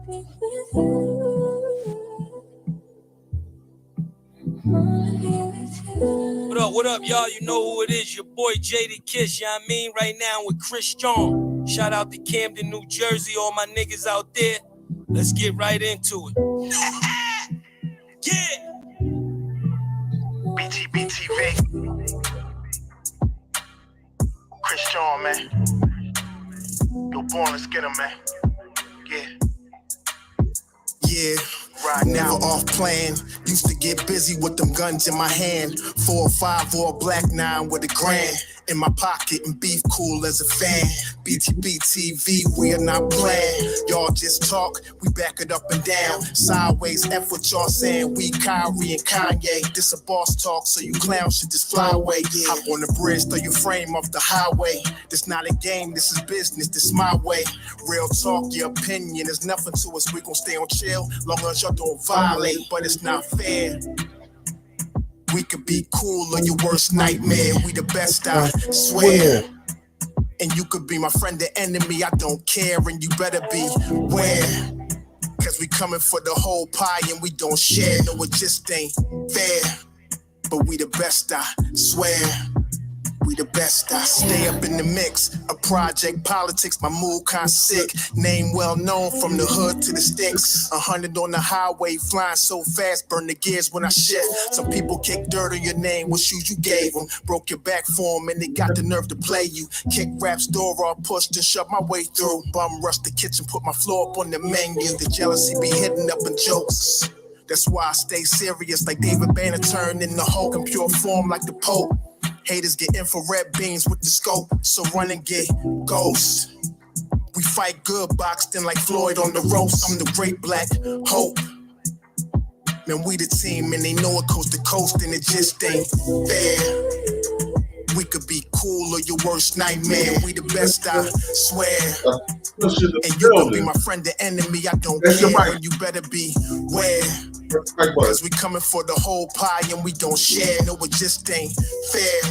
What up, y'all? You know who it is. Your boy Jada Kiss, you know what I mean? Right now with Chris Strong. Shout out to Camden, New Jersey, all my niggas out there. Let's get right into it. Yeah! BTBTV. Chris Strong, man. Yo, born, let's get him, man. Yeah. Yeah, never off plan. Used to get busy with them guns in my hand. 4 or 5 or a black 9 with a grand in my pocket and beef cool as a fan. BTBTV, we are not playing. Y'all just talk, we back it up and down. Sideways, F what y'all saying. We Kyrie and Kanye. This a boss talk, so you clowns should just fly away. Hop on the bridge, throw your frame off the highway. This not a game, this is business, this my way. Real talk, your opinion is nothing to us. We gon' stay on chill, long as y'all don't violate. But it's not fair. We could be cool or your worst nightmare. We the best, I swear. And you could be my friend or enemy, I don't care. And you better beware. Cause we coming for the whole pie and we don't share. No, it just ain't fair. But we the best, I swear. We the best, I stay up in the mix. A project politics, my mood kinda sick. Name well known from the hood to the sticks. 100 on the highway, flying so fast, burn the gears when I shift. Some people kick dirt on your name, what shoes you gave them. Broke your back for them and they got the nerve to play you. Kick raps, door all pushed and shoved my way through. Bum rush the kitchen, put my floor up on the menu. The jealousy be hidden up in jokes. That's why I stay serious like David Banner turned in the Hulk in pure form like the Pope. Haters get infrared beams with the scope, so run and get ghost. We fight good, boxed in like Floyd on the ropes. I'm the great black hope. Man, we the team and they know it coast to coast and it just ain't fair. We could be cool or your worst nightmare. We the best, I swear. And you could be my friend or enemy, I don't care. And you better beware. Cause we coming for the whole pie and we don't share. No, it just ain't fair.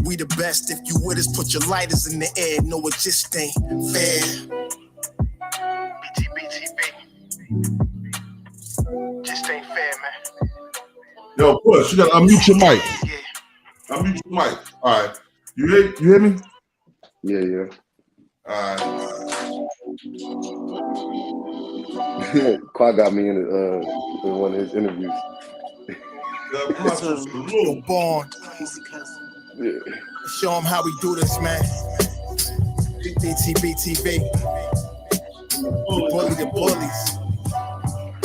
We the best, if you with us, put your lighters in the air. No, it just ain't fair. BTBTV. Just ain't fair, man. Yo, Push, you gotta unmute your mic. Yeah. Unmute your mic. All right. You hear me? Yeah. All right. Quad got me in one of his interviews. Born. Yeah. Show him how we do this, man. BTBTV. Bully the bullies.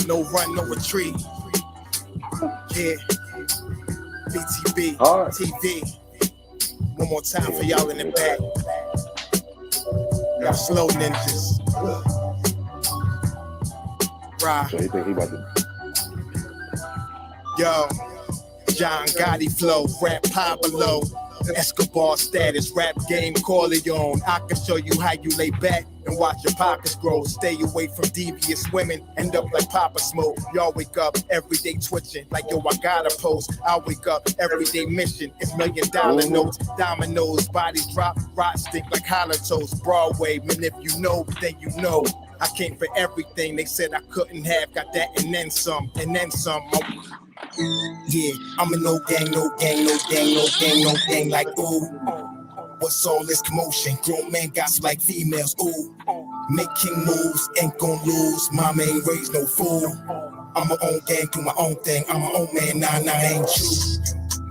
No run, no retreat. Yeah. BTB TV. One more time for y'all in the back. Y'all slow ninjas. Right. So you think he about to? Yo, John Gotti flow, rap Pablo, Escobar status, rap game Corleone. I can show you how you lay back and watch your pockets grow. Stay away from devious women, end up like Papa Smoke. Y'all wake up every day twitching like yo, I gotta post. I wake up every day mission. It's $1 million notes, dominoes, bodies drop, rot stink like halitosis. Broadway, man, if you know, then you know. I came for everything they said I couldn't have. Got that and then some, and then some. Yeah, I'm a no gang, no gang, no gang, no gang, no gang. Like ooh, what's all this commotion? Grown men got like females. Ooh, making moves, ain't gon' lose. Mama ain't raised no fool. I'm my own gang, do my own thing. I'm my own man, nah, I ain't you.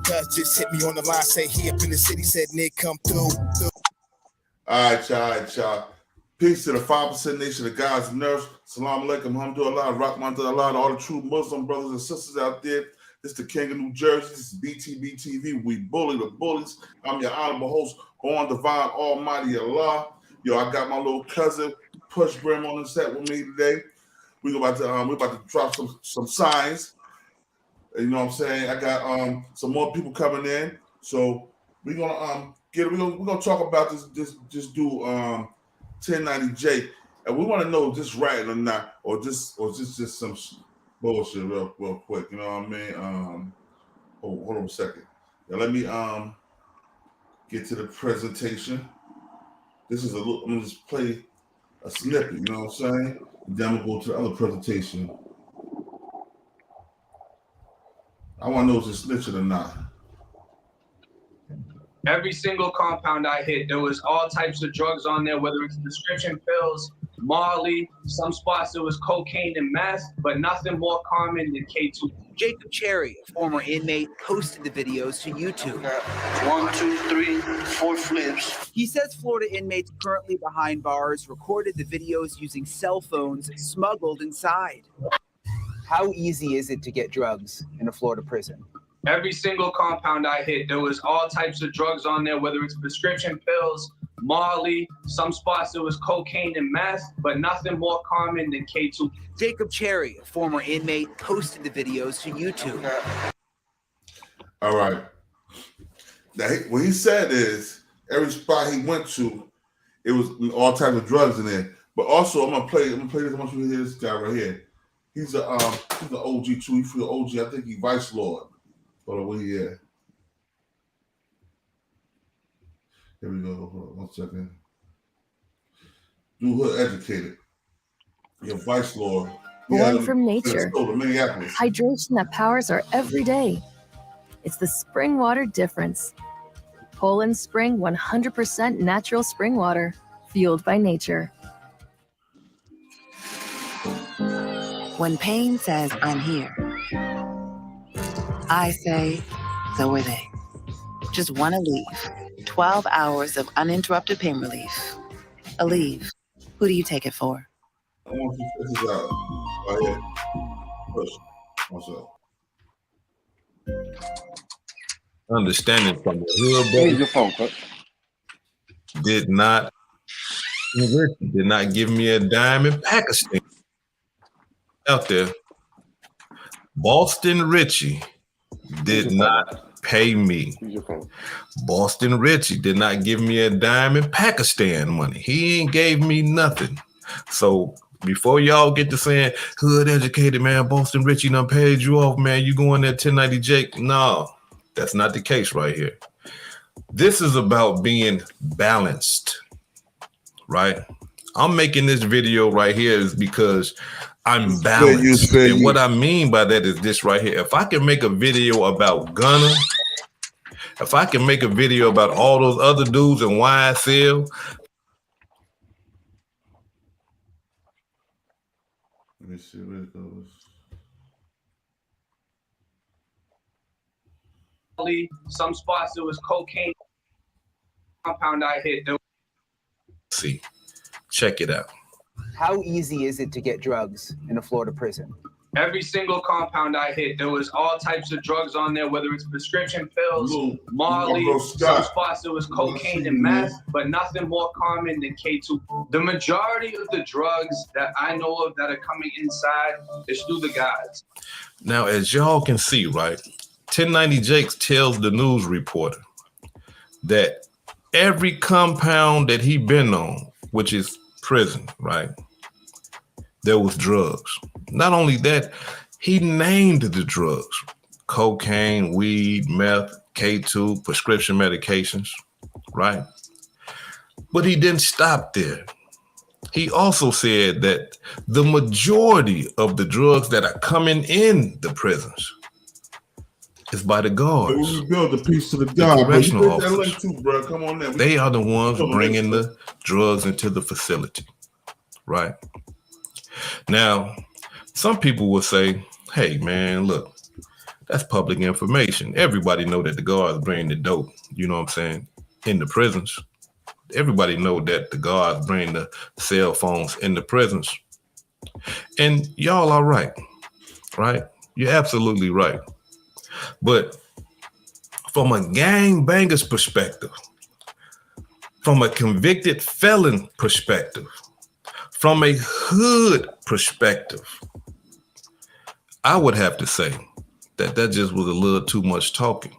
Cuz just hit me on the line, say he up in the city, said Nick come through. All right, y'all. Peace to the 5% nation of God's nerves. Salam alaikum, alhamdulillah, rahmatullah, to all the true Muslim brothers and sisters out there. This is the King of New Jersey. This is BTBTV. We bully the bullies. I'm your honorable host, Born Divine Almighty Allah. Yo, I got my little cousin Push Brim on the set with me today. We're about to drop some signs. You know what I'm saying? I got some more people coming in. So we're gonna talk about this dude 1090J, and we want to know if this right or not, or just some bullshit real quick. You know what I mean? Hold on a second. Now let me get to the presentation. This is I'm gonna just play a snippet. You know what I'm saying? Then we'll go to the other presentation. I want to know if it's snitching or not. Every single compound I hit, there was all types of drugs on there, whether it's prescription pills, Molly, some spots there was cocaine and meth, but nothing more common than K2. Jacob Cherry, a former inmate, posted the videos to YouTube. 1, 2, 3, 4 flips. He says Florida inmates currently behind bars recorded the videos using cell phones smuggled inside. How easy is it to get drugs in a Florida prison? Every single compound I hit, there was all types of drugs on there, whether it's prescription pills, Molly, some spots there was cocaine and meth, but nothing more common than K2. Jacob Cherry, a former inmate, posted the videos to YouTube. All right. Now, what he said is every spot he went to, it was all types of drugs in there. But also, I'm gonna play this. I want you to hear this guy right here. He's an OG too. He's for the OG. I think he Vice Lord. Hold on, where he at? Here we go. Hold on 1 second. Dude, hood educated. Your Vice Lord. Born from nature. Minneapolis. Hydration that powers our everyday. It's the spring water difference. Poland Spring 100% natural spring water, fueled by nature. When pain says, I'm here, I say, so are they. Just want to leave. 12 hours of uninterrupted pain relief. Aleve. Who do you take it for? I want you to check this out. Right here. Push. What's up? Understanding from the hood, Hey, your phone, cut. did not give me a dime in Pakistan. Out there, Boston Richie did not pay me. Use your phone. Boston Richie did not give me a dime in Pakistan money. He ain't gave me nothing. So before y'all get to saying hood educated, man, Boston Richie done paid you off, man, you going there 1090 Jake. No, that's not the case right here. This is about being balanced, right? I'm making this video right here is because I'm balanced. And what I mean by that is this right here. If I can make a video about Gunna, if I can make a video about all those other dudes in YSL, Let me see where it goes. Some spots there was cocaine. Compound I hit, there see, check it out. How easy is it to get drugs in a Florida prison? every single compound I hit, there was all types of drugs on there, whether it's prescription pills, Molly, some spots there was cocaine and meth, but nothing more common than K2. The majority of the drugs that I know of that are coming inside is through the guys. Now, as y'all can see, right, 1090 Jakes tells the news reporter that every compound that he been on, which is prison, right, there was drugs. Not only that, he named the drugs: cocaine, weed, meth, K2, prescription medications, right? But he didn't stop there. He also said that the majority of the drugs that are coming in the prisons is by the guards. We build a piece to the guard. Correctional officers. Too, bro. Come on now. They are the ones bringing the drugs into the facility, right? Now, some people will say, hey, man, look, that's public information. Everybody know that the guards bring the dope, you know what I'm saying, in the prisons. Everybody know that the guards bring the cell phones in the prisons. And y'all are right, right? You're absolutely right. But from a gangbanger's perspective, from a convicted felon perspective, from a hood perspective, I would have to say that that just was a little too much talking.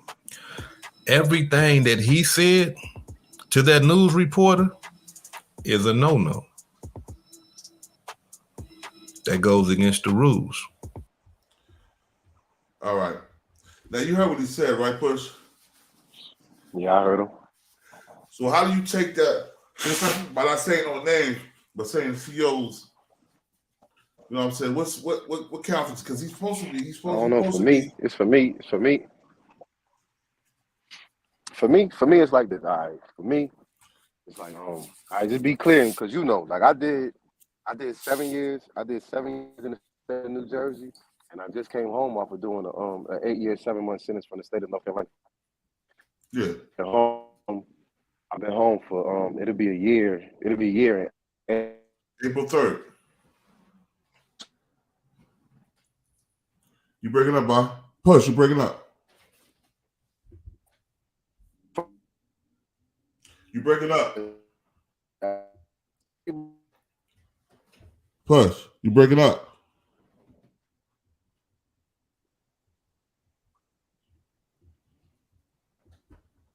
Everything that he said to that news reporter is a no-no. That goes against the rules. All right. Now, you heard what he said, right, Push? Yeah, I heard him. So how do you take that, by not saying no names, but saying COs You know what I'm saying? What counts? Because he's supposed to be. He's supposed. I don't know. For me, it's for me. It's for me. For me, it's like this. All right. For me, it's like I just be clear because like I did 7 years. I did 7 years in the state of New Jersey, and I just came home off of doing an 8-year, 7-month sentence from the state of North Carolina. Yeah. I've been home for it'll be a year. It'll be a year. April 3rd. You breaking up, boy? Push. You breaking up? You breaking up? Push. You breaking up?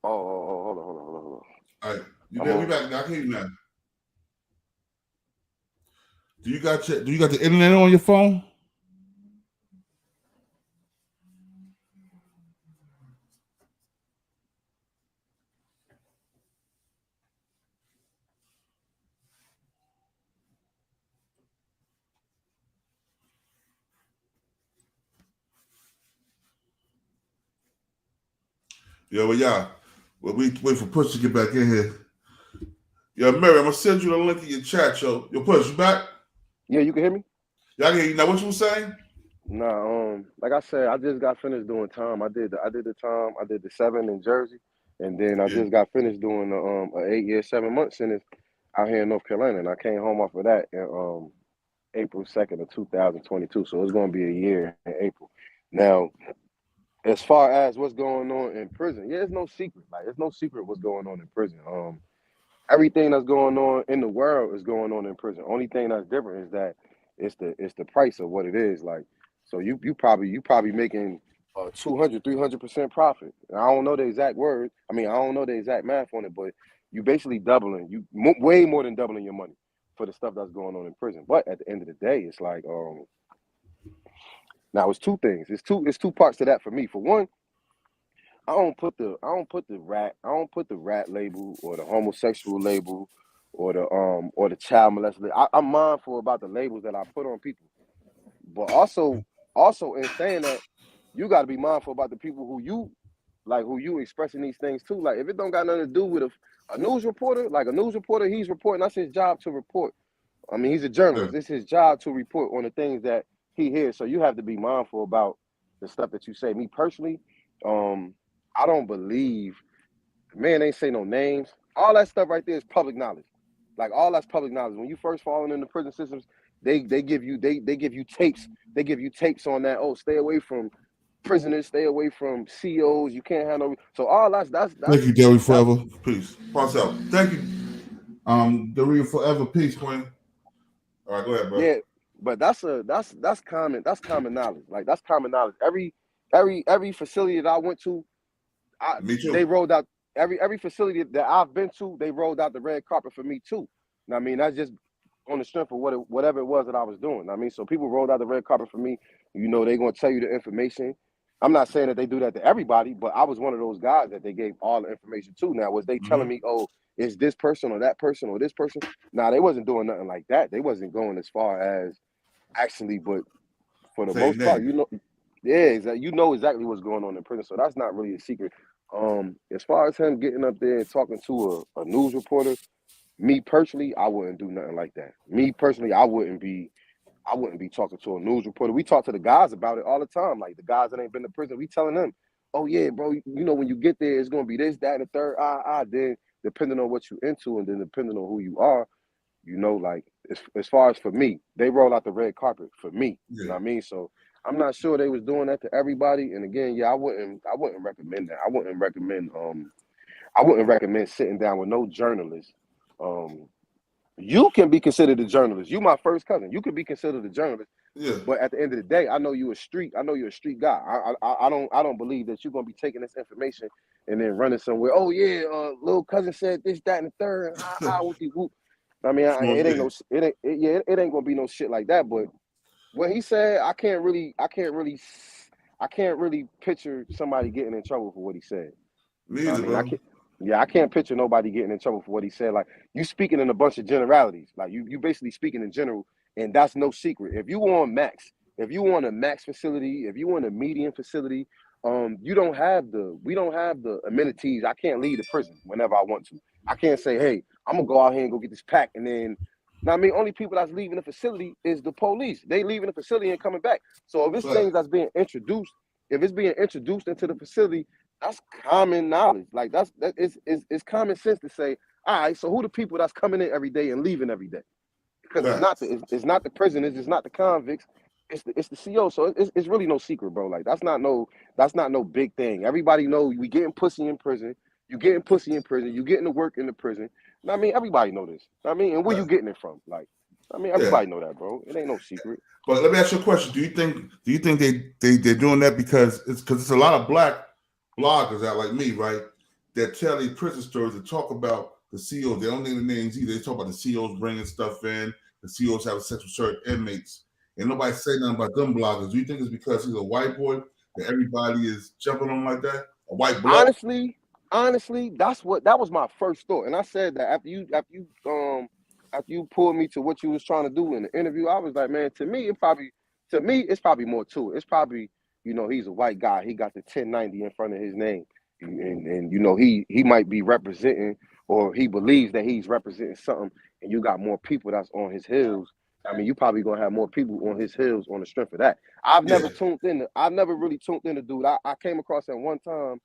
Hold on. All right, you there? We back. I can hear you now. Do you got the internet on your phone? Yo, well, we wait for Push to get back in here. Yo, Mary, I'm gonna send you the link in your chat, yo. Yo, Push, you back? Yeah, you can hear me? Yeah, I can hear you. Now, what you was saying? Nah, like I said, I just got finished doing time. I did the time. I did the 7 in Jersey, and then I just got finished doing the an 8-year, 7-month sentence out here in North Carolina, and I came home off of that in April 2nd of 2022. So it's going to be a year in April. Now, as far as what's going on in prison, it's no secret. Like, it's no secret what's going on in prison. Everything that's going on in the world is going on in prison. Only thing that's different is that it's the price of what it is. Like, so you probably making 200-300% profit. And I don't know the exact word. I mean, I don't know the exact math on it, but you basically doubling. Way more than doubling your money for the stuff that's going on in prison. But at the end of the day, it's like now it's two things. It's two parts to that for me. For one, I don't put the rat label or the homosexual label or the child molester. I'm mindful about the labels that I put on people, but also in saying that, you got to be mindful about the people who you expressing these things to. Like, if it don't got nothing to do with a news reporter, he's reporting. That's his job to report. I mean, he's a journalist. It's his job to report on the things that he hears. So you have to be mindful about the stuff that you say. Me personally, I don't believe, man ain't say no names. All that stuff right there is public knowledge. Like, all that's public knowledge. When you first fall in the prison systems, they give you tapes. They give you tapes on that. Oh, stay away from prisoners, stay away from COs. You can't have no. So all that's. Thank you, Derry Forever. Peace. Pass out. Thank you, Derry Forever. Peace, Queen. All right, go ahead, bro. Yeah, but that's common. That's common knowledge. Like, that's common knowledge. Every facility that I went to, me too. They rolled out every facility that I've been to. They rolled out the red carpet for me too. I mean, that's just on the strength of whatever it was that I was doing. I mean, so people rolled out the red carpet for me. You know, they're gonna tell you the information. I'm not saying that they do that to everybody, but I was one of those guys that they gave all the information to. Now, was they telling me, oh, it's this person or that person or this person? Nah, they wasn't doing nothing like that. They wasn't going as far as actually, but for the most part, you know exactly what's going on in prison. So that's not really a secret. As far as him getting up there and talking to a news reporter, me personally, I wouldn't do nothing like that. Me personally, I wouldn't be talking to a news reporter. We talk to the guys about it all the time. Like, the guys that ain't been to prison, we telling them, oh yeah, bro, you know, when you get there, it's gonna be this, that, and the third. Then depending on what you into, and then depending on who you are, you know, like, as far as for me, they roll out the red carpet for me. You know what I mean? So I'm not sure they was doing that to everybody. And again, I wouldn't recommend that. I wouldn't recommend sitting down with no journalist. You can be considered a journalist. You my first cousin. You could be considered a journalist. Yeah. But at the end of the day, I know you're a street guy. I don't believe that you're gonna be taking this information and then running somewhere. Oh yeah, little cousin said this, that, and the third. Whoop. I mean, it ain't gonna be no shit like that. But what he said, I can't really picture somebody getting in trouble for what he said. Me either, bro. Yeah, I can't picture nobody getting in trouble for what he said. Like, you speaking in a bunch of generalities. Like, you basically speaking in general, and that's no secret. If you on max, if you want a max facility, if you want a medium facility, we don't have the amenities. I can't leave the prison whenever I want to. I can't say, hey, I'm gonna go out here and go get this pack, and then, now I mean, only people that's leaving the facility is the police. They leaving the facility and coming back. So if it's things that's being introduced, if it's being introduced into the facility, that's common knowledge. Like it's common sense to say, all right, so who the people that's coming in every day and leaving every day? Because it's not the prisoners, it's not the convicts, it's the CO. So it's really no secret, bro. Like that's not no big thing. Everybody know we getting pussy in prison. You getting pussy in prison. You getting to work in the prison. I mean, everybody know this. I mean, and where you getting it from? Like, I mean, everybody know that, bro. It ain't no secret. But let me ask you a question. Do you think they're doing that because it's a lot of black bloggers out like me, right, that tell these prison stories that talk about the COs. They don't name the names either. They talk about the COs bringing stuff in, the COs having sex with certain inmates, and nobody say nothing about them bloggers. Do you think it's because he's a white boy that everybody is jumping on like that? A white blood? Honestly, that was my first thought, and I said that after you pulled me to what you was trying to do in the interview, I was like, man, to me it's probably more to it. It's probably, you know, he's a white guy. He got the 1090 in front of his name, and you know, he might be representing, or he believes that he's representing something, and you got more people that's on his heels. I mean, you probably gonna have more people on his heels on the strength of that. I've never really tuned in to dude. I came across him one time,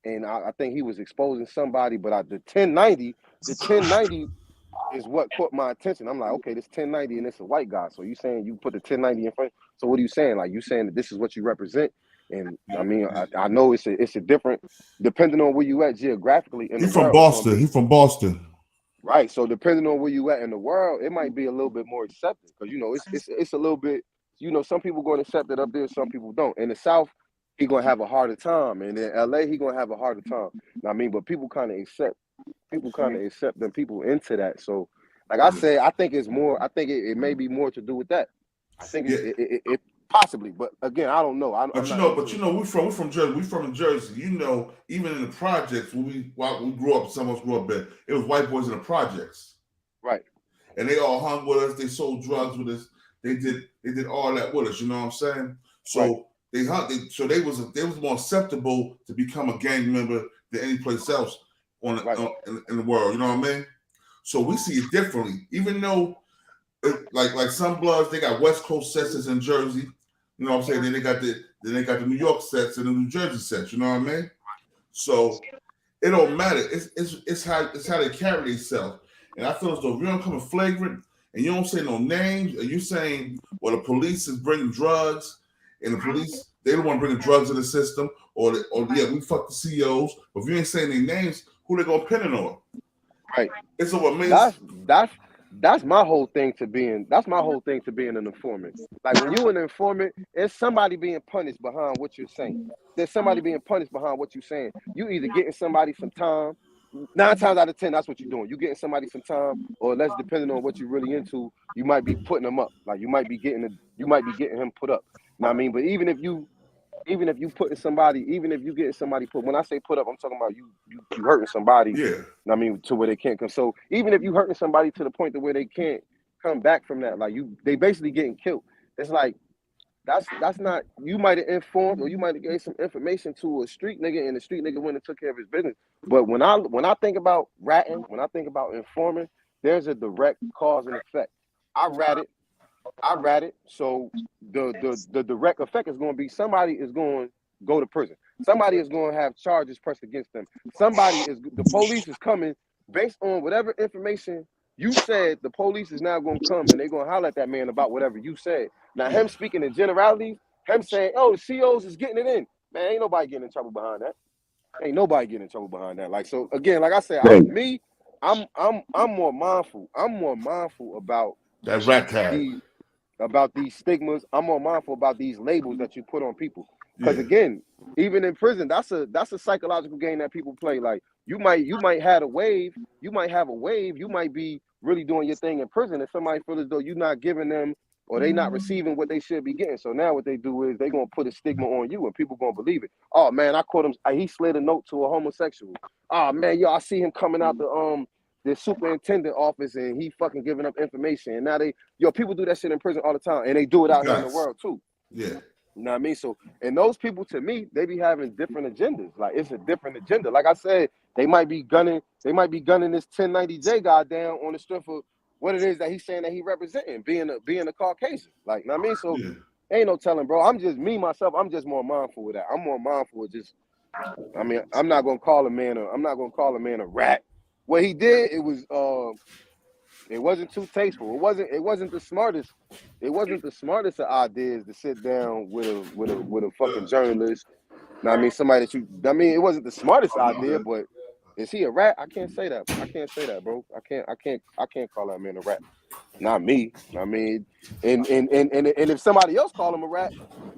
and I think he was exposing somebody, but the 1090 is what caught my attention. I'm like, okay, this 1090 and it's a white guy. So you saying you put the 1090 in front? So what are you saying? Like, you saying that this is what you represent? And I mean, I know it's a different, depending on where you at geographically. He's from Boston. He's from Boston. Right. So depending on where you at in the world, it might be a little bit more accepted, because, you know, it's a little bit, you know, some people going to accept it up there, some people don't. In the South, he gonna have a harder time, and in LA, he gonna have a harder time. I mean, but people kind of accept them people into that. So, like I said, I think it's more. I think it may be more to do with that. I think it possibly, but again, I don't know. But you know, we're from Jersey. We're from Jersey. You know, even in the projects, when we grew up, some of us grew up in, it was white boys in the projects, right? And they all hung with us. They sold drugs with us. They did all that with us. You know what I'm saying? So. Right. They was more acceptable to become a gang member than any place else in the world. You know what I mean? So we see it differently. Even though, like some bloods, they got West Coast sets in Jersey. You know what I'm saying? Then they got the New York sets and the New Jersey sets. You know what I mean? So it don't matter. It's how they carry themselves. And I feel as though if you don't come in flagrant and you don't say no names, and you saying, well, the police is bringing drugs. And the police, they don't want to bring the drugs in the system, or we fuck the COs. But if you ain't saying their names, who they gonna pin it on? Right. It's what means. That's my whole thing to being. That's my whole thing to being an informant. Like, when you an informant, there's somebody being punished behind what you're saying. There's somebody being punished behind what you're saying. You either getting somebody some time. 9 times out of 10, that's what you're doing. You getting somebody some time, or less, depending on what you're really into. You might be putting them up. Like, you might be getting him put up. I mean, but even if you putting somebody, even if you getting somebody put, when I say put up, I'm talking about you hurting somebody. Yeah. I mean, to where they can't come. So even if you hurting somebody to the point to where they can't come back from that, like, they basically getting killed. It's like, that's not, you might have informed, or you might have gave some information to a street nigga, and the street nigga went and took care of his business. But when I think about ratting, when I think about informing, there's a direct cause and effect. I ratted, so the direct effect is going to be somebody is going to go to prison. Somebody is going to have charges pressed against them. The police is coming based on whatever information you said. The police is now going to come, and they're going to holler at that man about whatever you said. Now, him speaking in generalities, him saying, oh, the COs is getting it in. Man, ain't nobody getting in trouble behind that. Ain't nobody getting in trouble behind that. Like, so again, like I said, I'm more mindful. I'm more mindful about that rat tag. About these stigmas. I'm more mindful about these labels that you put on people. Because again, even in prison, that's a psychological game that people play. Like, you might have a wave, you might be really doing your thing in prison, and somebody feels as though you're not giving them or they not receiving what they should be getting. So now what they do is they gonna put a stigma on you, and people gonna believe it. Oh man, I caught him. He slid a note to a homosexual. Oh man, yo, I see him coming out the superintendent office, and he fucking giving up information. And now people do that shit in prison all the time, and they do it out here in the world too. Yeah. You know what I mean? So, and those people, to me, they be having different agendas. Like, it's a different agenda. Like I said, they might be gunning this 1090J guy down on the strength of what it is that he's saying that he representing, being a Caucasian. Like, you know what I mean? So, ain't no telling, bro. I'm just more mindful of that. I'm more mindful of just, I mean, I'm not gonna call a man a rat. What he did, it wasn't too tasteful. It wasn't the smartest. It wasn't the smartest of ideas to sit down with a fucking journalist. Now, I mean, somebody that it wasn't the smartest idea, but is he a rat? I can't say that. I can't say that, bro. I can't call that man a rat. Not me. I mean, and if somebody else called him a rat,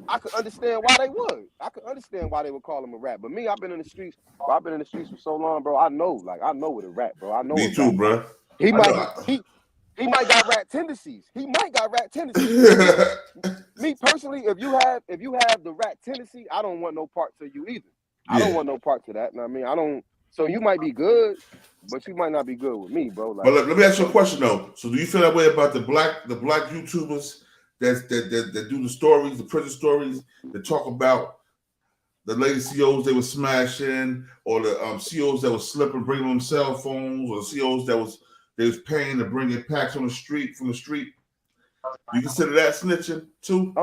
I could understand why they would. I could understand why they would call him a rat. But me, I've been in the streets for so long, bro. I know what a rat, bro. I know. Me too, bro. He might got rat tendencies. Me personally, if you have the rat tendency, I don't want no part to you either. I don't want no part to that. I mean, I don't. So you might be good, but you might not be good with me, bro. Like, but let me ask you a question though. So do you feel that way about the black YouTubers that do the stories, the prison stories, that talk about the lady COs they were smashing, or the COs that was slipping, bringing them cell phones, or the COs that was paying to bring in packs from the street. You consider that snitching too?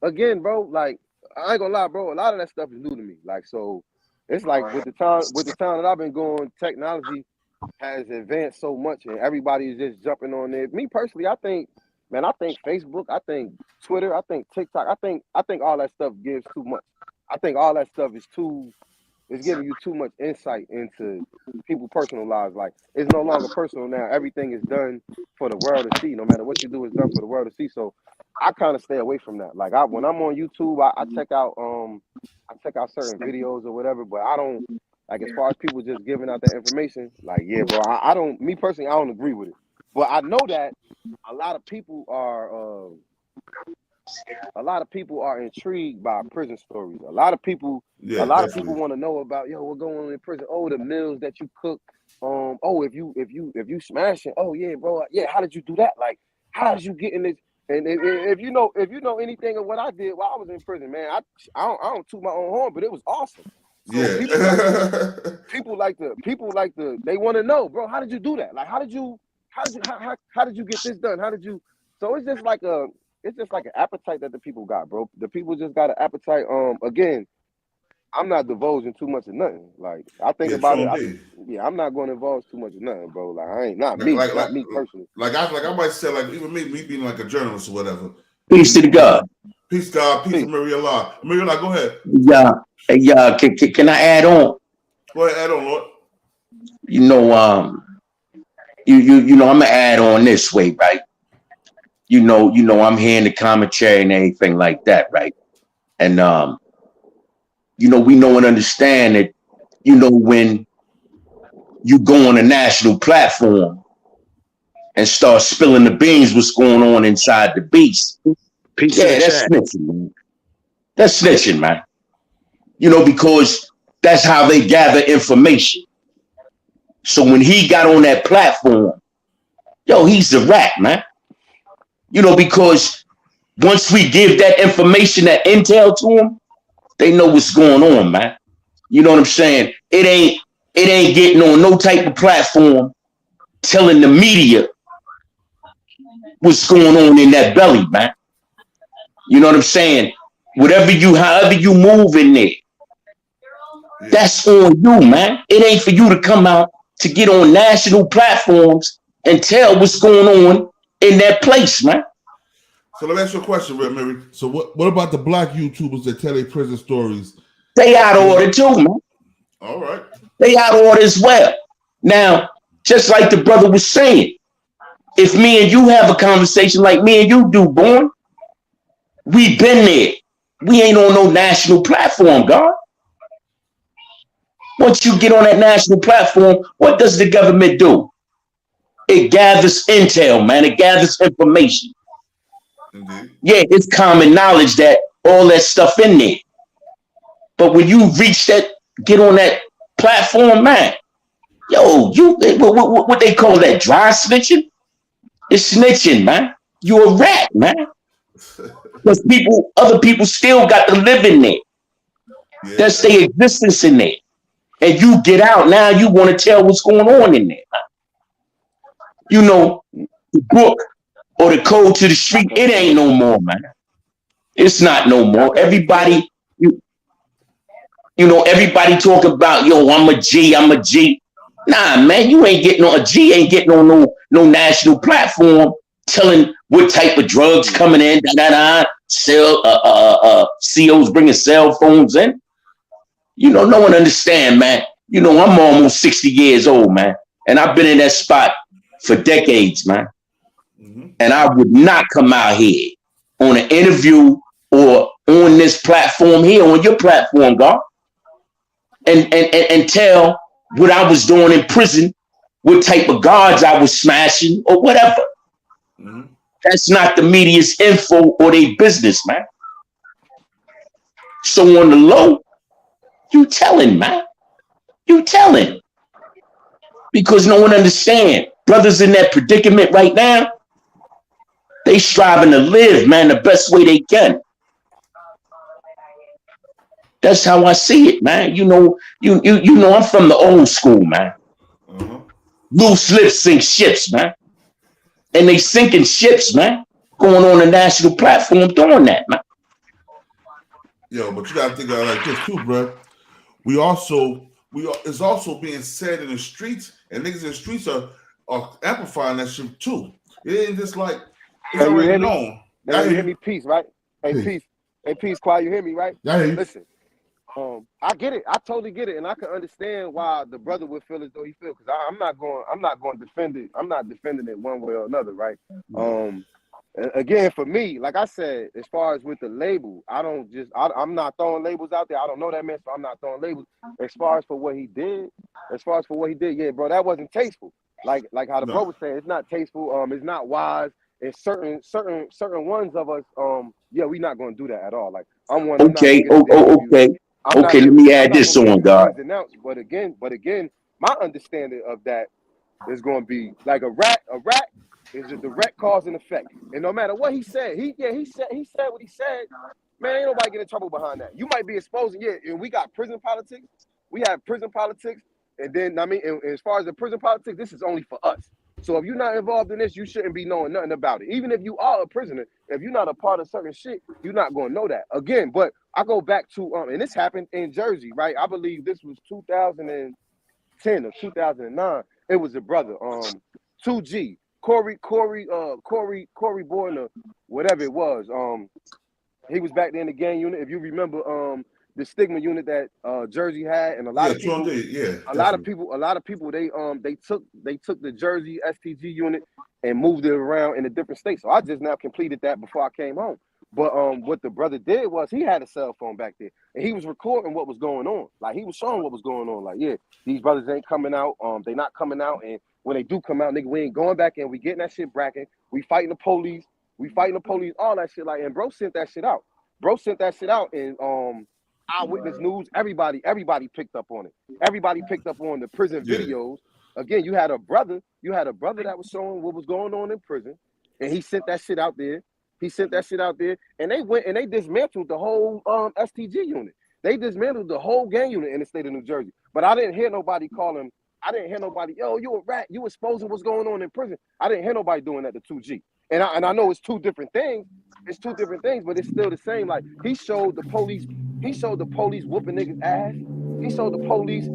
Again, bro, like, I ain't gonna lie, bro. A lot of that stuff is new to me. Like, so it's like with the time that I've been going, technology has advanced so much, and everybody is just jumping on it. Me personally, I think Facebook, I think Twitter, I think TikTok, I think all that stuff gives too much. I think all that stuff is giving you too much insight into people's personal lives. Like, it's no longer personal now. Everything is done for the world to see. No matter what you do, it's done for the world to see. So I kind of stay away from that. Like, when I'm on YouTube, I check out certain videos or whatever, but I don't, like, as far as people just giving out that information, like, yeah, bro, I don't, me personally, I don't agree with it. But I know that a lot of people are intrigued by prison stories. A lot of people want to know about, what's going on in prison. Oh, the meals that you cook. Oh, if you smashing. Oh yeah, bro. Yeah, how did you do that? Like, how did you get in this? And if you know anything of what I did while I was in prison, man, I don't toot my own horn, but it was awesome. So people like to they want to know, bro, how did you do that? Like, how did you get this done? How did you? So it's just like an appetite that the people got, bro. The people just got an appetite. Again, I'm not divulging too much of nothing. Like, I think about it. I'm not going to divulge too much of nothing, bro. Like, I ain't not me personally. Like I might say, like, even me being like a journalist or whatever. Peace to the God. Peace, God. Peace to Maria Allah. Maria Allah, go ahead. Yeah. Can I add on? Go ahead, add on, Lord. You know, I'm gonna add on this way, right? You know, I'm hearing the commentary and everything like that, right? And we know and understand that, when you go on a national platform and start spilling the beans, what's going on inside the beast. That's snitching, man. That's snitching, man. Because that's how they gather information. So when he got on that platform, he's a rat, man. Because once we give that information, that intel to them, they know what's going on, man. You know what I'm saying? It ain't getting on no type of platform telling the media what's going on in that belly, man. You know what I'm saying? However you move in there, that's on you, man. It ain't for you to come out to get on national platforms and tell what's going on in that place, man. So let me ask you a question, Red Mary. So what about the black YouTubers that tell their prison stories? They out of order too, man. All right. They out of order as well. Now, just like the brother was saying, if me and you have a conversation like me and you do, Born, we been there. We ain't on no national platform, God. Once you get on that national platform, what does the government do? It gathers intel, man. It gathers information. Yeah, it's common knowledge that all that stuff in there. But when you reach that, get on that platform, man, yo, you what they call that, dry snitching? It's snitching, man. You a rat, man. Because other people still got to live in there. Yeah. That's their existence in there. And you get out, now you want to tell what's going on in there. Man. You know, the book or the code to the street, it ain't no more, man. It's not no more. Everybody, you know, everybody talk about, yo, I'm a G. Nah, man, you ain't getting on, a G ain't getting on no national platform telling what type of drugs coming in, COs bringing cell phones in. You know, no one understand, man. You know, I'm almost 60 years old, man. And I've been in that spot for decades, man. Mm-hmm. And I would not come out here on an interview or on this platform here, on your platform, God, and tell what I was doing in prison, what type of guards I was smashing or whatever. Mm-hmm. That's not the media's info or their business, man. So on the low, you telling, man. You telling. Because no one understand. Brothers in that predicament right now, they striving to live, man, the best way they can. That's how I see it, man. You know, I'm from the old school, man. Mm-hmm. Loose lips sink ships, man. And they sinking ships, man. Going on a national platform doing that, man. Yo, but you gotta think of it like this too, bro. It's also being said in the streets, and niggas in the streets are amplifying that shit too. It ain't just like it's already known. Now you hear me, Peace, right? Hey, Peace. Hey, Peace, quiet. You hear me, right? Yeah. Listen, I get it. I totally get it, and I can understand why the brother would feel as though he feels. Because I'm not going to defend it. I'm not defending it one way or another, right? Again, for me, like I said, as far as with the label, I'm not throwing labels out there. I don't know that man, so I'm not throwing labels. As far as for what he did, yeah, bro, that wasn't tasteful. Like how the bro was saying, it's not tasteful. It's not wise. And certain ones of us, yeah, we're not going to do that at all. Like I'm one. Okay. Okay. Let me add this on, God. But again, my understanding of that is going to be like a rat is a direct cause and effect. And no matter what he said, he said what he said. Man, ain't nobody getting in trouble behind that. You might be exposing, and we got prison politics. We have prison politics. And then, I mean, and as far as the prison politics, this is only for us. So if you're not involved in this, you shouldn't be knowing nothing about it. Even if you are a prisoner, if you're not a part of certain shit, you're not going to know that. Again, but I go back to, and this happened in Jersey, right? I believe this was 2010 or 2009. It was a brother, 2G. Corey Boyne, or whatever it was. He was back there in the gang unit. If you remember, the stigma unit that Jersey had, and a lot of people, a lot of people, they took the Jersey STG unit and moved it around in the different states. So I just now completed that before I came home. But what the brother did was he had a cell phone back there, and he was recording what was going on. Like he was showing what was going on. Like, yeah, these brothers ain't coming out. They not coming out, and when they do come out, nigga, we ain't going back in. We getting that shit bracking. We fighting the police. All that shit. Like, and bro sent that shit out. And Eyewitness News. Everybody picked up on it. Everybody picked up on the prison videos. Again, you had a brother that was showing what was going on in prison, and he sent that shit out there. And they went and they dismantled the whole STG unit. They dismantled the whole gang unit in the state of New Jersey. But I didn't hear nobody calling. I didn't hear nobody, yo, you a rat. You exposing what's going on in prison. I didn't hear nobody doing that to 2G. And I know it's two different things. But it's still the same. Like he showed the police whooping niggas' ass. He showed the police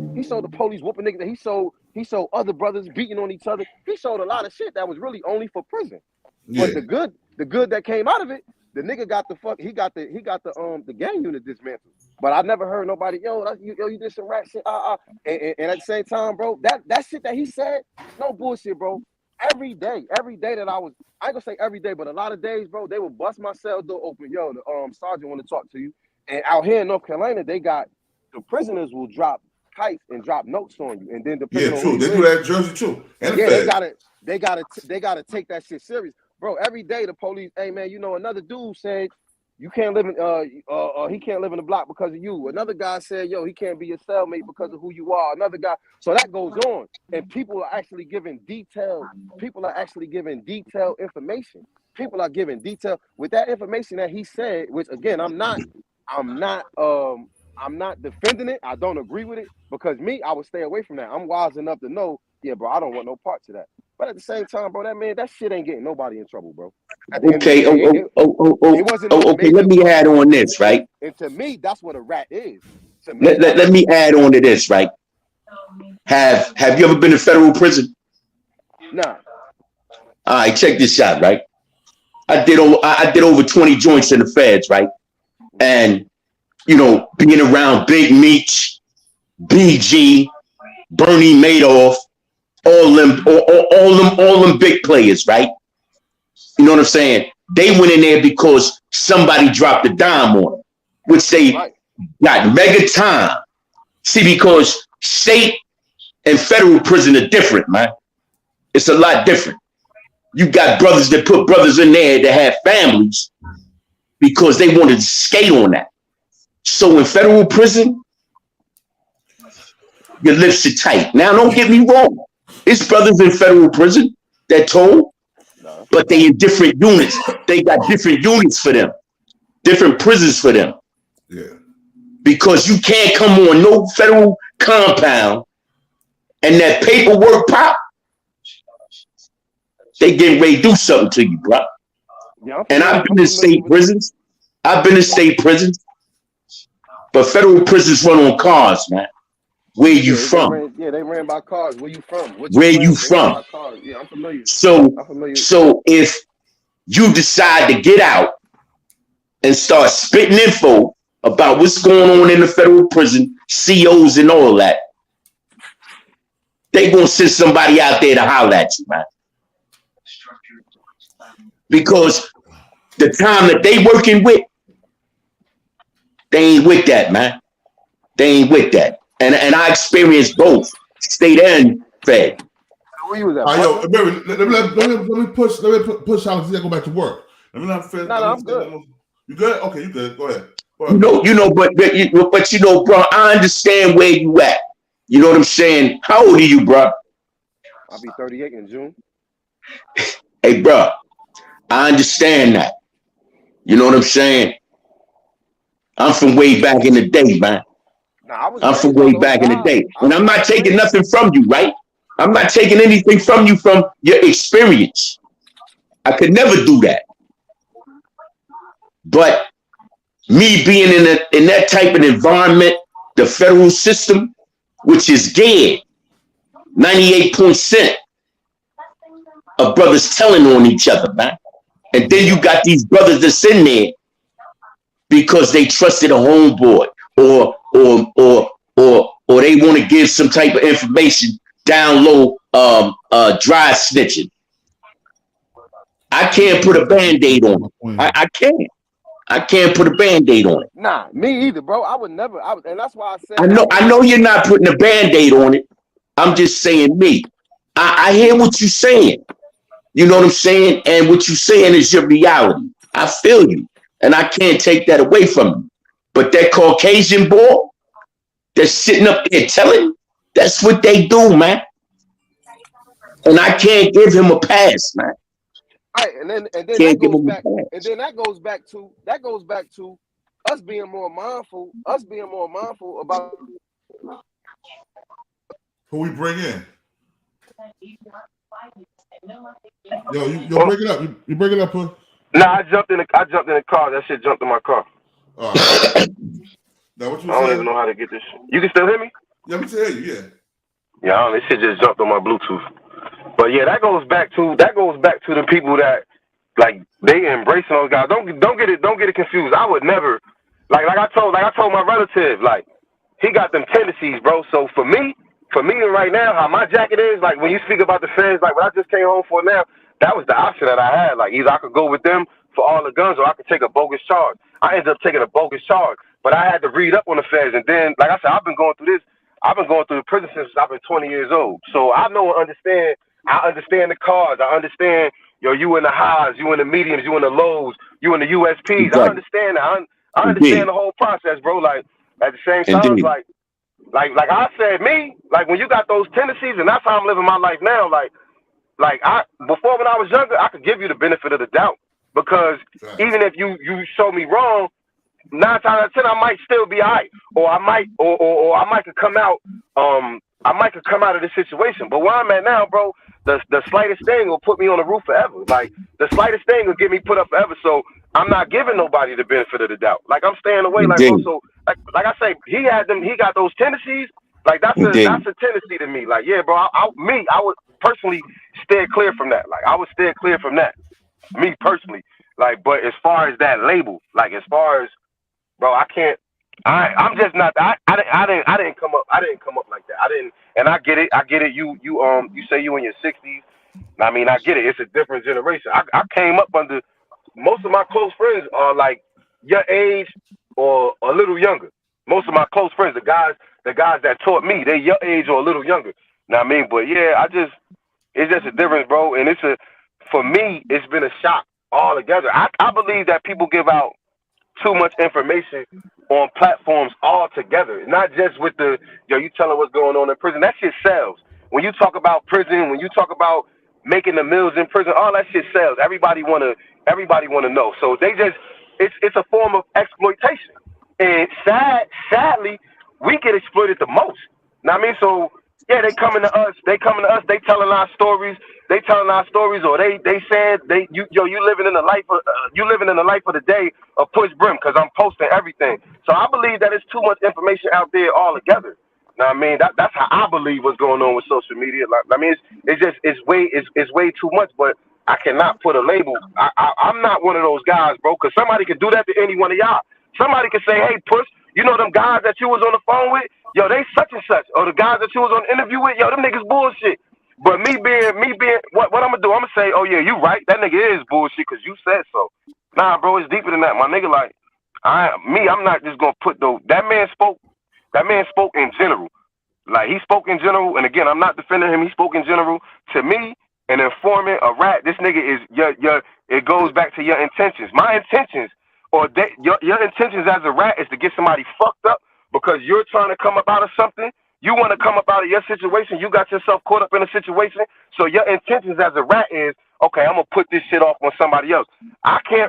whooping niggas. He showed other brothers beating on each other. He showed a lot of shit that was really only for prison. Yeah. But the good that came out of it, the nigga got the gang unit dismantled. But I never heard nobody, you did some rat shit. And at the same time, bro, that shit that he said, no bullshit, bro. Every day that I ain't gonna say every day, but a lot of days, bro, they would bust my cell door open. Yo, the sergeant want to talk to you. And out here in North Carolina, they got the prisoners will drop kites and drop notes on you. And then the true. They do that in Jersey too. And yeah, they gotta take that shit serious. bro, every day the police, hey man, you know, another dude said you can't live in he can't live in the block because of you. Another guy said, yo, he can't be your cellmate because of who you are. Another guy, so that goes on, and people are actually giving detailed information. People are giving detail with that information that he said, which again, I'm not defending it. I don't agree with it, because me, I would stay away from that. I'm wise enough to know, yeah, bro, I don't want no parts of that. But at the same time, bro, that shit ain't getting nobody in trouble, bro. Okay, okay, let me add on this, right? And to me, that's what a rat is. Let me add on to this, right? Have you ever been to federal prison? Nah. All right, check this out, right? I did over 20 joints in the feds, right? And you know, being around Big Meech, BG, Bernie Madoff, all them big players, right? You know what I'm saying? They went in there because somebody dropped a dime on them, which they got mega time. See, because state and federal prison are different, man. It's a lot different. You got brothers that put brothers in there that have families because they wanted to skate on that. So in federal prison, your lips are tight. Now, don't get me wrong. It's brothers in federal prison that told, but they in different units. They got different units for them, different prisons for them. Yeah. Because you can't come on no federal compound and that paperwork pop, they getting ready to do something to you, bro. Yeah, and I've been in state prisons. But federal prisons run on cars, man. Where you from? They ran by cars. Where you from? Where you from? Yeah, I'm familiar. So if you decide to get out and start spitting info about what's going on in the federal prison, COs and all that, they gonna send somebody out there to holler at you, man. Because the time that they working with, they ain't with that, man. They ain't with that. And I experienced both, state and fed. Where you was at? Yo, let me push Alex to go back to work. Let me not finish. No, I'm good. You good? Okay, you good. Go ahead. You know, but you know, bro, I understand where you at. You know what I'm saying? How old are you, bro? I'll be 38 in June. Hey, bro, I understand that. You know what I'm saying? I'm from way back in the day, man. I'm from way back in the day. And I'm not taking nothing from you, right? I'm not taking anything from you from your experience. I could never do that. But me being in that type of environment, the federal system, which is dead, 98% of brothers telling on each other, man. And then you got these brothers that's in there because they trusted a homeboy or they want to give some type of information down low, dry snitching. I can't put a Band-Aid on it. I can't put a Band-Aid on it. Nah, me either, bro. I would never. And that's why I said. I know you're not putting a Band-Aid on it. I'm just saying me. I hear what you're saying. You know what I'm saying? And what you're saying is your reality. I feel you. And I can't take that away from you. But that Caucasian boy that's sitting up there telling, that's what they do, man. And I can't give him a pass, man. All right, and then that goes back to us being more mindful about who we bring in. Yo, you break it up. You break it up, huh? Nah, I jumped in the car. That shit jumped in my car. All right. Now what you I don't even know how to get this shit. You can still hear me? Yeah, I can hear you, yeah. Yeah, this shit just jumped on my Bluetooth. But yeah, that goes back to the people that like they embracing those guys. Don't get it confused. I would never like I told my relative, like he got them tendencies, bro. So for me right now, how my jacket is, like when you speak about the feds, like what I just came home for now, that was the option that I had. Like either I could go with them for all the guns or I could take a bogus charge. I ended up taking a bogus charge, but I had to read up on the feds. And then, like I said, I've been going through the prison since I've been 20 years old. So I know and understand. I understand the cards. I understand yo, you in the highs, you in the mediums, you in the lows, you in the USPs. Exactly. I understand that. I understand the whole process, bro. Like at the same time, like I said, me, like when you got those tendencies, and that's how I'm living my life now. Like before when I was younger, I could give you the benefit of the doubt because even if you show me wrong, 9 times out of 10 I might still be all right, or I might could come out of this situation. But where I'm at now, bro, the slightest thing will put me on the roof forever. Like the slightest thing will get me put up forever. So I'm not giving nobody the benefit of the doubt. Like I'm staying away. Like bro, so like I say, he got those tendencies. Like that's a tendency to me. Like yeah, bro, I would personally steer clear from that. Like I would steer clear from that. Me personally. Like, but as far as that label, like as far as bro, I can't. I'm just not. I didn't come up like that. I didn't, and I get it. You say you in your 60s. I mean, I get it. It's a different generation. I came up under. Most of my close friends are like your age or a little younger. Most of my close friends, the guys that taught me, they your age or a little younger. Know what I mean? But yeah, it's just a difference, bro. And for me, it's been a shock altogether. I believe that people give out too much information on platforms altogether, not just with you telling what's going on in prison. That shit sells. When you talk about prison, when you talk about making the meals in prison, all that shit sells. Everybody wanna know. So it's a form of exploitation. And sadly, we get exploited the most. Know what I mean? So yeah, they coming to us, they telling our stories, or they said you living in the life of the day of Push Brim because I'm posting everything. So I believe that it's too much information out there altogether. Know what I mean? That's how I believe what's going on with social media. Like, I mean, it's way too much, but I cannot put a label. I'm not one of those guys, bro, because somebody could do that to any one of y'all. Somebody could say, hey, Push, you know them guys that you was on the phone with? Yo, they such and such. Or the guys that you was on the interview with? Yo, them niggas bullshit. But me being, what I'm going to do, I'm going to say, oh, yeah, you right. That nigga is bullshit because you said so. Nah, bro, it's deeper than that. My nigga, like, I'm not just going to put that man spoke in general. Like, he spoke in general. And again, I'm not defending him. He spoke in general. To me, an informant, a rat, this nigga is, it goes back to your intentions. My intentions, your intentions as a rat is to get somebody fucked up because you're trying to come up out of something. You want to come up out of your situation. You got yourself caught up in a situation. So your intentions as a rat is, okay, I'm going to put this shit off on somebody else.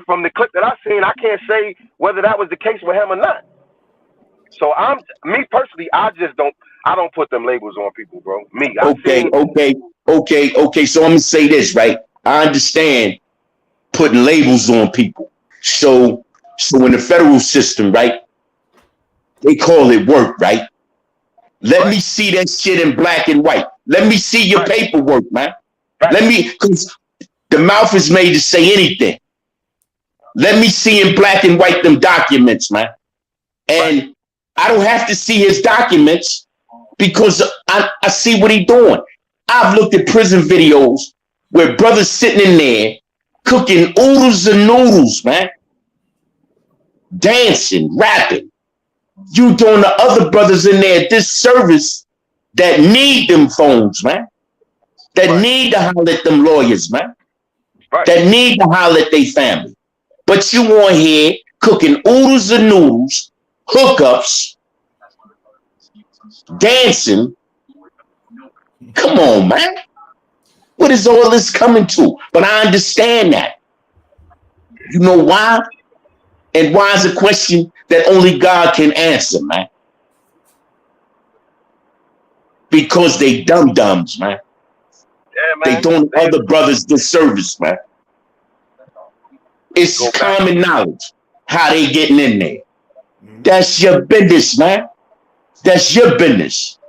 From the clip that I seen, I can't say whether that was the case with him or not. So me personally, I don't put them labels on people, bro. Me. Okay. So I'm going to say this, right? I understand putting labels on people. So in the federal system, right, they call it work, right? Let me see that shit in black and white. Let me see your paperwork, man. Because the mouth is made to say anything. Let me see in black and white them documents, man. And I don't have to see his documents because I see what he doing. I've looked at prison videos where brothers sitting in there cooking oodles and noodles, man. Dancing, rapping. You doing the other brothers in there this service that need them phones, man. That need to holler at them lawyers, man. That need to holler at their family. But you on here cooking oodles and noodles, hookups, dancing. Come on, man. What is all this coming to? But I understand that. You know why? And why is a question that only God can answer, man? Because they dum-dums, man. Yeah, man. They doing other brothers disservice, man. It's common knowledge how they getting in there. That's your business, man. That's your business.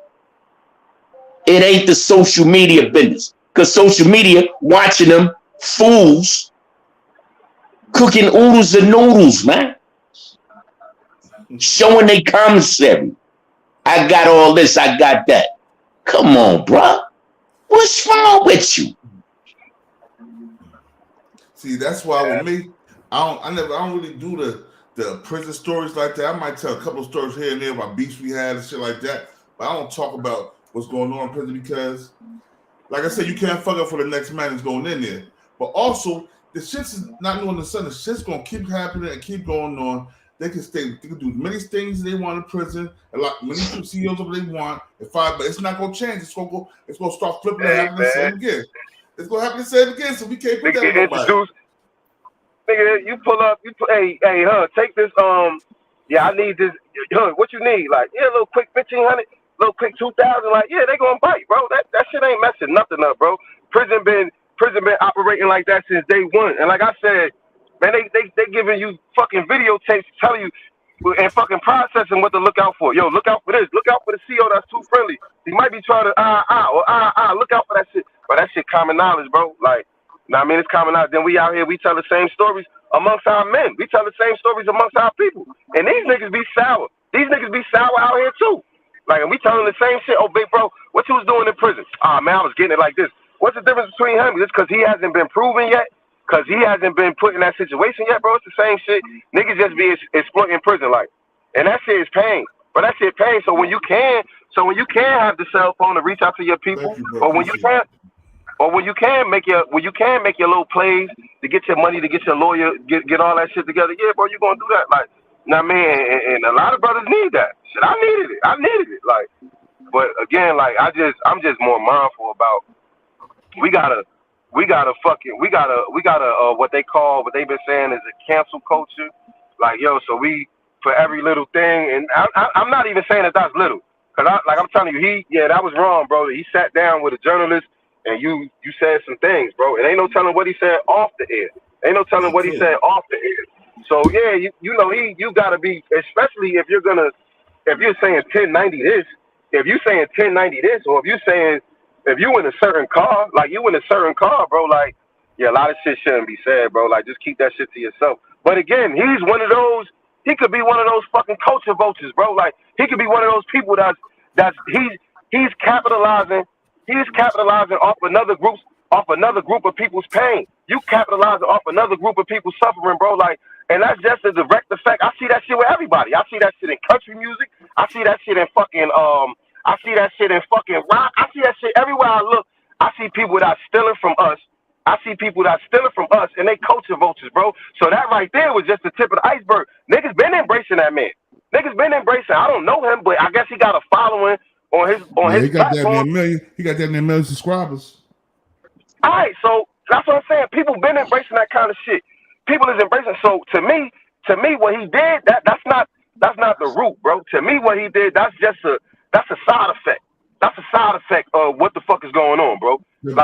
It ain't the social media business. Because social media watching them fools cooking oodles and noodles, man. Showing their commissary. I got all this, I got that. Come on, bro. What's wrong with you? See, that's why with me, I don't really do the prison stories like that. I might tell a couple of stories here and there about beefs we had and shit like that, but I don't talk about what's going on in prison because, like I said, you can't fuck up for the next man that's going in there. But also, the shit's not new on the sun. The shit's gonna keep happening and keep going on. They can do many things they want in prison, and like many CEOs of they want. But it's not gonna change. It's gonna start flipping and happening the same again. It's gonna happen the same again. So we can't put that on nobody. Nigga, you pull up, hey, take this, yeah, I need this, what you need? Like, yeah, a little quick 1,500, little quick 2,000, like, yeah, they gonna bite, bro. That shit ain't messing nothing up, bro. Prison been operating like that since day one. And like I said, man, they giving you fucking videotapes telling you and fucking processing what to look out for. Yo, look out for this. Look out for the CO that's too friendly. He might be trying to look out for that shit. But that shit common knowledge, bro. Like, I mean, it's common knowledge. Then we out here, we tell the same stories amongst our men. We tell the same stories amongst our people. And these niggas be sour. These niggas be sour out here too. Like, and we telling the same shit. Oh, big bro, what you was doing in prison? Ah, man, I was getting it like this. What's the difference between him? Just because he hasn't been proven yet? Because he hasn't been put in that situation yet, bro? It's the same shit. Niggas just be exploiting prison, like. And that shit is pain. But that shit pain. So when you can have the cell phone to reach out to your people, or when you can't, or when you can make your little plays to get your money, to get your lawyer, get all that shit together, yeah, bro, you gonna do that. Like, you know what I mean? And a lot of brothers need that. Shit, I needed it. Like, but again, like I'm just more mindful about we gotta what they've been saying is a cancel culture. Like, yo, so we for every little thing, and I'm not even saying that that's little, cause I'm telling you, that was wrong, bro. He sat down with a journalist, and you said some things, bro. And ain't no telling what he said off the air. Ain't no telling what he said off the air. So yeah, you gotta be, especially if you're saying 1090 this, if you saying 1090 this, or if you in a certain car, bro, like, yeah, a lot of shit shouldn't be said, bro. Like, just keep that shit to yourself. But again, he's one of those. He could be one of those fucking culture vultures, bro. Like, he could be one of those people he's capitalizing. He's capitalizing off another group of people's pain. You capitalizing off another group of people suffering, bro. Like, and that's just a direct effect. I see that shit with everybody. I see that shit in country music. I see that shit in fucking I see that shit in fucking rock. I see that shit everywhere I look. I see people that are stealing from us. And they culture vultures, bro. So that right there was just the tip of the iceberg. Niggas been embracing that man. I don't know him, but I guess he got a following on his platform. He got that near million subscribers. All right, so that's what I'm saying. People been embracing that kind of shit. People is embracing. So to me, what he did, that's not the root, bro. To me, what he did, that's a side effect. That's a side effect of what the fuck is going on, bro. The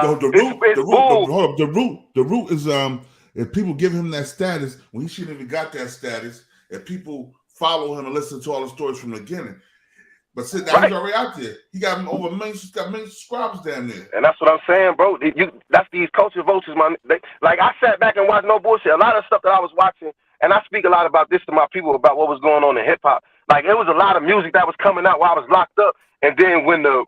root is if people give him that status when he shouldn't even got that status, if people follow him and listen to all the stories from the beginning. But sit down, he's already out there. He got over million subscribers down there. And that's what I'm saying, bro. That's these culture vultures, man. Like, I sat back and watched no bullshit. A lot of stuff that I was watching, and I speak a lot about this to my people about what was going on in hip hop. Like, it was a lot of music that was coming out while I was locked up, and then when the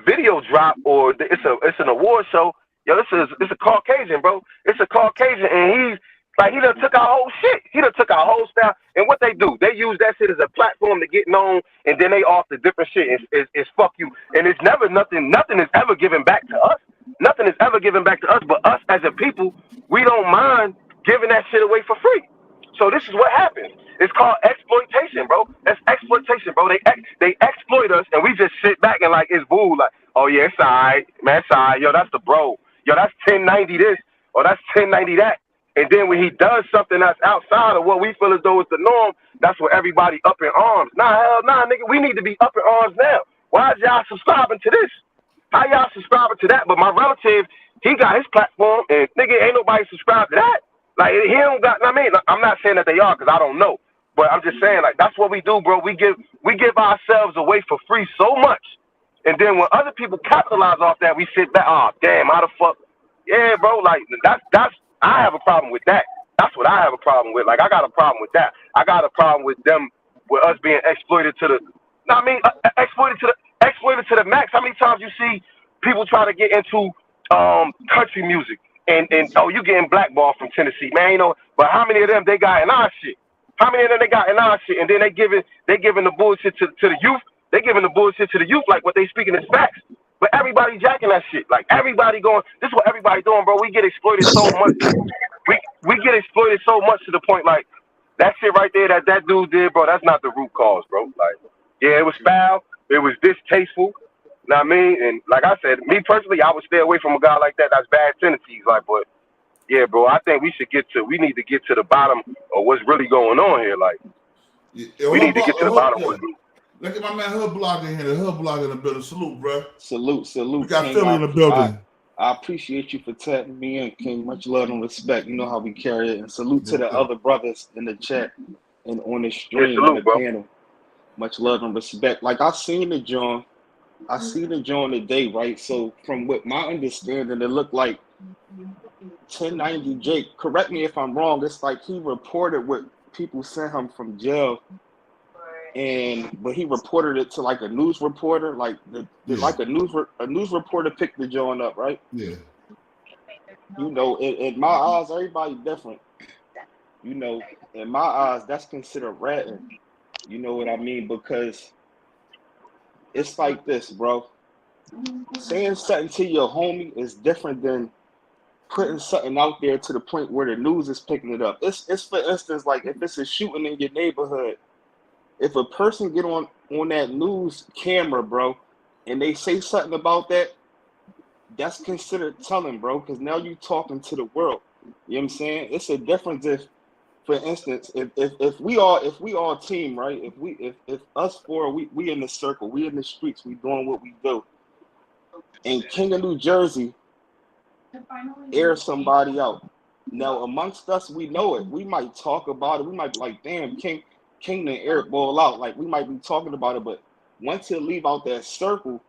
video dropped, or it's an award show, yo, it's a Caucasian, bro. It's a Caucasian, and he done took our whole shit. He done took our whole style. And what they do, they use that shit as a platform to get known, and then they off the different shit. It's fuck you. And it's never nothing is ever given back to us. Nothing is ever given back to us, but us as a people, we don't mind giving that shit away for free. So this is what happens. It's called exploitation, bro. That's exploitation, bro. They exploit us, and we just sit back and like, it's boo. Like, oh yeah, it's all right, man, it's all right. Yo, that's the bro. Yo, that's 1090 this, or that's 1090 that. And then when he does something that's outside of what we feel as though it's the norm, that's where everybody up in arms. Nah, hell nah, nigga, we need to be up in arms now. Why is y'all subscribing to this? How y'all subscribing to that? But my relative, he got his platform, and nigga, ain't nobody subscribed to that. Like, he don't got, I mean, I'm not saying that they are, because I don't know. But I'm just saying, like, that's what we do, bro. We give ourselves away for free so much. And then when other people capitalize off that, we sit back, oh, damn, how the fuck? Yeah, bro, like, that's I have a problem with that. That's what I have a problem with. Like, I got a problem with that. I got a problem with them, with us being exploited to the, exploited to the max. How many times you see people try to get into country music and oh, you getting blackballed from Tennessee, man, you know, but how many of them they got in our shit? How many of them they got in our shit? And then they giving the bullshit to the youth. They giving the bullshit to the youth like what they speaking is facts. But everybody jacking that shit. Like everybody going, this is what everybody doing, bro. We get exploited so much. We get exploited so much to the point like that shit right there that dude did, bro. That's not the root cause, bro. Like, yeah, it was foul. It was distasteful. You know what I mean? And like I said, me personally, I would stay away from a guy like that. That's bad tendencies. Like, but yeah, bro, I think we need to get to the bottom of what's really going on here. Like, we need to get to the bottom of it. Look at my man Hood Blog in here. The Hood Blog in the building. Salute, bro. Salute. We got King, Philly in the building. I appreciate you for tapping me in, King. Much love and respect. You know how we carry it. And salute to the other brothers in the chat and on the stream and the panel. Much love and respect. Like I seen the John today, right? So from what my understanding, it looked like 1090 Jake. Correct me if I'm wrong. It's like he reported what people sent him from jail. But he reported it to like a news reporter, like like a news reporter picked the joint up, right? Yeah. You know, in my eyes, everybody different. You know, in my eyes, that's considered ratting. You know what I mean? Because it's like this, bro. Saying something to your homie is different than putting something out there to the point where the news is picking it up. It's for instance, like if it's a shooting in your neighborhood. If a person get on that news camera, bro, and they say something about that, that's considered telling, bro, because now you talking to the world. You know what I'm saying? It's a difference if, for instance, if we all team, right? If us four, we in the circle, we in the streets, we doing what we do. And King of New Jersey air somebody out. Now amongst us, we know it. We might talk about it. We might be like, damn, King the air ball out, like we might be talking about it, but once you leave out that circle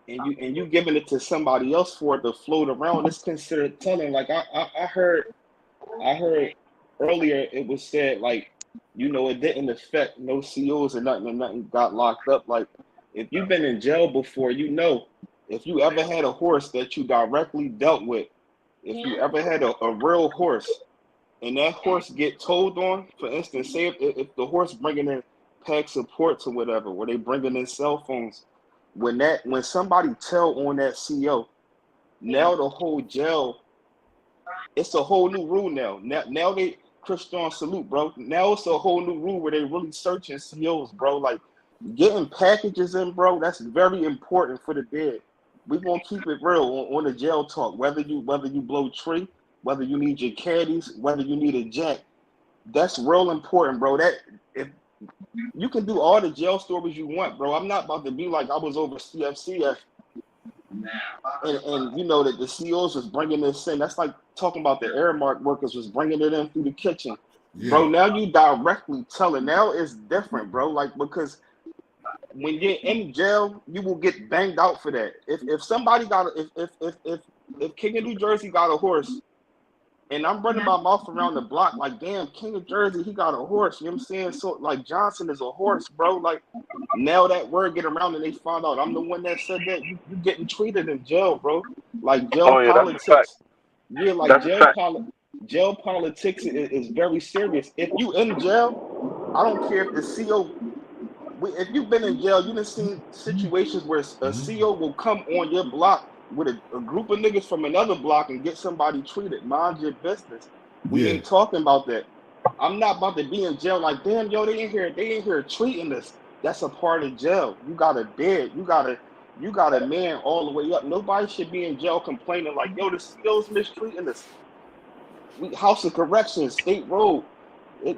and you giving it to somebody else for it to float around, it's considered telling. Like I heard earlier it was said, like, you know, it didn't affect no COs or nothing, and nothing got locked up. Like if you've been in jail before, you know, if you ever had a horse that you directly dealt with, if you ever had a real horse and that horse get told on, for instance, say if the horse bringing in pack supports or whatever, where they bringing in cell phones, when somebody tell on that CO, now the whole jail, it's a whole new rule now. Now they, Christian, salute, bro. Now it's a whole new rule where they really searching COs, bro. Like getting packages in, bro, that's very important for the dead. We gonna keep it real on the jail talk, whether you blow tree, whether you need your caddies, whether you need a jack, that's real important, bro. That if you can do all the jail stories you want, bro. I'm not about to be like I was over CFCF, and you know that the COs was bringing this in. That's like talking about the Airmark workers was bringing it in through the kitchen, bro. Now you directly telling. Now it's different, bro. Like because when you're in jail, you will get banged out for that. If somebody got if King of New Jersey got a horse. And I'm running my mouth around the block like, damn, King of Jersey, he got a horse. You know what I'm saying? So, like, Johnson is a horse, bro. Like, now that word get around and they find out I'm the one that said that, you getting treated in jail, bro. Like, jail politics. Yeah, like, jail politics is very serious. If you in jail, I don't care if the CO... If you've been in jail, you done seen situations where a CO will come on your block with a group of niggas from another block and get somebody treated. Mind your business. We ain't talking about that. I'm not about to be in jail like, damn, yo, they ain't here treating us. That's a part of jail. You got a bed. You got a man all the way up. Nobody should be in jail complaining like, yo, the CO's mistreating us. House of Corrections, State Road,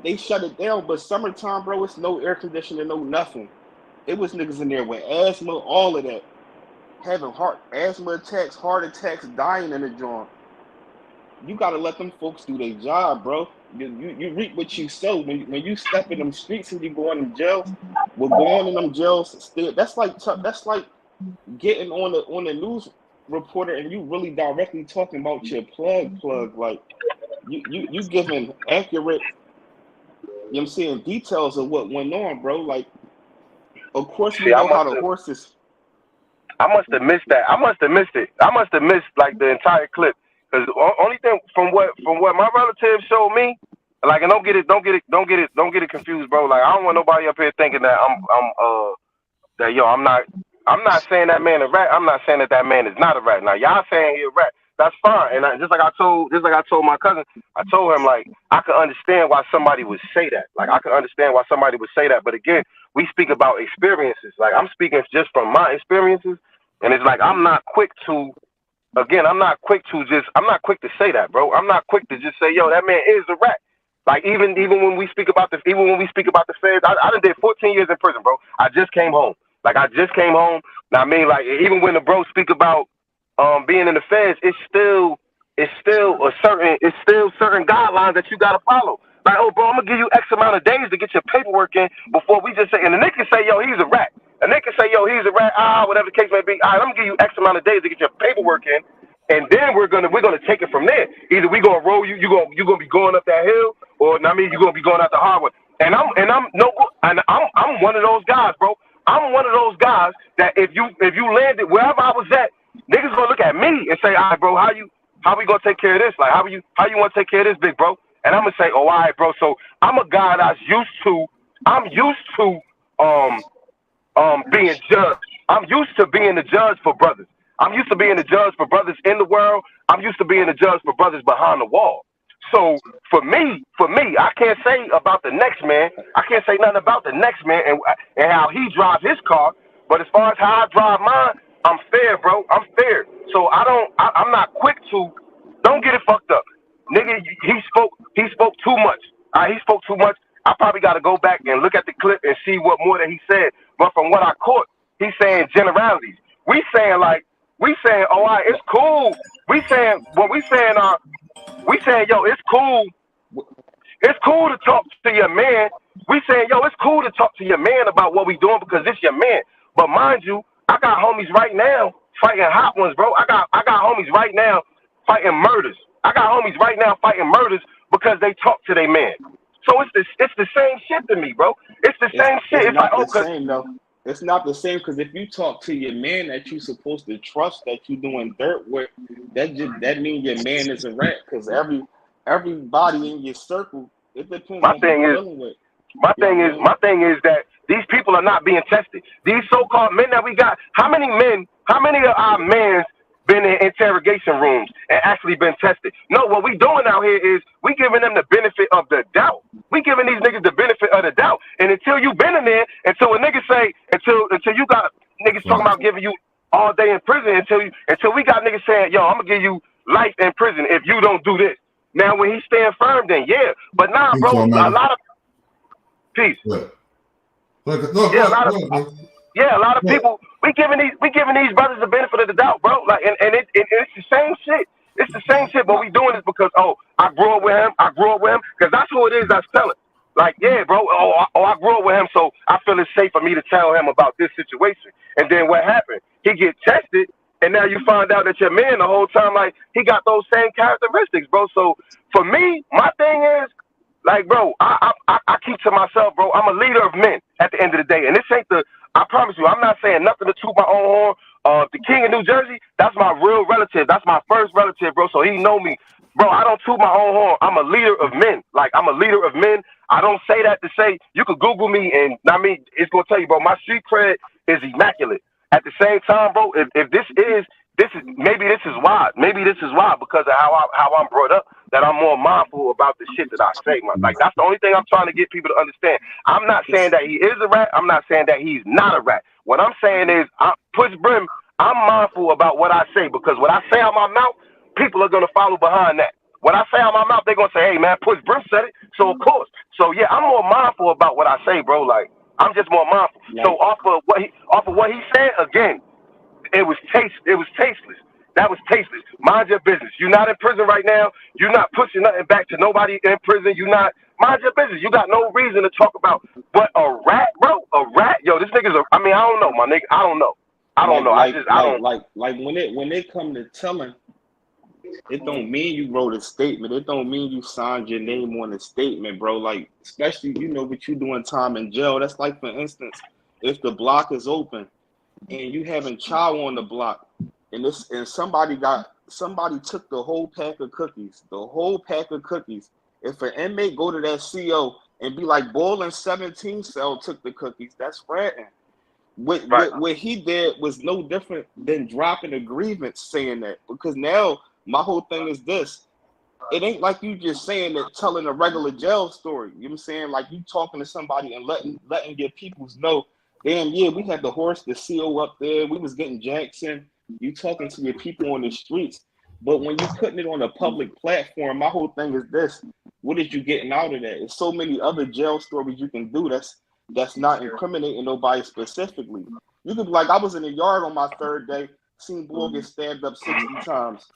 they shut it down. But summertime, bro, it's no air conditioning, no nothing. It was niggas in there with asthma, all of that. Having asthma attacks, heart attacks, dying in the joint. You gotta let them folks do their job, bro. You reap what you sow. When you step in them streets and you go in them jails, we're going in them jails. That's like getting on the news reporter and you really directly talking about your plug. Like you giving accurate, you know what I'm saying, details of what went on, bro. Like, of course we know how the horses. I must have missed that. I must have missed it. I must have missed like the entire clip. Because only thing from what my relatives showed me, like, and don't get it confused, bro. Like, I don't want nobody up here thinking that I'm I'm not saying that man a rat. I'm not saying that man is not a rat. Now y'all saying he a rat. That's fine. And just like I told my cousin, I told him like I could understand why somebody would say that. Like I could understand why somebody would say that. But again, we speak about experiences. Like I'm speaking just from my experiences, and it's like I'm not quick to say that, bro. I'm not quick to just say, yo, that man is a rat. Like even when we speak about the feds, I done did 14 years in prison, bro. I just came home. Now I mean, like even when the bro speak about being in the feds, it's still certain guidelines that you gotta follow. Like, oh bro, I'm gonna give you X amount of days to get your paperwork in before we just say, and the nigga say, yo, he's a rat. And they can say, yo, he's a rat, whatever the case may be. All right, I'm gonna give you X amount of days to get your paperwork in, and then we're gonna take it from there. Either we gonna roll you, you're gonna be going up that hill, or I mean, you're gonna be going out the hard way. And I'm one of those guys, bro. I'm one of those guys that if you landed wherever I was at, niggas gonna look at me and say, all right, bro, how we gonna take care of this? Like, how you wanna take care of this, big bro? And I'm gonna say, oh, all right, bro. So I'm a guy that's used to being judged. I'm used to being the judge for brothers. I'm used to being the judge for brothers in the world. I'm used to being the judge for brothers behind the wall. So for me, I can't say about the next man. I can't say nothing about the next man and how he drives his car. But as far as how I drive mine, I'm fair, bro. I'm fair. So I'm not quick to. Don't get it fucked up, nigga. He spoke too much. He spoke too much. I probably got to go back and look at the clip and see what more that he said. But from what I caught, he's saying generalities. We saying, oh, all right, it's cool. We saying, yo, it's cool. It's cool to talk to your man. We saying, yo, it's cool to talk to your man about what we doing because it's your man. But mind you, I got homies right now fighting hot ones, bro. I got homies right now fighting murders. I got homies right now fighting murders because they talk to their man. So it's the same shit to me, bro. It's the same shit. It's not the same though. It's not the same because if you talk to your man that you're supposed to trust, that you're doing dirt with, that means your man is a rat. Because everybody in your circle, it depends on who you're dealing with. My thing is that these people are not being tested. These so-called men that we got, how many of our men been in interrogation rooms and actually been tested? No, what we doing out here is we giving them the benefit of the doubt. We giving these niggas the benefit of the doubt. And until you been in there, until a nigga say, until you got niggas talking about giving you all day in prison, until we got niggas saying, yo, I'm gonna give you life in prison if you don't do this. Now when he stand firm, then yeah. But nah, bro, a lot of peace. A lot of people. We giving these brothers the benefit of the doubt, bro. Like, and it's the same shit. It's the same shit, but we doing this because I grew up with him, because that's who it is that's telling. Like, yeah, bro. I grew up with him, so I feel it's safe for me to tell him about this situation. And then what happened? He get tested, and now you find out that your man the whole time, like, he got those same characteristics, bro. So for me, my thing is, like, bro, I keep to myself, bro. I'm a leader of men at the end of the day, and this ain't I promise you, I'm not saying nothing to toot my own horn. The king of New Jersey, that's my real relative. That's my first relative, bro. So he know me. Bro, I don't toot my own horn. I'm a leader of men. Like, I'm a leader of men. I don't say that to say, you could Google me and, I mean, it's going to tell you, bro, my street cred is immaculate. At the same time, bro, if this is why. Maybe this is why, because of how I'm brought up, that I'm more mindful about the shit that I say. Like, that's the only thing I'm trying to get people to understand. I'm not saying that he is a rat. I'm not saying that he's not a rat. What I'm saying is, Push Brim, I'm mindful about what I say, because what I say out my mouth, people are going to follow behind that. What I say out my mouth, they're going to say, hey, man, Push Brim said it. So, of course. So, yeah, I'm more mindful about what I say, bro. Like, I'm just more mindful. Yeah. So, off of what he said, again, it was tasteless. That was tasteless. Mind your business. You're not in prison right now. You're not pushing nothing back to nobody in prison. You're not. Mind your business. You got no reason to talk about. But a rat, bro? A rat? Yo, this nigga's I don't know, my nigga. I don't know. I don't know. I don't. Like when it come to telling, it don't mean you wrote a statement. It don't mean you signed your name on a statement, bro. Like, especially, what you doing time in jail. That's like, for instance, if the block is open and you having chow on the block, and somebody took the whole pack of cookies. If an inmate go to that CO and be like, Ball in 17 cell took the cookies, that's ratting. What he did was no different than dropping a grievance saying that, because now my whole thing is this. It ain't like you just saying that, telling a regular jail story. You know what I'm saying? Like you talking to somebody and letting your peoples know, damn, yeah, we had the horse, the CO up there, we was getting Jackson. You talking to your people on the streets. But when you putting it on a public platform, my whole thing is this. What is you getting out of that? There's so many other jail stories you can do that's not incriminating nobody specifically. You could be like, I was in the yard on my third day, seen Bull get stabbed up 60 times.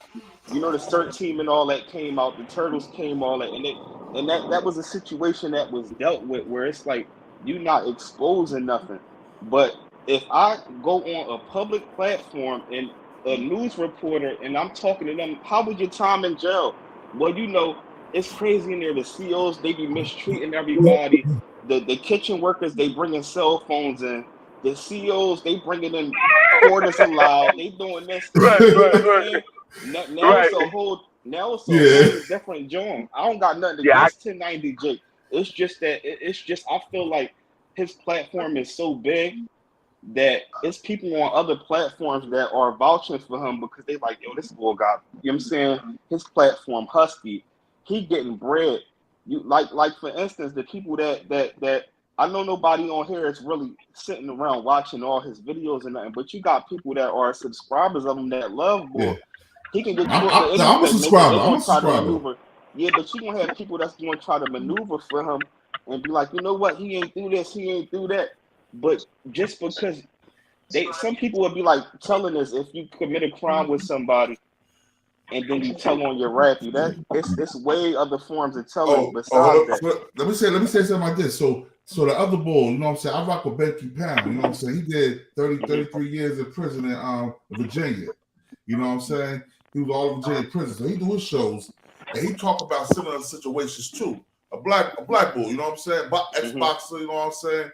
You know, the CERT team and all that came out, the Turtles came, all that, and that was a situation that was dealt with where it's like you not exposing nothing. But if I go on a public platform and a news reporter and I'm talking to them, how was your time in jail? Well, you know, it's crazy in there. The COs, they be mistreating everybody. The kitchen workers, they bringing cell phones in. The COs, they bringing in quarters allowed. They doing this. Right. Now it's a whole different joint. I don't got nothing against 1090 Jake. It's just that I feel like his platform is so big that it's people on other platforms that are vouching for him because they like, yo, this boy got, you know what I'm saying? His platform husky. He getting bread. You like for instance, the people that I know nobody on here is really sitting around watching all his videos and nothing, but you got people that are subscribers of him that love boy. Yeah. He can get you up to I'm a subscriber. Yeah, but you gonna have people that's gonna try to maneuver for him and be like, you know what, he ain't do this, he ain't do that. But just because some people would be like telling us if you commit a crime with somebody and then you tell on your rap, it's way other forms of telling besides that. Let me say something like this. So the other bull, you know what I'm saying? I rock with Becky Pound, you know what I'm saying? He did 33 years in prison in Virginia. You know what I'm saying? He was all in Virginia prison. So he do his shows and he talk about similar situations too. A black bull, you know what I'm saying? Ex-boxer, you know what I'm saying?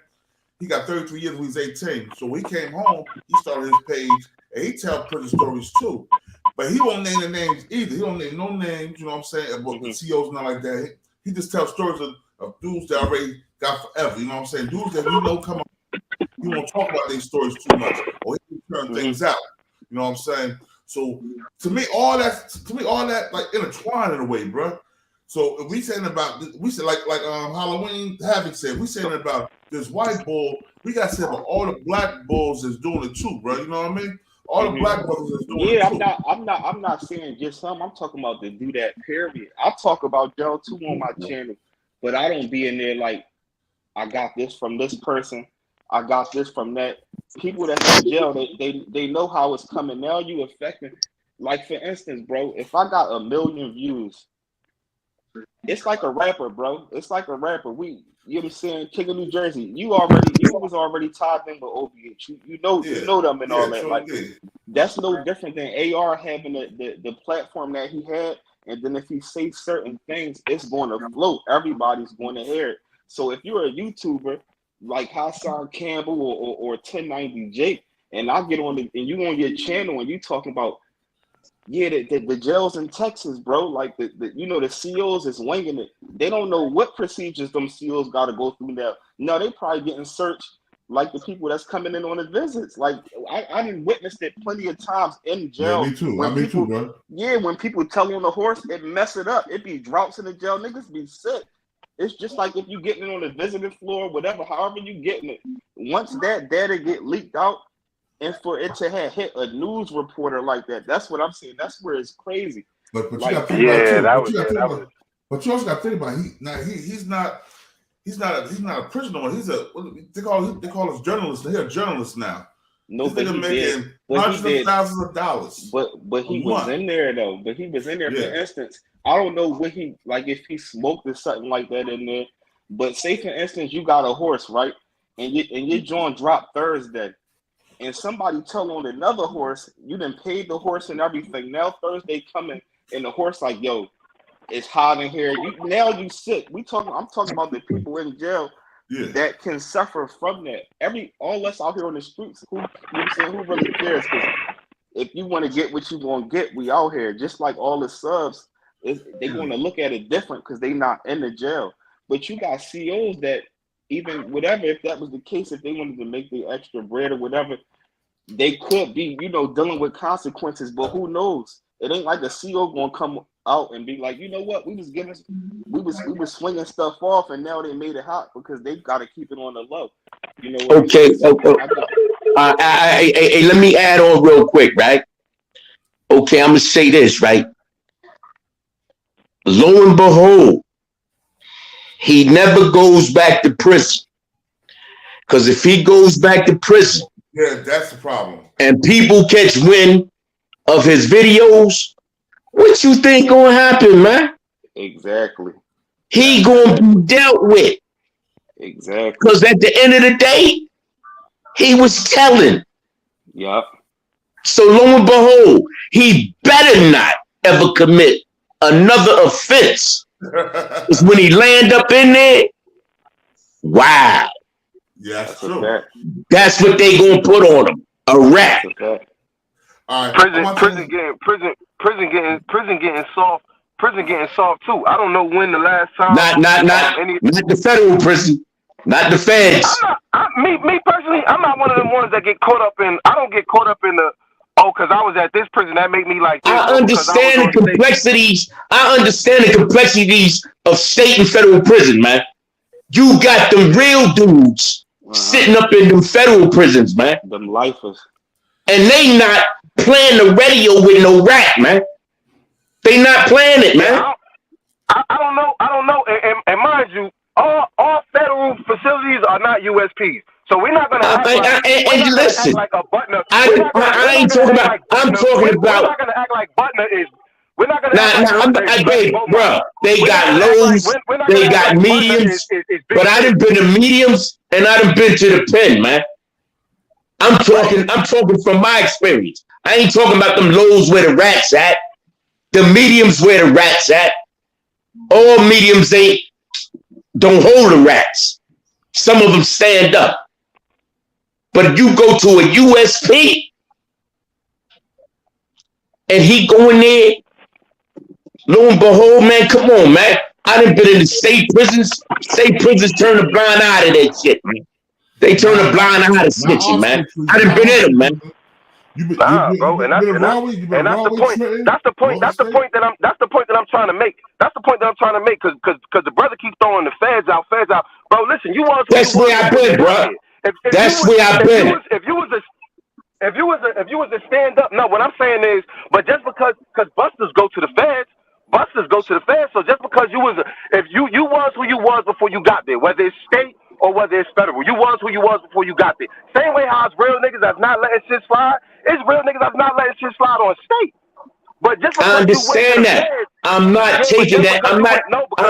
He got 33 years when he was 18. So when he came home, he started his page and he tell prison stories too. But he won't name the names either. He don't name no names, you know what I'm saying? About the CEOs, not like that. He just tells stories of dudes that already got forever, you know what I'm saying? Dudes that you know come up, he won't talk about these stories too much, or he can turn things out, you know what I'm saying? So to me, all that like intertwined in a way, bro. So if we saying about, we said like Halloween Havoc said, we saying about this white bull, we got to say about all the black bulls is doing it too, bro. You know what I mean? All the black brothers is doing it too. I'm not saying just some. I'm talking about the do that period. I talk about jail too on my channel, but I don't be in there like I got this from this person, I got this from that. People that's in jail, they know how it's coming. Now you affecting, like for instance, bro, if I got 1 million views, it's like a rapper, bro. It's like a rapper. You know what I'm saying? King of New Jersey. You was already tied in with OVH. You know them and all that. Like that's no different than AR having the platform that he had. And then if he says certain things, it's going to float. Everybody's going to hear it. So if you're a YouTuber like Hassan Campbell or 1090 Jake, and I get on and you on your channel and you talking about the jails in Texas, bro, like the COs is winging it. They don't know what procedures them COs got to go through now. No, they probably getting searched like the people that's coming in on the visits. Like I didn't witness it plenty of times in jail. Yeah, me too. Me too, bro. Yeah, when people tell on the horse, it mess it up. It be droughts in the jail. Niggas be sick. It's just like if you getting it on the visiting floor, whatever, however you getting it. Once that data get leaked out, and for it to have hit a news reporter like that, that's what I'm saying. That's where it's crazy. But like, you got to think about it too. But you also got to think about he's not a prisoner. He's they call us journalists. They're a journalist now. No, but he making hundreds of thousands of dollars. But he was in there though. But he was in there. For instance, I don't know what he like if he smoked or something like that in there. But say for instance, you got a horse, right? And your joint dropped Thursday. And somebody tell on another horse, you done paid the horse and everything. Now Thursday coming, and the horse like, yo, it's hot in here. Now you sick. I'm talking about the people in jail that can suffer from that. All us out here on the streets, who really cares? Because if you want to get what you want to get, we out here. Just like all the subs, they going to look at it different because they not in the jail. But you got COs that even whatever, if that was the case, if they wanted to make the extra bread or whatever, they could be, you know, dealing with consequences. But who knows? It ain't like the CEO gonna come out and be like, you know what, we was swinging stuff off, and now they made it hot because they got to keep it on the low. You know what Okay. Let me add on real quick, right? Okay, I'm gonna say this, right? Lo and behold, he never goes back to prison. Because if he goes back to prison, yeah, that's the problem. And people catch wind of his videos, what you think gonna happen, man? Exactly. He gonna be dealt with. Exactly. Because at the end of the day, he was telling. Yep. So lo and behold, he better not ever commit another offense. Because when he land up in there, wow. Yeah, that's true. That's what they gonna put on him. A rap. All right. Prison getting soft too. I don't know when the last time. Not the federal prison, not the feds. Me personally, I'm not one of them ones that get caught up in. I don't get caught up in the because I was at this prison that make me like this. I understand the complexities. I understand the complexities of state and federal prison, man. You got them real dudes sitting up in them federal prisons, man. Them lifers. And they not playing the radio with no rap, man. They not playing it, man. I don't know. And mind you, all federal facilities are not USPs. So we're not gonna act listen. Like a Butner. I ain't talking about. I'm talking about. We're not gonna act like Butner is. We're not gonna. Bro, they got lows, they got mediums, but I done been to mediums and I done been to the pen, man. I'm talking from my experience. I ain't talking about them lows where the rats at. The mediums where the rats at. All mediums don't hold the rats. Some of them stand up. But if you go to a USP and he go in there, lo and behold, man, come on, man. I done been in the state prisons. State prisons turn a blind eye to that shit, man. They turn a blind eye to snitching, man. I done been in them, man. Bro, and that's the point. That's the point that I'm trying to make. That's the point that I'm trying to make, because the brother keeps throwing the feds out. Bro, listen, you was. That's where I've been, bro. That's where I've been. If you was a stand up, no. What I'm saying is, but just because busters go to the feds. So just because you was who you was before you got there, whether it's state or whether it's federal, you was who you was before you got there. Same way how it's real niggas that's not letting shit slide. It's real niggas that's not letting shit slide on state. But just I understand that. I'm not taking that. I'm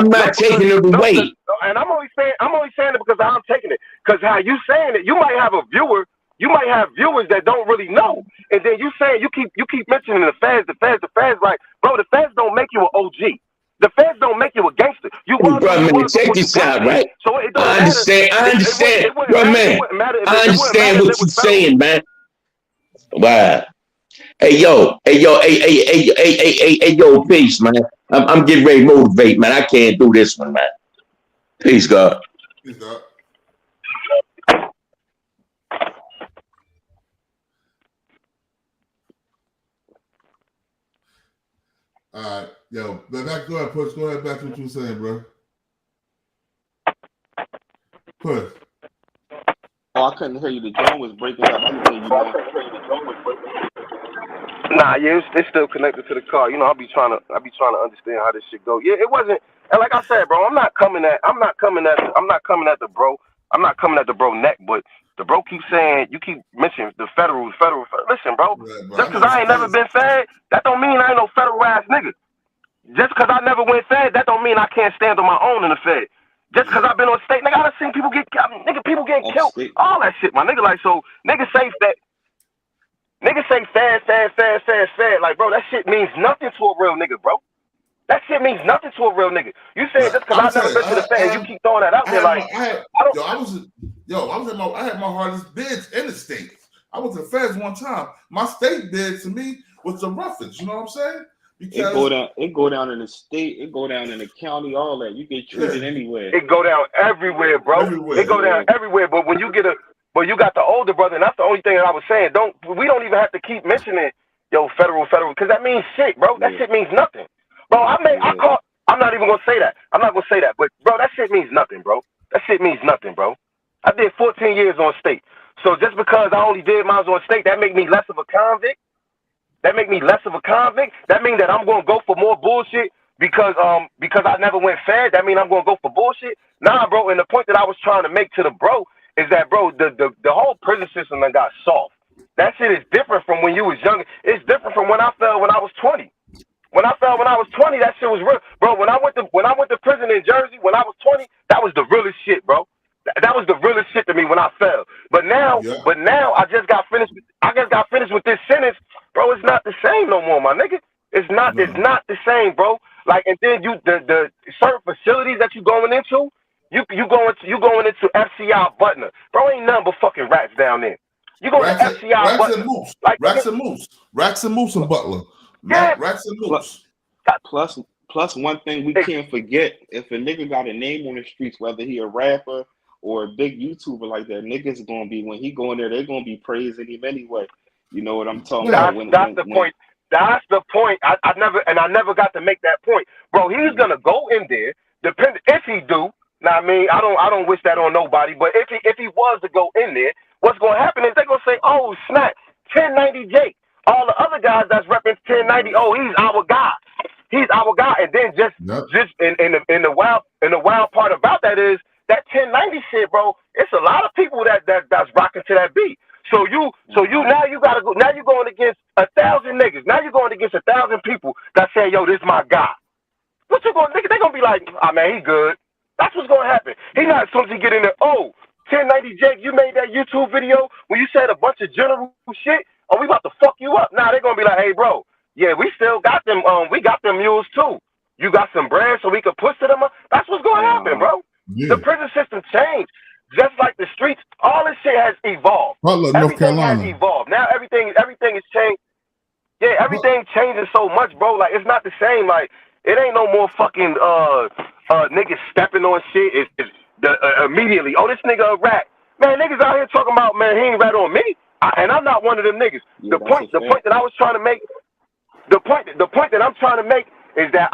not taking it away. And I'm only saying it because I'm taking it. Because how you saying it, you might have a viewer. You might have viewers that don't really know, and then you saying you keep mentioning the feds. Like, bro, the feds don't make you an OG. The feds don't make you a gangster. Bro, man, check this out, right? So it I understand, bro, man. I understand what you're saying, man. Wow. Hey, yo, peace, man. I'm getting ready to motivate, man. I can't do this one, man. Peace, God. Peace, God. All right, yo, go ahead, Push. Go ahead, back to what you were saying, bro. Push. Oh, I couldn't hear you. The drone was breaking up. I couldn't hear you now. Nah, yeah, it's still connected to the car. You know, I'll be trying to understand how this shit go. Yeah, it wasn't. And like I said, bro, I'm not coming at the bro. I'm not coming at the bro neck, but the bro keeps saying, you keep mentioning the federal. Listen, bro, just because I ain't never been fed, that don't mean I ain't no federal ass nigga. Just because I never went fed, that don't mean I can't stand on my own in the fed. Just because I've been on state, nigga, I done seen people getting killed, all that shit, my nigga. Like, so niggas say fed. Like, bro, that shit means nothing to a real nigga, bro. That shit means nothing to a real nigga. You saying just because I've never been to the fed, you keep throwing that out there, like, I had my hardest bids in the States. I was in the feds one time. My state bid to me was the roughest, you know what I'm saying? It go down. It go down in the state. It go down in the county. All that. You get treated anywhere. It go down everywhere, bro. It go down everywhere. But when you get you got the older brother, and that's the only thing that I was saying. We don't even have to keep mentioning federal, because that means shit, bro. That shit means nothing, bro. I'm not even gonna say that. I'm not gonna say that, but bro, that shit means nothing, bro. That shit means nothing, bro. I did 14 years on state, so just because I only did mine on state, that make me less of a convict. That make me less of a convict. That means that I'm gonna go for more bullshit because I never went fed. That means I'm gonna go for bullshit. Nah, bro. And the point that I was trying to make to the bro is that, bro, the whole prison system that got soft. That shit is different from when you was younger. It's different from when I fell when I was 20. When I fell when I was 20, that shit was real, bro. When I went to prison in Jersey when I was 20, that was the realest shit, bro. That was the realest shit to me when I fell. But now I just got finished. With this sentence, bro. It's not the same no more, my nigga. It's not the same, bro. Like, and then the certain facilities that you going into, you going into FCI Butner, bro. Ain't nothing but fucking rats down there. You go to FCI Butner, Rats and Moose and Butler. Yeah. Rats and Moose. Plus one thing we can't forget: if a nigga got a name on the streets, whether he a rapper or a big YouTuber like that, niggas gonna be, when he go in there, they gonna be praising him anyway. You know what I'm talking about? That's the point. That's the point. I never got to make that point, bro. He's gonna go in there. Depend if he do. Now, I mean, I don't wish that on nobody. But if he was to go in there, what's gonna happen is they gonna say, "Oh snap, 1090 Jake." All the other guys that's repping 1090, oh, he's our guy. He's our guy. And then just in the wild part about that is that 1090 shit, bro. It's a lot of people that's rocking to that beat. So you now you gotta go. Now you're going against 1,000 niggas. Now you're going against 1,000 people that say, "Yo, this my guy." What you going? Nigga, they gonna be like, "Ah, man, he good." That's what's gonna happen. He not, as soon as he get in there. Oh, 1090 Jake, you made that YouTube video where you said a bunch of general shit. Oh, we about to fuck you up. Nah, they're gonna be like, "Hey, bro, yeah, we still got them. We got them mules too. You got some bread so we could push to them." That's what's gonna happen, bro. The prison system changed. Just like the streets, all this shit has evolved. Everything has evolved. Now everything is changed. Yeah, everything changes so much, bro. Like, it's not the same. Like, it ain't no more fucking niggas stepping on shit. It's immediately, oh, this nigga a rat. Man, niggas out here talking about, man, he ain't rat on me. And I'm not one of them niggas. Yeah, the point that I was trying to make, the point that I'm trying to make is that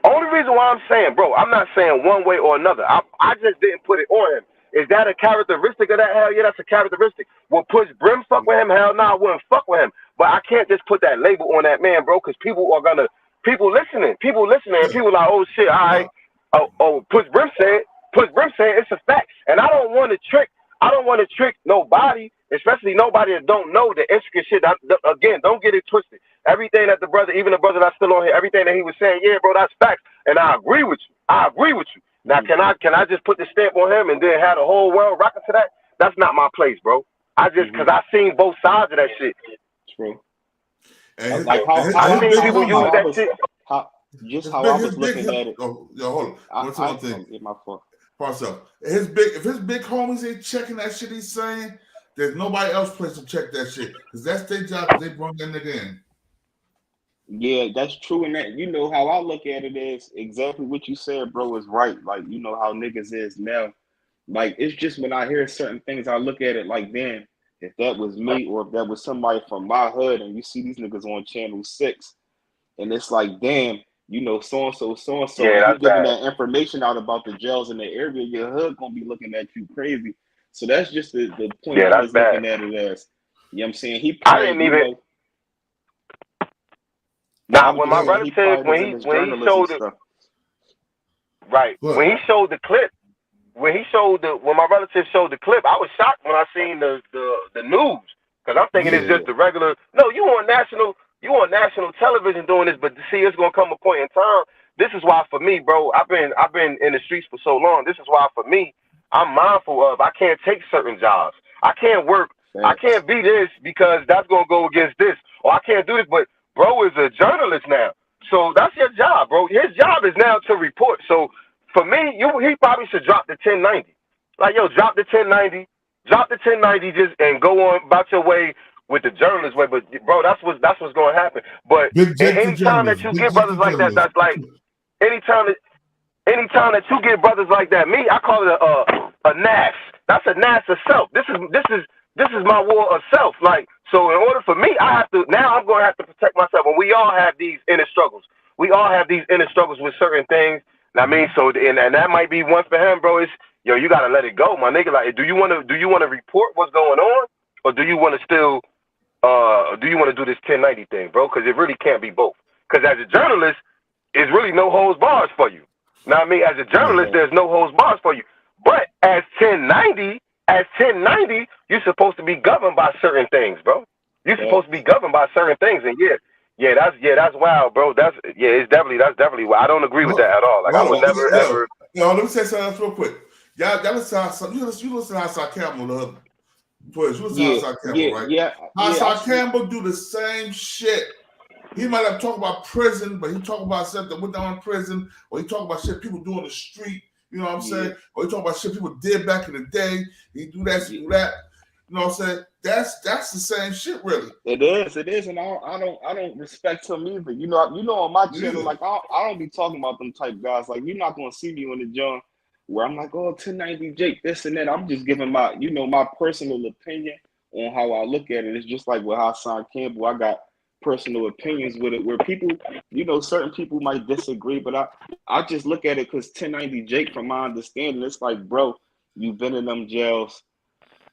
only reason why I'm saying, bro, I'm not saying one way or another. I just didn't put it on him. Is that a characteristic of that? Hell yeah, that's a characteristic. Will Push Brim fuck with him? Hell no, I wouldn't fuck with him. But I can't just put that label on that man, bro, because people listening, and people like, oh shit, all right. Oh, Push Brim said it's a fact. And I don't want to trick nobody, especially nobody that don't know the intricate shit. Again, don't get it twisted. Everything that even the brother that's still on here, everything that he was saying, yeah, bro, that's facts. And I agree with you. Now, can I just put the stamp on him and then have the whole world rocking to that? That's not my place, bro. Because I seen both sides of that shit. True. And like I seen people use that shit. How I was looking at it. Oh, yo, hold on. One thing. Get my fault. If his big homies ain't checking that shit he's saying, there's nobody else place to check that shit. Because that's their job. They bring that nigga in. Yeah, that's true. And that, you know, how I look at it is exactly what you said, bro, is right. Like, you know how niggas is now. Like, it's just when I hear certain things, I look at it like, damn, if that was me or if that was somebody from my hood, and you see these niggas on Channel 6, and it's like, damn, you know, so-and-so, Yeah, you giving that information out about the jails in the area, your hood gonna be looking at you crazy. So that's just the point I was looking at it as. You know what I'm saying? He probably, I didn't even... when my relative, when he showed it, right, when he showed the clip, when my relative showed the clip, I was shocked when I seen the news, because I'm thinking it's just the regular. No, you on national television doing this, but see, it's gonna come a point in time. This is why, for me, bro, I've been in the streets for so long. This is why, for me, I'm mindful of I can't take certain jobs. I can't work. I can't be this because that's gonna go against this, or I can't do this, but. Bro is a journalist now. So that's your job, bro. His job is now to report. So for me, he probably should drop the 1090. Like, yo, drop the 1090 just and go on about your way with the journalist way, but bro, that's what's going to happen. But anytime that you get brothers like that, that's like anytime that you get brothers like that, me, I call it a NAS. That's a NAS of self. This is my war of self. Like, so in order for me, I'm going to have to protect myself. And we all have these inner struggles. We all have these inner struggles with certain things. I mean, so and that might be one for him, bro. It's you got to let it go, my nigga. Like, do you want to report what's going on, or do you want to still do you want to do this 1090 thing, bro? Because it really can't be both. Because as a journalist, it's really no holds bars for you. Now, I mean, as a journalist, there's no holds bars for you. But as 1090, you're supposed to be governed by certain things, bro. You're supposed to be governed by certain things, and that's wild, bro. That's definitely wild. I don't agree with that at all. Like, I would never ever. Let me say something else real quick. Y'all listen to you listen to Hassan Campbell right? Yeah. Hassan Campbell do the same shit. He might have talked about prison, but he talk about stuff that went down in prison, or he talk about shit people do on the street. You know what I'm saying? Or he talk about shit people did back in the day. He do that, do that. You know what I'm saying? That's the same shit, really. It is, and I don't respect him either. You know, on my channel, like I don't be talking about them type guys. Like, you're not gonna see me on the joint where I'm like, oh, 1090 Jake, this and that. I'm just giving my personal opinion on how I look at it. It's just like with Hassan Campbell, I got personal opinions with it where people, certain people might disagree, but I just look at it because 1090 Jake, from my understanding, it's like, bro, you've been in them jails.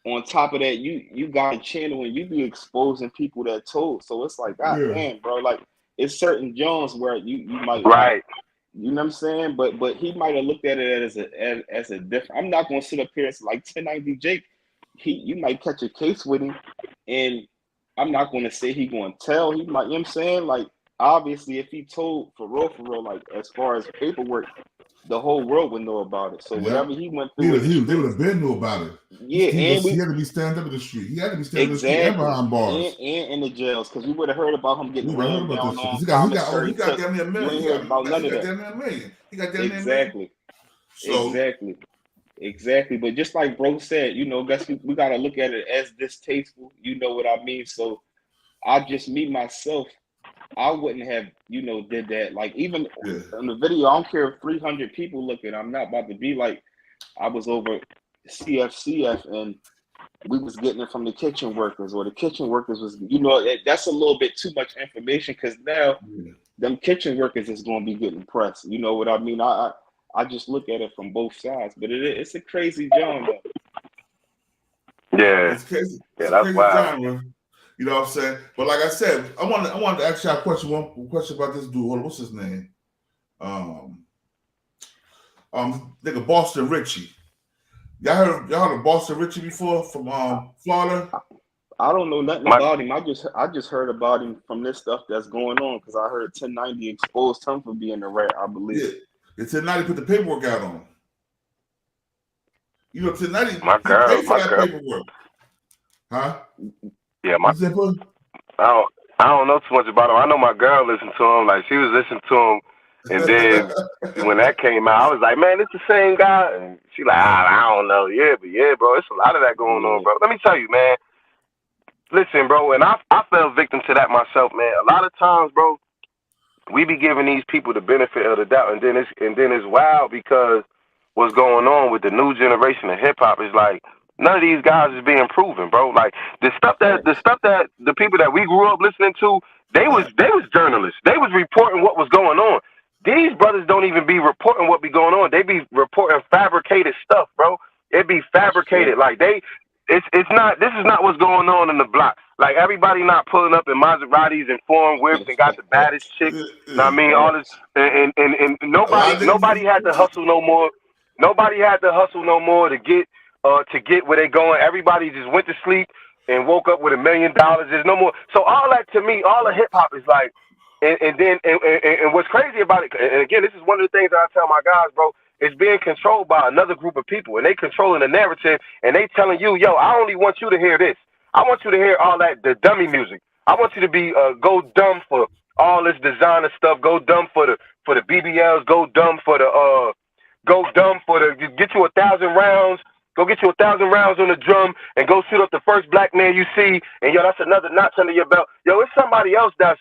On top of that, you got a channel and you be exposing people that told. So it's like, man, bro, like, it's certain Jones where you might, right. You know what I'm saying? But he might have looked at it as a different. I'm not gonna sit up here and say, like, 1090 Jake, you might catch a case with him, and I'm not gonna say he gonna tell. He might, you know what I'm saying? Like, obviously, if he told for real, like, as far as paperwork, the whole world would know about it. So whatever he went through, they would have been knew about it. Yeah, he had to be standing up in the street. He had to be standing in the street and behind bars and in the jails, because we would have heard about him getting ran down on. He got damn near $1 million. We heard about none of that. He got damn near $1 million. Exactly. But just like bro said, guess we gotta look at it as distasteful. You know what I mean? So me myself, I wouldn't have, did that. Like, even in the video, I don't care if 300 people looking. I'm not about to be like, I was over CFCF and we was getting it from the kitchen workers, or the kitchen workers was, that's a little bit too much information, because now them kitchen workers is going to be getting pressed. You know what I mean? I just look at it from both sides, but it's a crazy genre. Yeah, it's crazy. Yeah, that's wild. Genre. You know what I'm saying? But like I said, I wanted to ask you a question. One question about this dude. What's his name? Nigga Boston Richie. Y'all heard of Boston Richie before from Florida? I don't know nothing about him. I just heard about him from this stuff that's going on, because I heard 1090 exposed him for being a rat, I believe. Yeah, 1090 put the paperwork out on him. 1090 my girl. Paperwork. Huh? Yeah, I don't know too much about him. I know my girl listened to him. Like, she was listening to him, and then when that came out, I was like, man, it's the same guy. And she like, I don't know. Yeah, bro, it's a lot of that going on, bro. Let me tell you, man. Listen, bro, and I fell victim to that myself, man. A lot of times, bro, we be giving these people the benefit of the doubt, and then it's wild, because what's going on with the new generation of hip hop is like, none of these guys is being proven, bro. Like, the stuff that the people that we grew up listening to, they was journalists. They was reporting what was going on. These brothers don't even be reporting what be going on. They be reporting fabricated stuff, bro. It be fabricated. Like, this is not what's going on in the block. Like, everybody not pulling up in Maseratis and foreign whips and got the baddest chicks. I mean, all this, and nobody had to hustle no more. Nobody had to hustle no more to get where they going. Everybody just went to sleep and woke up with $1 million. There's no more. So all that, to me, all the hip hop is like, and what's crazy about it, and again, this is one of the things that I tell my guys, bro, it's being controlled by another group of people, and they controlling the narrative, and they telling you, yo, I only want you to hear this. I want you to hear all that, the dummy music. I want you to be go dumb for all this designer stuff. Go dumb for the BBLs. Go dumb for the get you 1,000 rounds. Go get you 1,000 rounds on the drum and go shoot up the first black man you see, and yo, that's another notch under your belt. Yo, it's somebody else that's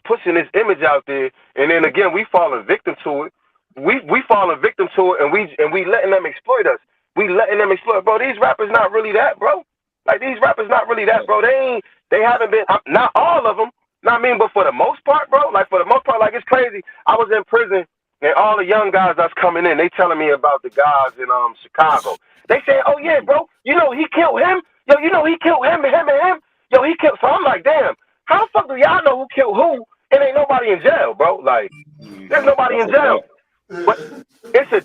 pushing this image out there, and then again we falling victim to it. We falling victim to it, and we letting them exploit us. We letting them exploit, bro. These rappers not really that, bro. Like these rappers not really that, bro. They haven't been, not all of them. Know what I mean, but for the most part, bro. Like for the most part, like it's crazy. I was in prison, and all the young guys that's coming in, they telling me about the guys in Chicago. They say, oh yeah, bro, you know he killed him. Yo, you know he killed him and him and him. Yo, he killed. So I'm like, damn. How the fuck do y'all know who killed who? And ain't nobody in jail, bro. Like, there's nobody in jail. But it's a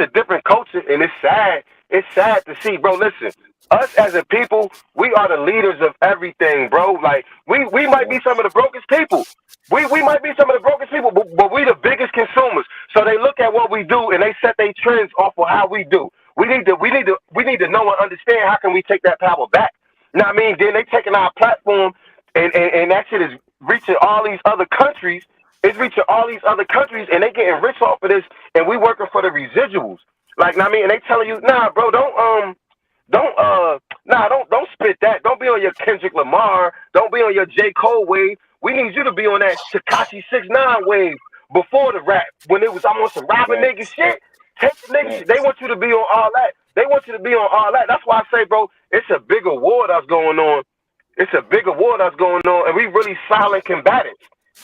different culture, and it's sad. It's sad to see, bro. Listen, us as a people, we are the leaders of everything, bro. Like, we might be some of the brokest people. We might be some of the brokest people, but we the biggest consumers. So they look at what we do and they set their trends off of how we do. We need to know and understand how can we take that power back. You know what I mean? Then they taking our platform and that shit is reaching all these other countries. It's reaching all these other countries and they getting rich off of this, and we working for the residuals. Like, I mean, and they telling you, nah, bro, don't spit that. Don't be on your Kendrick Lamar. Don't be on your J. Cole wave. We need you to be on that Tekashi 6ix9ine wave before the rap. When it was almost some robbing nigga shit, take the nigga shit. They want you to be on all that. They want you to be on all that. That's why I say, bro, it's a bigger war that's going on. It's a bigger war that's going on, and we really silent combatants.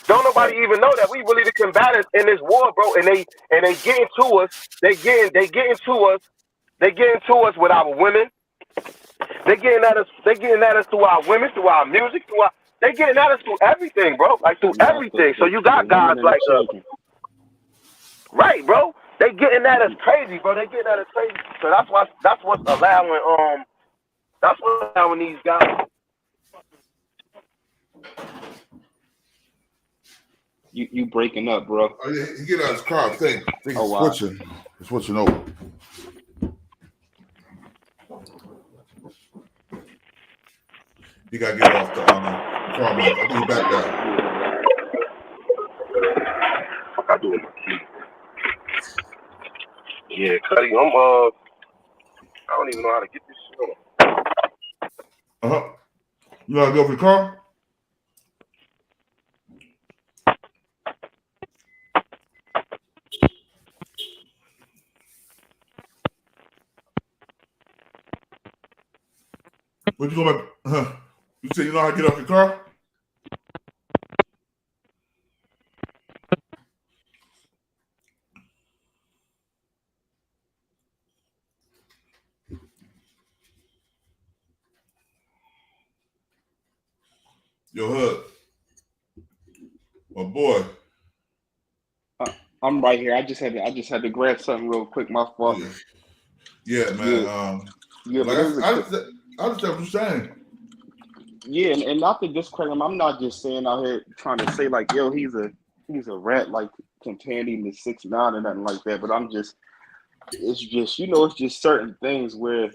Don't nobody even know that we really the combatants in this war, bro. And they getting to us. They getting to us. They getting to us with our women. They getting at us. They getting at us through our women, through our music, they getting at us through everything, bro. Like through everything. So you got guys like right, bro. They getting at us crazy, bro. They getting at us crazy. So that's what's allowing these guys. You breaking up, bro. Oh, yeah, he get out his car. I think he's switching. He's switching over. You gotta get off the car, man. I'll be back there. Fuck I do with my key. Yeah, Cuddy, I don't even know how to get this shit on. You gotta go for the car? What you going back? You say you know how to get off your car? Yo, Hood. My boy. I'm right here. I just had to grab something real quick. My fault. Yeah, man. Yeah, like I understand what you're saying. Yeah, and not to discredit him, I'm not just saying out here trying to say like, yo, he's a rat like comparing to 6ix9ine or nothing like that. But it's just certain things where,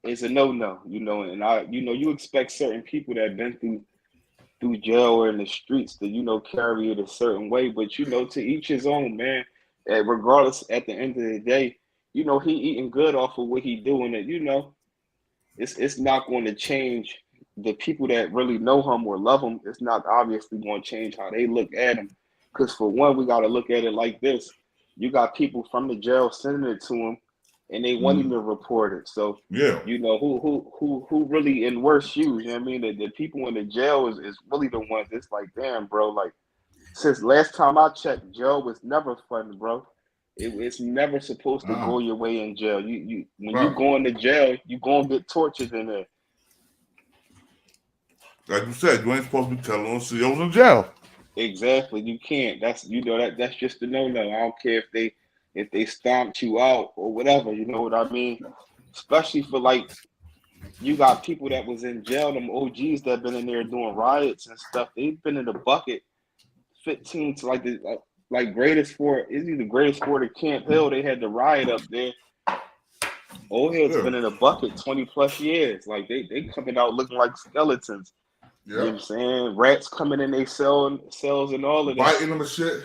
it's a no, and you expect certain people that have been through jail or in the streets to, carry it a certain way. But, to each his own, man. And regardless, at the end of the day, he eating good off of what he doing. And, it's not going to change the people that really know him or love him. It's not obviously going to change how they look at him. Because for one, we got to look at it like this. You got people from the jail sending it to him, and they want him to report it. So, yeah, who really in worse shoes? You know what I mean? The people in the jail is really the ones. It's like, damn, bro. Like, since last time I checked, jail was never fun, bro. It's never supposed to go your way in jail. When you go into jail, you gonna get tortured in there. Like you said, you ain't supposed to be telling them CEOs in jail. Exactly, you can't. That's that's just a no-no. I don't care if they stomped you out or whatever. You know what I mean? Especially for like, you got people that was in jail, them OGs that been in there doing riots and stuff. They've been in the bucket 15 to like greatest sport. Is he the greatest sport at Camp Hill? They had the riot up there. Old heads been in a bucket 20 plus years. Like they coming out looking like skeletons. You know what I'm saying? Rats coming in their cells and all of that. Biting them and shit.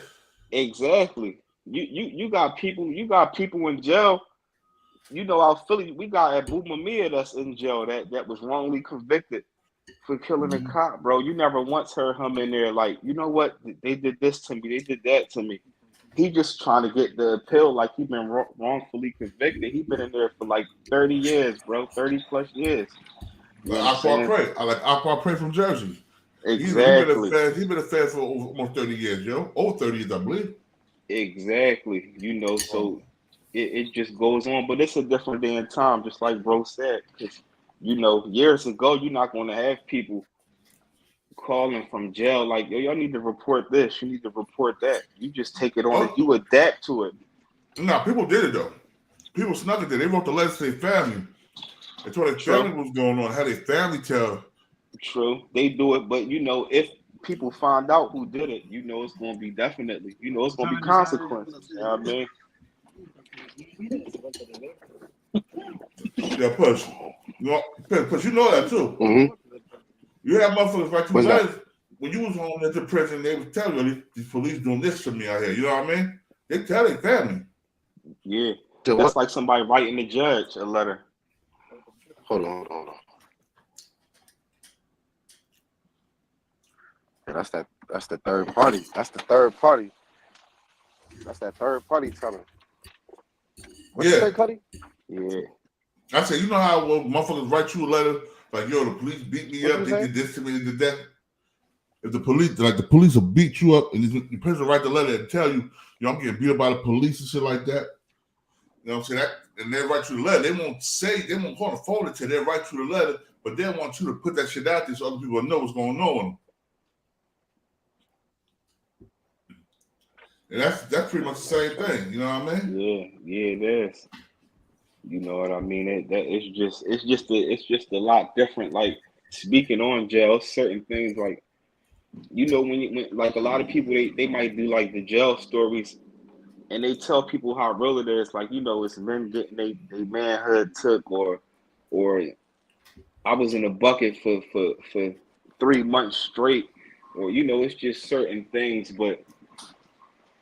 Exactly. You got people in jail. You know, out Philly, we got Abu Mamia that's in jail that was wrongly convicted for killing a cop, bro. You never once heard him in there like, you know what, they did this to me, they did that to me. He just trying to get the appeal like he been wrongfully convicted. He been in there for like 30 years, bro, 30 plus years. Like Aqua Prey. I like Aqua Prey from Jersey. Exactly. He's been a fan for almost 30 years, yo. Over 30 years, I believe. Exactly. You know, so it just goes on. But it's a different day and time, just like bro said. Because, you know, years ago, you're not going to have people calling from jail like, yo, y'all need to report this. You need to report that. You just take it on. You adapt to it. No, people did it, though. People snuck it there. They wrote the letters to their family. They told their family what was going on. How their family tell. True. They do it. But, you know, if people find out who did it, you know, it's going to be definitely, you know, it's going to be consequences. You know what I mean? Yeah, Push. Push, you know that too. Mm-hmm. You have motherfuckers write you letters. When you was home at the prison, they would tell you, these police doing this to me out here. You know what I mean? They tell their family. Yeah. That's like somebody writing the judge a letter. Hold on. Yeah, that's the third party. That's the third party. That's that third party telling. What you say, Cuddy? Yeah. I said, you know how motherfuckers write you a letter like, yo, the police beat me up, they did this to me, they did that. If the police will beat you up, and the person write the letter and tell you, yo, I'm getting beat up by the police and shit like that. You know what I'm saying? And they write you the letter. They won't call the phone until they write you the letter, but they want you to put that shit out there so other people know what's going on. And that's pretty much the same thing, you know what I mean? Yeah, it is. You know what I mean? It's just a lot different. Like speaking on jail, certain things like, you know, when like a lot of people they might do like the jail stories, and they tell people how real it is. Like, you know, it's men getting they manhood took, or I was in a bucket for 3 months straight, or, you know, it's just certain things. But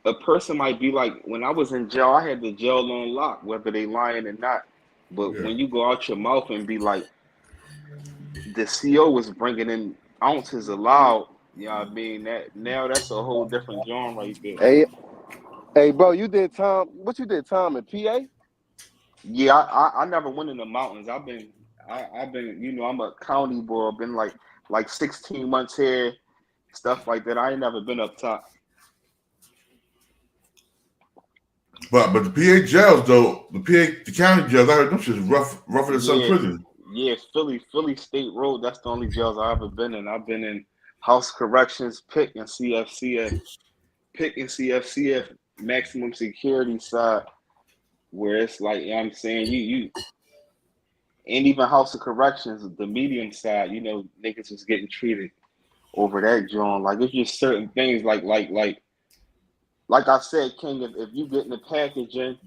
a person might be like, when I was in jail, I had the jail on lock, whether they lying or not. But when you go out your mouth and be like, the CO was bringing in ounces allowed, you know what I mean? That's a whole different genre right there. Hey, bro, you did time. What you did time in PA? Yeah, I never went in the mountains. I've been, you know, I'm a county boy. I've been like 16 months here, stuff like that. I ain't never been up top. But the PA jails though, the county jails, I heard them shit's rougher than some prison. Yeah, Philly State Road. That's the only jails I've ever been in. I've been in House Corrections, PIC, and CFCF. PIC and CFCF, maximum security side, where it's like, you know what I'm saying, you and even House of Corrections, the medium side, you know, niggas was getting treated over that joint. Like, it's just certain things like I said, King, if you getting the package in,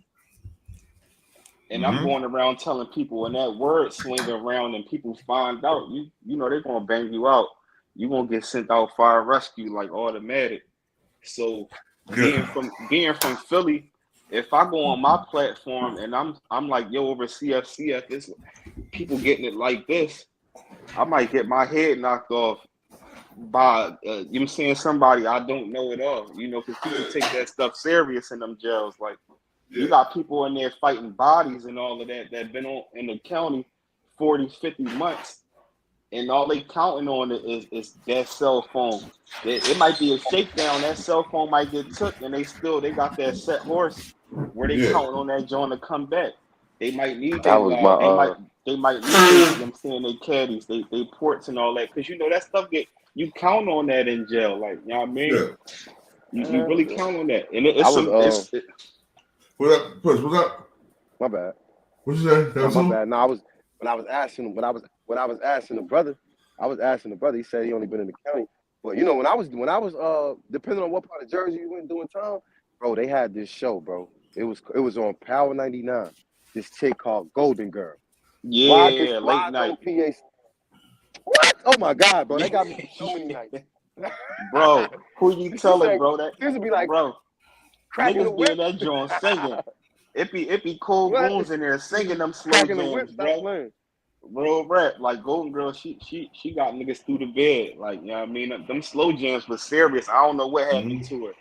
and I'm going around telling people, and that word swing around and people find out, you know, they're gonna bang you out. You're gonna get sent out fire rescue like automatic. So being from Philly, if I go on my platform and I'm like, yo, over CFCF, it's people getting it like this, I might get my head knocked off by you know what I'm saying, somebody I don't know at all, you know, because people take that stuff serious in them jails. Like, you got people in there fighting bodies and all of that been on in the county 40, 50 months, and all they counting on is that cell phone. It might be a shakedown, that cell phone might get took, and they got that set horse where they counting on that joint to come back. They might need that. They might need them saying they caddies, they ports and all that, because you know that stuff you count on that in jail, like, you know what I mean? You really count on that, and What up, Push? What's up? My bad. What you say? No, my bad. No, I was asking the brother. He said he only been in the county. But you know, when I was depending on what part of Jersey you went doing time, bro, they had this show, bro. It was on Power 99. This chick called Golden Girl. Yeah, late night. PA. What? Oh my God, bro. They got me so many nights. Bro, who you telling, bro? That used to be like, bro. Cracking the Niggas be in whip. that joint singing. It be cold What? goons in there singing them slow Cracking the whip. jams, Stop bro. playing. Real rap. Like Golden Girl, she got niggas through the bed. Like, you know what I mean? Them slow jams was serious. I don't know what happened to her.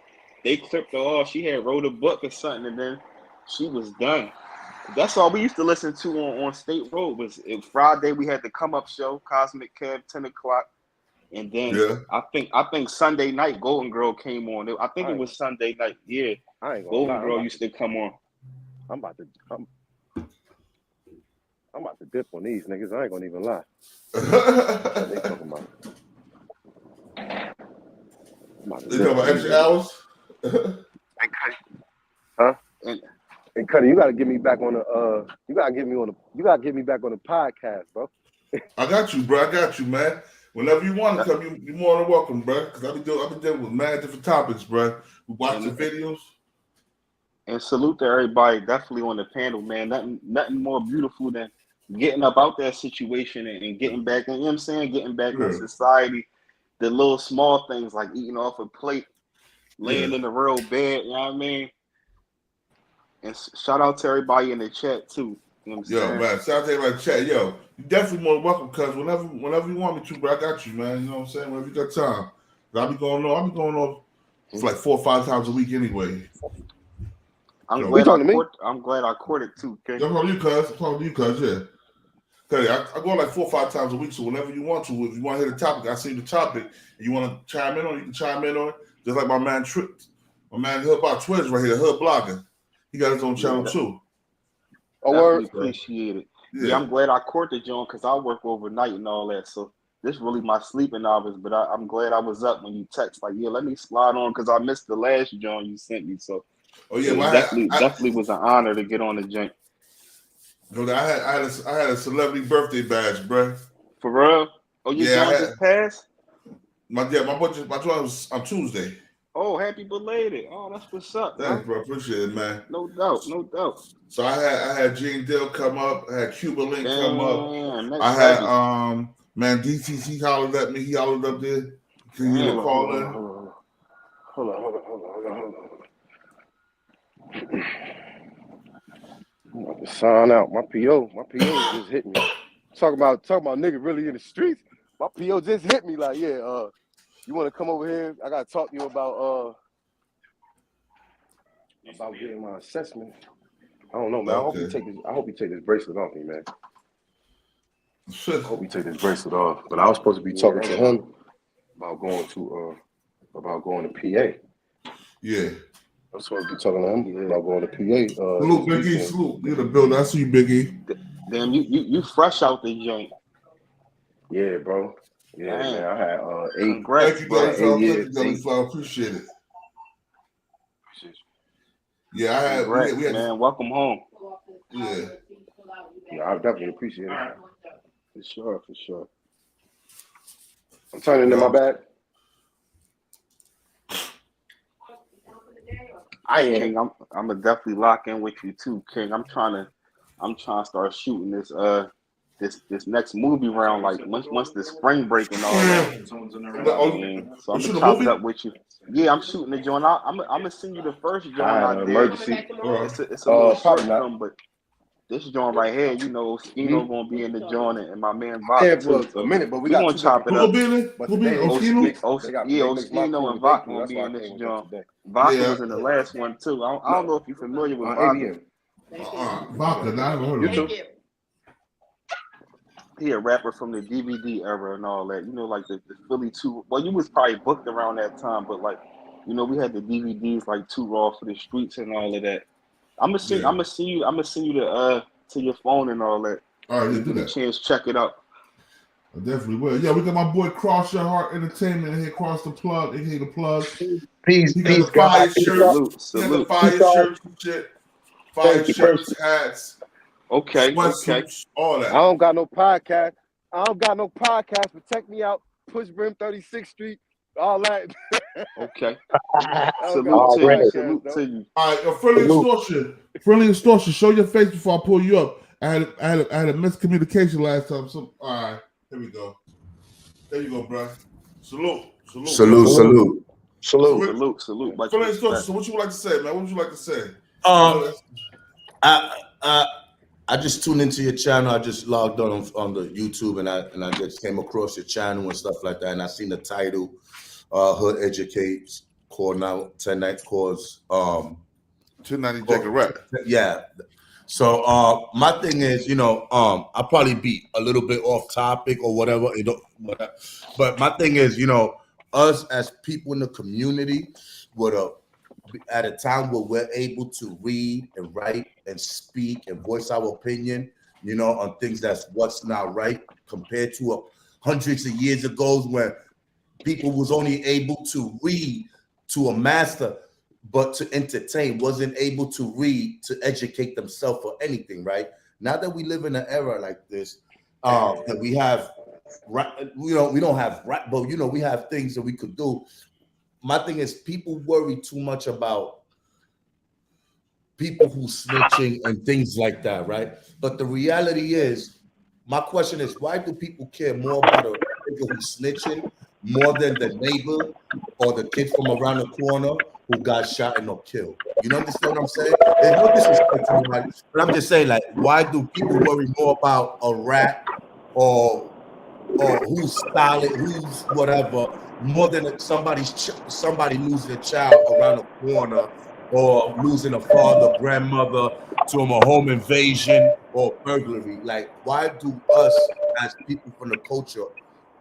They clipped her off. She had wrote a book or something, and then she was done. That's all we used to listen to on State Road. Was Friday we had the Come Up show, Cosmic Kev, 10 o'clock. And then I think Sunday night Golden Girl came on. I think it was Sunday night. Yeah. I ain't gonna Golden lie. Girl used to come on. I'm about to dip on these niggas. I ain't gonna even lie. What they talking about? They talking about extra hours? Huh? And Cuddy, you gotta get me back on the you gotta get me back on the podcast, bro. I got you, bro. I got you, man. Whenever you want to come, you're more than welcome, bro. Because I've been dealing with mad different topics, bro. We watch the videos. And salute to everybody definitely on the panel, man. Nothing more beautiful than getting up out that situation and getting back in, you know what I'm saying? Getting back in society. The little small things like eating off a plate, laying in the real bed, you know what I mean? And shout out to everybody in the chat too. You know what I'm saying? Man, shout out to everybody in the chat. Yo, you definitely more than welcome, cuz whenever you want me to, bro, I got you, man. You know what I'm saying? Whenever you got time. I'll be going on for like 4 or 5 times a week anyway. I'm glad I caught it too, okay? I'm talking to you, cuz. Yeah. Cuz I go like 4 or 5 times a week, so whenever you want to, if you want to hit a topic, I see the topic, and you want to chime in on it, you can chime in on it. Just like my man Hood about Twitter right here, the Hood Blogger. He got his own channel too. I appreciate it. Yeah, I'm glad I caught the joint because I work overnight and all that. So this really my sleeping hours, but I'm glad I was up when you text like, yeah, let me slide on because I missed the last joint you sent me. So definitely was an honor to get on the joint. I had a celebrity birthday badge, bro. For real? Oh, your joint just passed? My joint was on Tuesday. Oh, happy belated. Oh, that's what's up. Thanks, bro. Appreciate it, man. No doubt. So I had Gene Dill come up, I had Cuba Link come up. I had man DTC hollered at me. He hollered up there. Can you call in? Hold on. I'm about to sign out. My PO just hit me. Talk about nigga really in the streets. My PO just hit me like, yeah, you want to come over here? I gotta talk to you about getting my assessment. I don't know, man. Okay. I hope you take this bracelet off me, man. I hope you take this bracelet off. But I was supposed to be talking to him about going to PA. Yeah. I'm supposed to be talking to him about going to PA. Salute, Biggie. Salute. You're the builder. I see you, Biggie. Damn, you fresh out the joint. Yeah, bro. Yeah, man. I had 8. Congrats, Thank you, Gullyflower. Appreciate it. Yeah, I had. Congrats, we had man. Welcome home. Yeah. I definitely appreciate it. For sure. I'm turning in my bag. King, I'm gonna definitely lock in with you too, King. I'm trying to start shooting this next movie round like once the spring break and all that. So I'm gonna chop it up with you. Yeah, I'm shooting the joint. I'm gonna send you the first joint I did. Emergency. It's a little short film, but this joint right here, you know, Skino gonna be in the joint and my man Vodka too. For a minute, but we gonna chop it up. Oskino and Vodka gonna be in this joint. Vodka was in the last one too. I don't know if you're familiar with Vodka. Vodka, I haven't heard of him. He a rapper from the DVD era and all that. You know, like the Philly 2. Well, you was probably booked around that time, but like, you know, we had the DVDs like Too Raw for the Streets and all of that. I'm gonna send you to your phone and all that. All right, do that. Chance, check it out. I definitely will. Yeah, we got my boy Cross Your Heart Entertainment here. Cross the plug. He the plug. Peace. He got the fire shirts. He got the fire shirts and shit. Fire shirts, hats. Okay. All that. I don't got no podcast. But check me out. Push Brim 36th Street. All that. Okay. Salute to you. All right, friendly extortion. Show your face before I pull you up. I had a miscommunication last time. So all right, here we go. There you go, bro. Salute. Salute. So what you would like to say, man? What would you like to say? I just tuned into your channel. I just logged on the YouTube, and I just came across your channel and stuff like that. And I seen the title, Hood Educates, called now 10 Night Cause. 1090 Jacob Rap. Yeah. So my thing is, I'll probably be a little bit off topic or whatever. But my thing is, us as people in the community at a time where we're able to read and write and speak and voice our opinion, on things that's what's not right, compared to hundreds of years ago when people was only able to read to a master, but to entertain, wasn't able to read to educate themselves or anything, right? Now that we live in an era like this, that we have, we don't have, but we have things that we could do. My thing is, people worry too much about people who snitching and things like that, right? But the reality is, my question is, why do people care more about a nigga who's snitching more than the neighbor or the kid from around the corner who got shot and or killed? You understand what I'm saying? There's no disrespect to anybody, but I'm just saying, like, why do people worry more about a rat or who's solid, who's whatever, more than somebody losing a child around the corner, or losing a father, grandmother to a home invasion or burglary? Like, why do us as people from the culture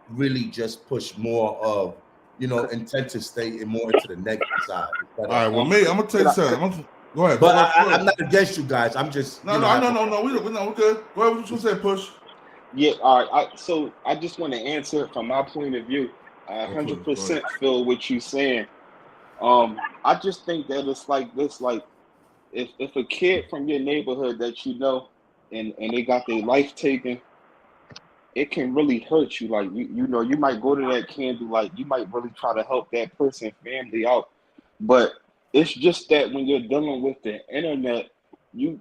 really just push more of, intent to stay more into the negative side? All right, well, me, I'm gonna tell you something. Go ahead. But I'm not against you guys. I'm just no. We're good. Go ahead. What you say, Push? Yeah, all right. So I just want to answer it from my point of view. I 100% feel what you're saying. I just think that it's like this, like if a kid from your neighborhood that and they got their life taken, it can really hurt you. Like you might go to that candlelight, you might really try to help that person, family out, but it's just that when you're dealing with the internet, you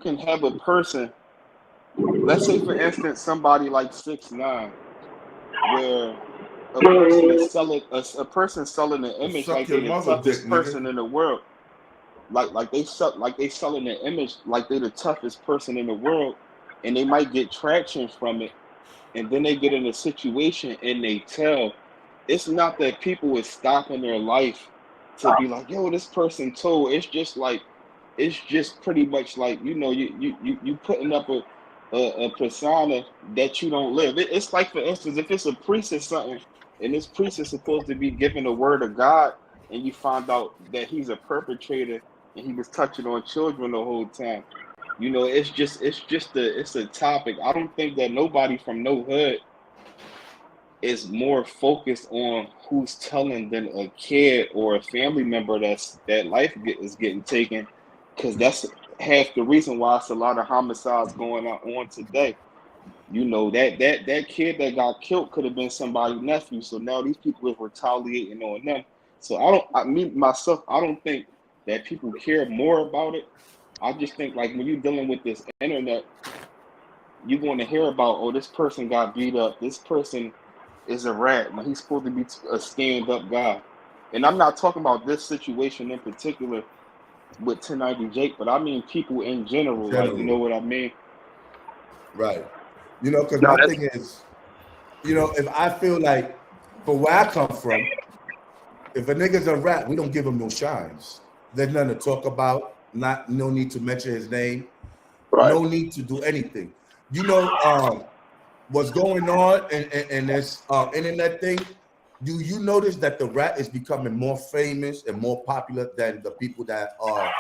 can have a person. Let's say, for instance, somebody like 6ix9ine, where a person selling an image like they're the toughest person in the world, like they selling an image like they're the toughest person in the world, and they might get traction from it, and then they get in a situation and they tell. It's not that people is stopping their life to be like, yo, this person told. It's just pretty much like you putting up a persona that you don't live. It's like, for instance, if it's a priest or something, and this priest is supposed to be giving the word of God, and you find out that he's a perpetrator and he was touching on children the whole time. It's a topic. I don't think that nobody from no hood is more focused on who's telling than a kid or a family member that life is getting taken, because that's half the reason why it's a lot of homicides going on today. That kid that got killed could have been somebody's nephew. So now these people are retaliating on them. So I don't think that people care more about it. I just think, like, when you're dealing with this internet, you're going to hear about, oh, this person got beat up, this person is a rat, when he's supposed to be a stand-up guy. And I'm not talking about this situation in particular with 1090 Jake, but I mean people in general. Like, you know what I mean? Right. Because my thing is, if I feel like, for where I come from, if a nigga's a rat, we don't give him no shines. There's nothing to talk about. No need to mention his name. Right. No need to do anything. What's going on in this internet thing? Do you notice that the rat is becoming more famous and more popular than the people that are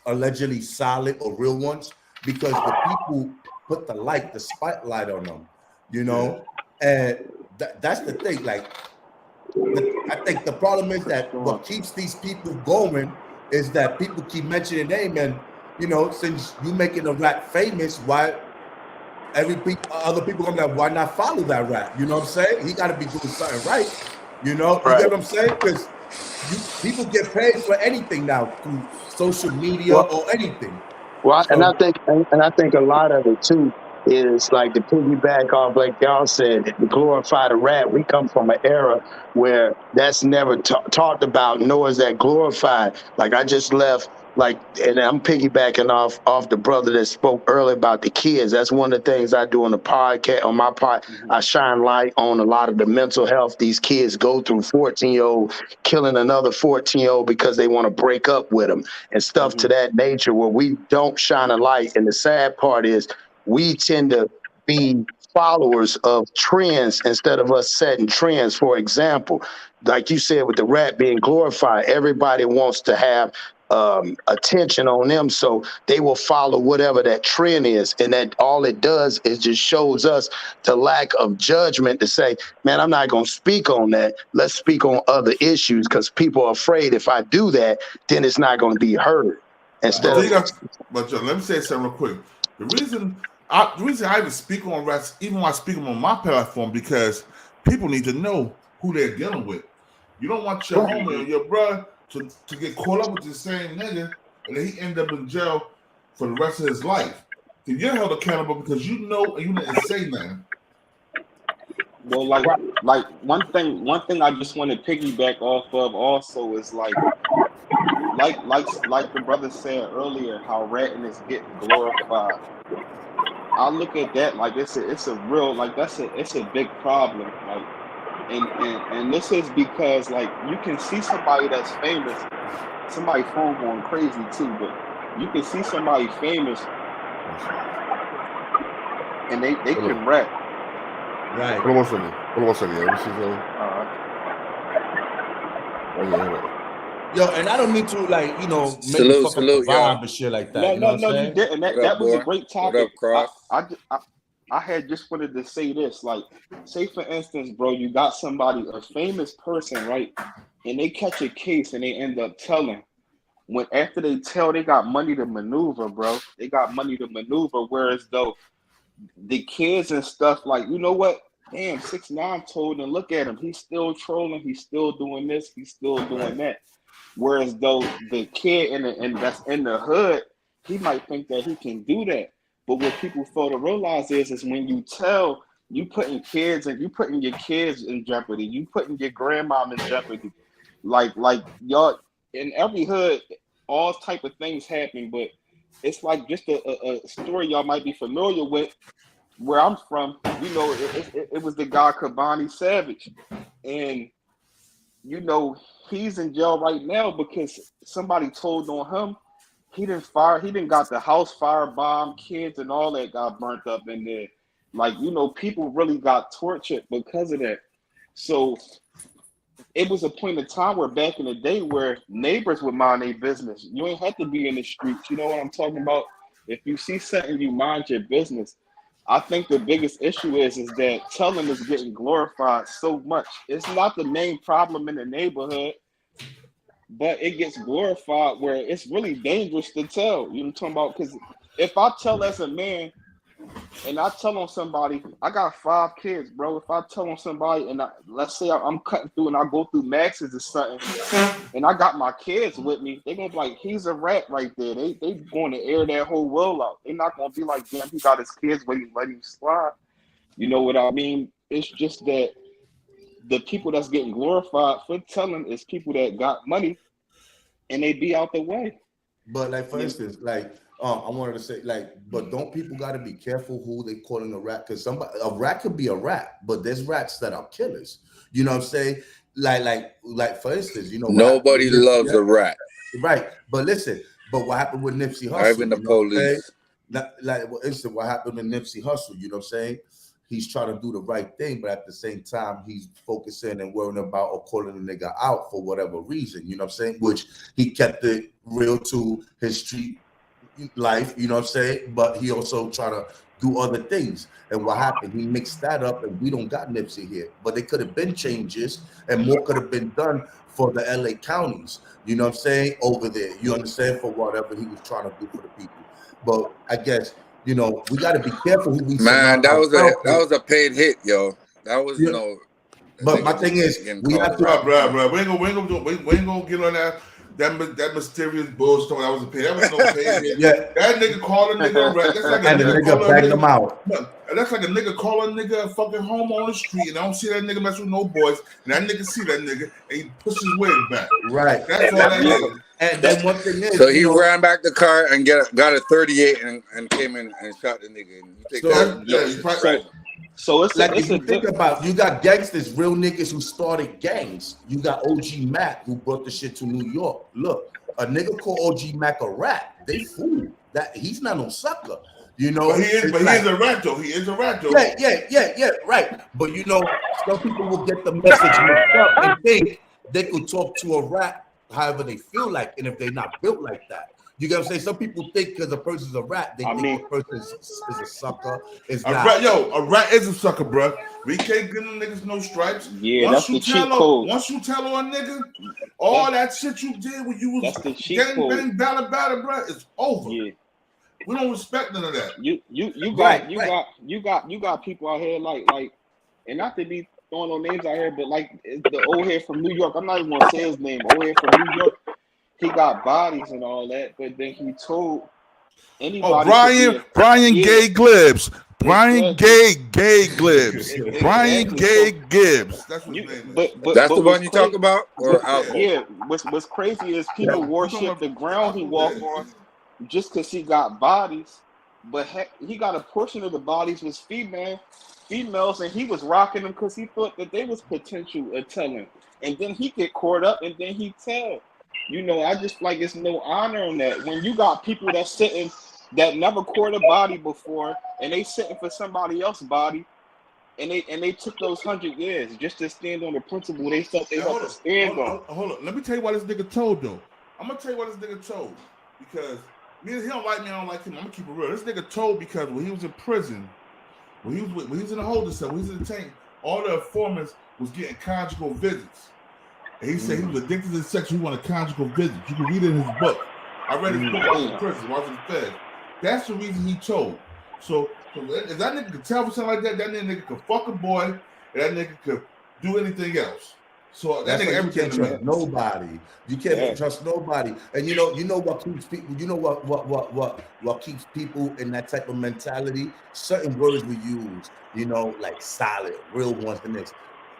allegedly solid or real ones? Because the people put the spotlight on them, and that's the thing. Like, I think the problem is that what keeps these people going is that people keep mentioning their name, and since you making a rat famous, why other people gonna be like, why not follow that rat? You know what I'm saying? He got to be doing something right. You get what I'm saying? Because people get paid for anything now through social media or anything. Well, and I think a lot of it too is like the piggyback off, like y'all said, to glorify the rat. We come from an era where that's never talked about, nor is that glorified. Like I just left, like, and I'm piggybacking off the brother that spoke earlier about the kids. That's one of the things I do on the podcast. On my part, I shine light on a lot of the mental health these kids go through. 14-year-old killing another 14-year-old because they want to break up with them and stuff to that nature, where we don't shine a light. And the sad part is we tend to be followers of trends instead of us setting trends. For example, like you said, with the rat being glorified, everybody wants to have attention on them, so they will follow whatever that trend is, and that all it does is just shows us the lack of judgment to say, man, I'm not going to speak on that. Let's speak on other issues, because people are afraid if I do that, then it's not going to be heard. Instead but John, let me say something real quick. The reason I even speak on rats, even when I speak on my platform, because people need to know who they're dealing with. You don't want your homie or your brother to get caught up with the same nigga and then he end up in jail for the rest of his life. So you're held accountable because you know and you didn't say nothing. Well, like one thing I just want to piggyback off of also is like the brother said earlier, how ratting is getting glorified. I look at that like it's a real, like it's a big problem. Like and this is because like you can see somebody that's famous, somebody phone going crazy too, but you can see somebody famous and they can rap. Right. Hold on one second. Let me see something. Yo, and I don't mean to, like, you know, make Salute, fuck salute, up the y'all. vibe and shit like that. No, you know what I'm you saying? didn't. That What up, was a boy? great What topic. up, Cross? I had just wanted to say this, like, say for instance, bro, you got somebody, a famous person, right? And they catch a case and they end up telling. When after they tell, they got money to maneuver, bro. They got money to maneuver. Whereas though the kids and stuff, like, you know what? Damn, 6ix9ine told and look at him. He's still trolling. He's still doing this. He's still doing that. Whereas though the kid and that's in the hood, he might think that he can do that. But what people fail to realize is when you tell, you putting your kids in jeopardy. You putting your grandmom in jeopardy. Like y'all in every hood, all type of things happen. But it's like just a story y'all might be familiar with. Where I'm from, you know, it was the guy Kabani Savage, and you know he's in jail right now because somebody told on him. He didn't got the house firebomb, kids and all that got burnt up in there. Like, you know, people really got tortured because of that. So it was a point in time where back in the day where neighbors would mind their business. You ain't have to be in the streets. You know what I'm talking about? If you see something, you mind your business. I think the biggest issue is that telling is getting glorified so much. It's not the main problem in the neighborhood, but it gets glorified where it's really dangerous to tell. You know what I'm talking about? Because if I tell as a man and I tell on somebody, I got 5 kids, bro. If I tell on somebody and let's say I'm cutting through and I go through Max's or something and I got my kids with me, they're going to be like, he's a rat right there. They going to air that whole world out. They're not going to be like, damn, he got his kids, but he let him slide. You know what I mean? It's just that the people that's getting glorified for telling is people that got money and they be out the way. But like, for instance, like, I wanted to say, like, but don't people got to be careful who they calling a rat? Because a rat could be a rat, but there's rats that are killers. You know what I'm saying? Like for instance, you know, Nobody loves a rat, right? But listen, but what happened with Nipsey Hussle? not even the police. What happened with Nipsey Hussle? You know what I'm saying? He's trying to do the right thing, but at the same time, he's focusing and worrying about or calling the nigga out for whatever reason. You know what I'm saying? Which he kept it real to his street life, you know what I'm saying? But he also try to do other things. And what happened? He mixed that up, and we don't got Nipsey here. But there could have been changes, and more could have been done for the LA counties. You know what I'm saying? Over there, you understand, for whatever he was trying to do for the people. But I guess, you know, we got to be careful who we. Man, that was a paid hit, yo. That was But my thing is, we have to, bro. We ain't gonna get on that. that mysterious bullshit. That was a paid. That was no paid. That nigga called a nigga a rat. That's like a nigga bagged him out. That's like a nigga call a nigga a fucking homo on the street, and I don't see that nigga mess with no boys, and that nigga see that nigga, and he pushes his wig back. Right. That's all that is. And then one thing is, so he ran back the car and got a 38 and came in and shot the nigga. And you take So it's like if you think about, you got gangsters, real niggas who started gangs. You got OG Mac who brought the shit to New York. Look, a nigga called OG Mac a rat. They fool that he's not no sucker. You know, but he is a rat though. He is a rat though. Yeah, right. But you know, some people will get the message mixed up and think they could talk to a rat however they feel like, and if they're not built like that. You get what I'm saying? Some people think because a person's a rat, they think a person is a sucker. A rat is a sucker, bro. We can't give them niggas no stripes. Yeah, that's the cheat code. Once you tell on a nigga, all that shit you did when you was gang bang batter, bro, it's over. Yeah. We don't respect none of that. You got people out here like, and not to be throwing no names out here, but like the old head from New York. I'm not even gonna say his name. Old head from New York. He got bodies and all that, but then he told anybody. Oh, Brian Gay Gibbs. Brian Gay Gibbs. Brian Gay Gibbs. That's what his name is. That's the one you talk about? Or yeah. What's crazy is people worship the ground he walked on just because he got bodies, but heck, he got a portion of the bodies was females, and he was rocking them because he thought that they was potential of telling. And then he get caught up, and then he tell. You know, I just like it's no honor in that. When you got people that sitting that never caught a body before, and they sitting for somebody else's body, and they took those 100 years just to stand on the principle they felt they had to stand on. Hold on. Let me tell you why this nigga told though. I'm gonna tell you why this nigga told because he don't like me. I don't like him. I'm gonna keep it real. This nigga told because when he was in prison, when he was in the holding cell, when he was in the tank, all the informants was getting conjugal visits. And he said he was addicted to sex. He wanted conjugal visits. You can read it in his book. I read his book. I was in prison. I was in the Fed. That's the reason he told. So if that nigga could tell for something like that, that nigga could fuck a boy, and that nigga could do anything else. So that nigga you can't trust nobody. You can't trust nobody. And you know what keeps people. You know what keeps people in that type of mentality. Certain words we use. You know, like solid, real ones. The next.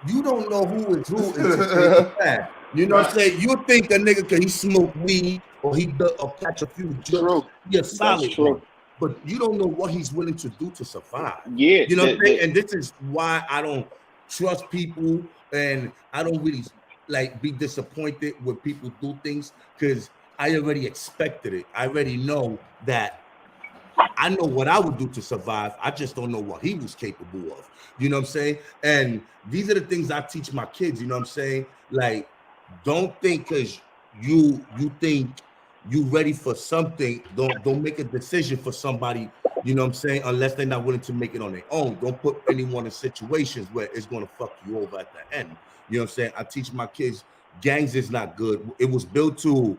You don't know who is who until bad. You know what I'm saying? You think a nigga can he smoke weed or he or catch a few drugs. You're solid, but you don't know what he's willing to do to survive. Yeah, you know what I'm saying? And this is why I don't trust people, and I don't really like be disappointed when people do things because I already expected it. I already know that. I know what I would do to survive. I just don't know what he was capable of. You know what I'm saying? And these are the things I teach my kids. You know what I'm saying? Like, don't think because you think you ready for something. Don't make a decision for somebody. You know what I'm saying? Unless they're not willing to make it on their own. Don't put anyone in situations where it's going to fuck you over at the end. You know what I'm saying? I teach my kids gangs is not good. It was built to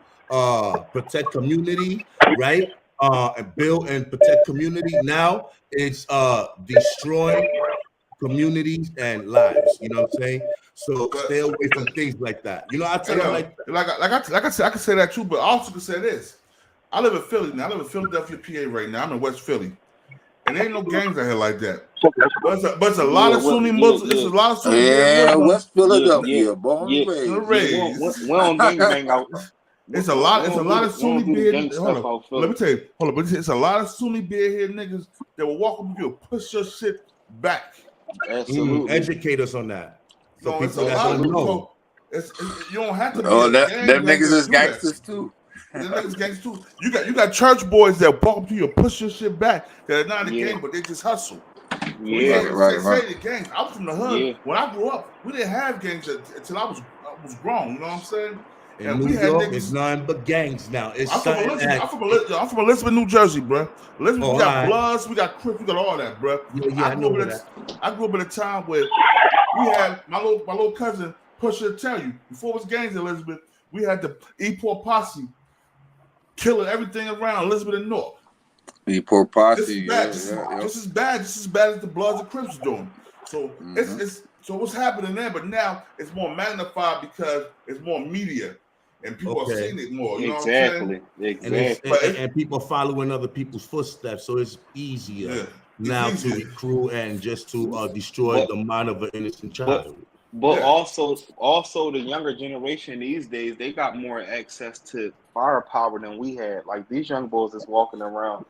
protect community, right? And build and protect community. Now it's destroying communities and lives. You know what I'm saying? So stay away from things like that. You know, I tell you like I said, I can say that too, but I also can say this. I live in Philly now. I live in Philadelphia, PA right now. I'm in West Philly. And there ain't no gangs out here like that. But it's a lot of Sunni Muslims. It's a lot of Sunni Muslims. West Philadelphia, born and raised. We don't gang out. It's a lot of Sunni beard. Let me tell you. Hold on, but it's a lot of Sunni beard here niggas that will walk up with you and push your shit back. Absolutely. Educate us on that. So it's a lot of people. You don't have to be. Oh, them niggas is gangsters too. Them niggas gangsters too. You got church boys that walk up to you and push your shit back. That are not in the gang, but they just hustle. Yeah, right. The gangs. I was from the hood. Yeah. When I grew up, we didn't have gangs until I was grown. You know what I'm saying? In New York, it's nothing but gangs now. I'm from Elizabeth, New Jersey, bro. Elizabeth, we got Bloods, we got Crips, we got all that, bro. Yeah, I know that. I grew up in a time where we had my little cousin Pusha to tell you before it was gangs in Elizabeth, we had the E-Port posse killing everything around Elizabeth and North. E-Port posse, just as bad as the Bloods and Crips doing. So it's so what's happening there? But now it's more magnified because it's more media. and people are seeing it more. You know Exactly. what I'm saying? And people following other people's footsteps, so it's easier now to recruit and just to destroy the mind of an innocent child. But also the younger generation these days, they got more access to firepower than we had. Like these young boys is walking around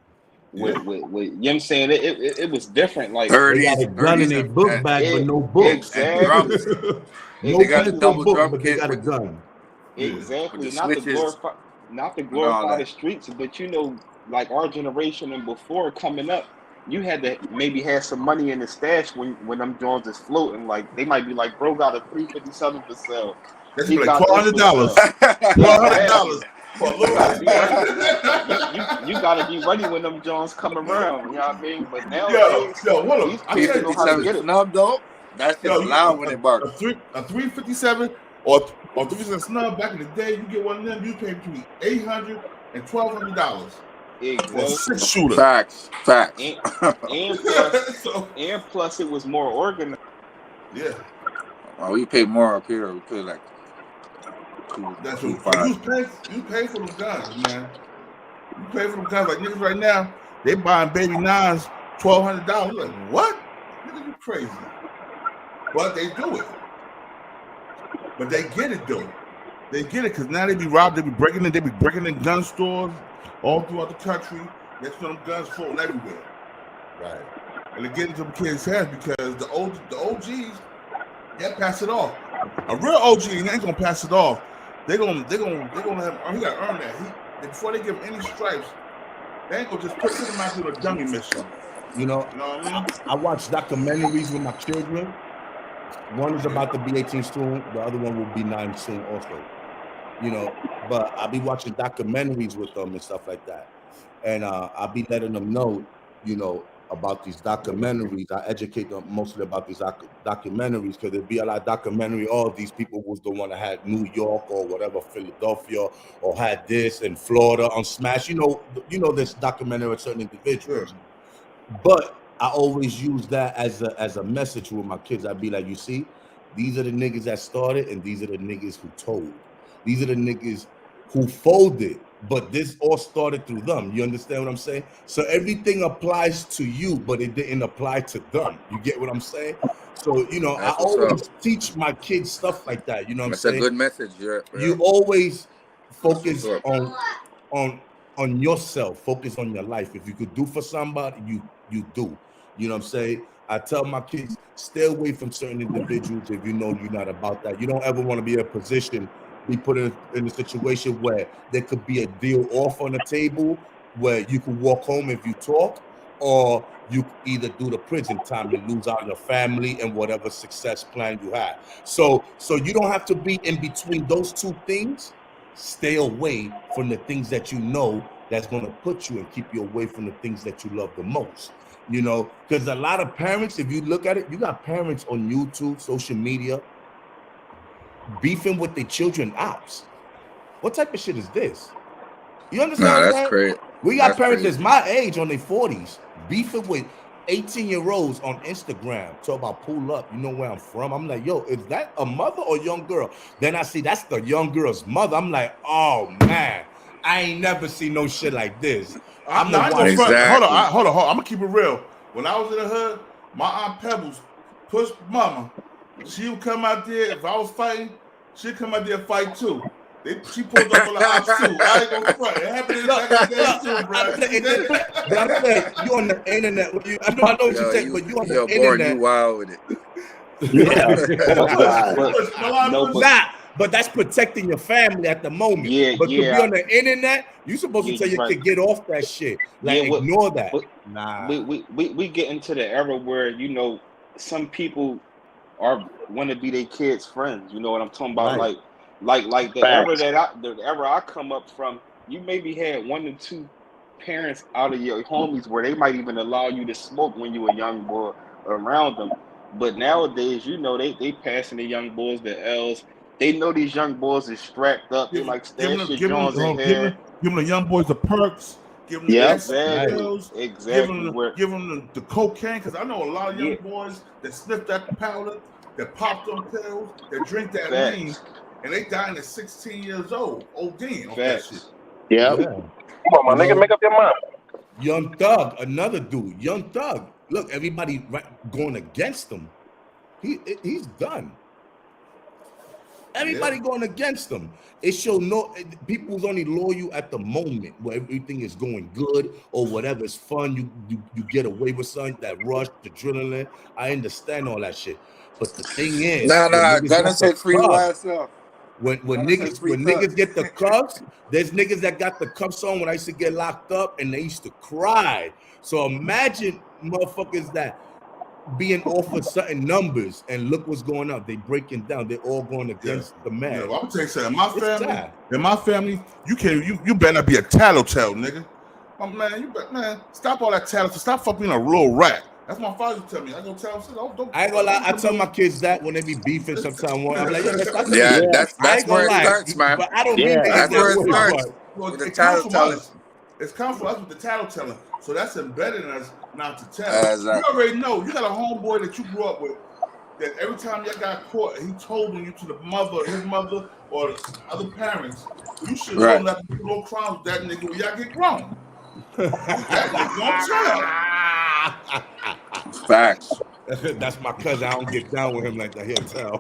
with you know what I'm saying? It was different. Like they got a gun in their book bag, but no books. Exactly. No pencil book, but they got a gun. Exactly. Not to glorify the streets, but you know, like our generation and before coming up, you had to maybe have some money in the stash when them Jones is floating. Like they might be like, bro got a 357 for sale. That's like $400. $400 for a little. You gotta be ready when them Jones come around. You know what I mean? But nowadays, these people know how to get it. Snub though, that's just loud when they bark. A 357 or 357 snub back in the day, you get one of them, you pay between $800 and $1,200. Exactly. For a 6-shooter. Facts. And plus, it was more organized. Yeah. Oh, we pay more up here. We pay like That's what you pay for them guns, man. You pay for them guns. Like niggas right now, they buying baby nines $1,200. Like what? Niggas, you crazy. But they do it. But they get it though. They get it because now they be robbed. They be breaking in gun stores all throughout the country. That's them guns floating everywhere. Right. And they get into the kids' hands because the OGs, they pass it off. A real OG ain't gonna pass it off. They're gonna have. He gotta earn that. Before they give him any stripes, they ain't gonna just put him out to a dummy mission. You know what I mean? I watch documentaries with my children. One is about to be 18 soon. The other one will be 9 soon also. You know, but I'll be watching documentaries with them and stuff like that. And I'll be letting them know, you know, about these documentaries. I educate them mostly about these documentaries because there'd be a lot of documentary. Oh, these people was the one that had New York or whatever, Philadelphia, or had this in Florida on Smash. You know this documentary of certain individuals. But I always use that as a message with my kids. I'd be like, you see, these are the niggas that started, and these are the niggas who told. These are the niggas who folded, but this all started through them. You understand what I'm saying? So everything applies to you, but it didn't apply to them. You get what I'm saying? So, you know, I always teach my kids stuff like that. You know what I'm saying? That's a good message. Yeah. You always focus on yourself, focus on your life. If you could do for somebody, you do. You know what I'm saying? I tell my kids, stay away from certain individuals if you know you're not about that. You don't ever want to be in a position, be put in a situation where there could be a deal off on the table where you can walk home if you talk, or you either do the prison time and lose out on your family and whatever success plan you have. So you don't have to be in between those two things. Stay away from the things that you know that's going to put you and keep you away from the things that you love the most. You know, because a lot of parents, if you look at it, you got parents on YouTube, social media, beefing with their children ops. What type of shit is this? You understand? Nah, that's great. We got parents that's my age on their 40s beefing with 18-year-olds on Instagram. Talk about pull up. You know where I'm from? I'm like, yo, is that a mother or young girl? Then I see that's the young girl's mother. I'm like, oh man, I ain't never seen no shit like this. I'm not gonna front. Hold on. I'm gonna keep it real. When I was in the hood, my aunt Pebbles pushed mama. She would come out there. If I was fighting, she'd come out there and fight too. She pulled up on the ops too. I ain't gonna front. It happened in the day too, bro. But I'm saying, you on the internet. I know what you said, but you on the internet. You wild with it. Yeah. But that's protecting your family at the moment. Yeah, but to be on the internet, you supposed to tell your kid, get off that shit. Like, ignore that. Nah. We get into the era where, you know, some people want to be their kids' friends. You know what I'm talking about? Right. Like the era I come up from, you maybe had 1 or 2 parents out of your homies where they might even allow you to smoke when you were a young boy around them. But nowadays, you know, they passing the young boys the L's. They know these young boys is strapped up. They like stash your Jones in here. Giving the young boys the perks. Give them the pills. Exactly. Give them the cocaine. Because I know a lot of young boys that sniff that powder, that pop them pills, that drink that lean, and they dying at 16 years old. ODing off that shit. Yeah. Come on, my nigga, make up your mind. Young Thug, another dude. Young Thug. Look, everybody going against him. He's done. Everybody going against him. It show people's only loyal at the moment where everything is going good or whatever is fun. You get away with something, that rush, the adrenaline. I understand all that shit. But the thing is, Gunna said free YSL. When niggas get the cuffs, there's niggas that got the cuffs on when I used to get locked up and they used to cry. So imagine motherfuckers that being offered certain numbers and look what's going on. They breaking down. They're all going against the man. Yeah, well, I'm tell you something. In my family, you better not be a tattletale, nigga. Oh, man, stop all that tattletale. Stop fucking being a real rat. That's my father tell me. I go tell him, don't. I ain't gonna lie. I tell my kids that when they be beefing sometimes. I'm like, that's where it starts, man. But I don't mean that's where it starts. It comes from us. It's come from us with the tattletelling. So that's embedded in us not to tell. Exactly. You already know. You got a homeboy that you grew up with that every time y'all got caught, he told you to the mother, his mother, or the other parents, you should know not to do no crimes with that nigga when y'all get grown. That nigga don't tell. Facts. That's my cousin. I don't get down with him like that. He'll tell.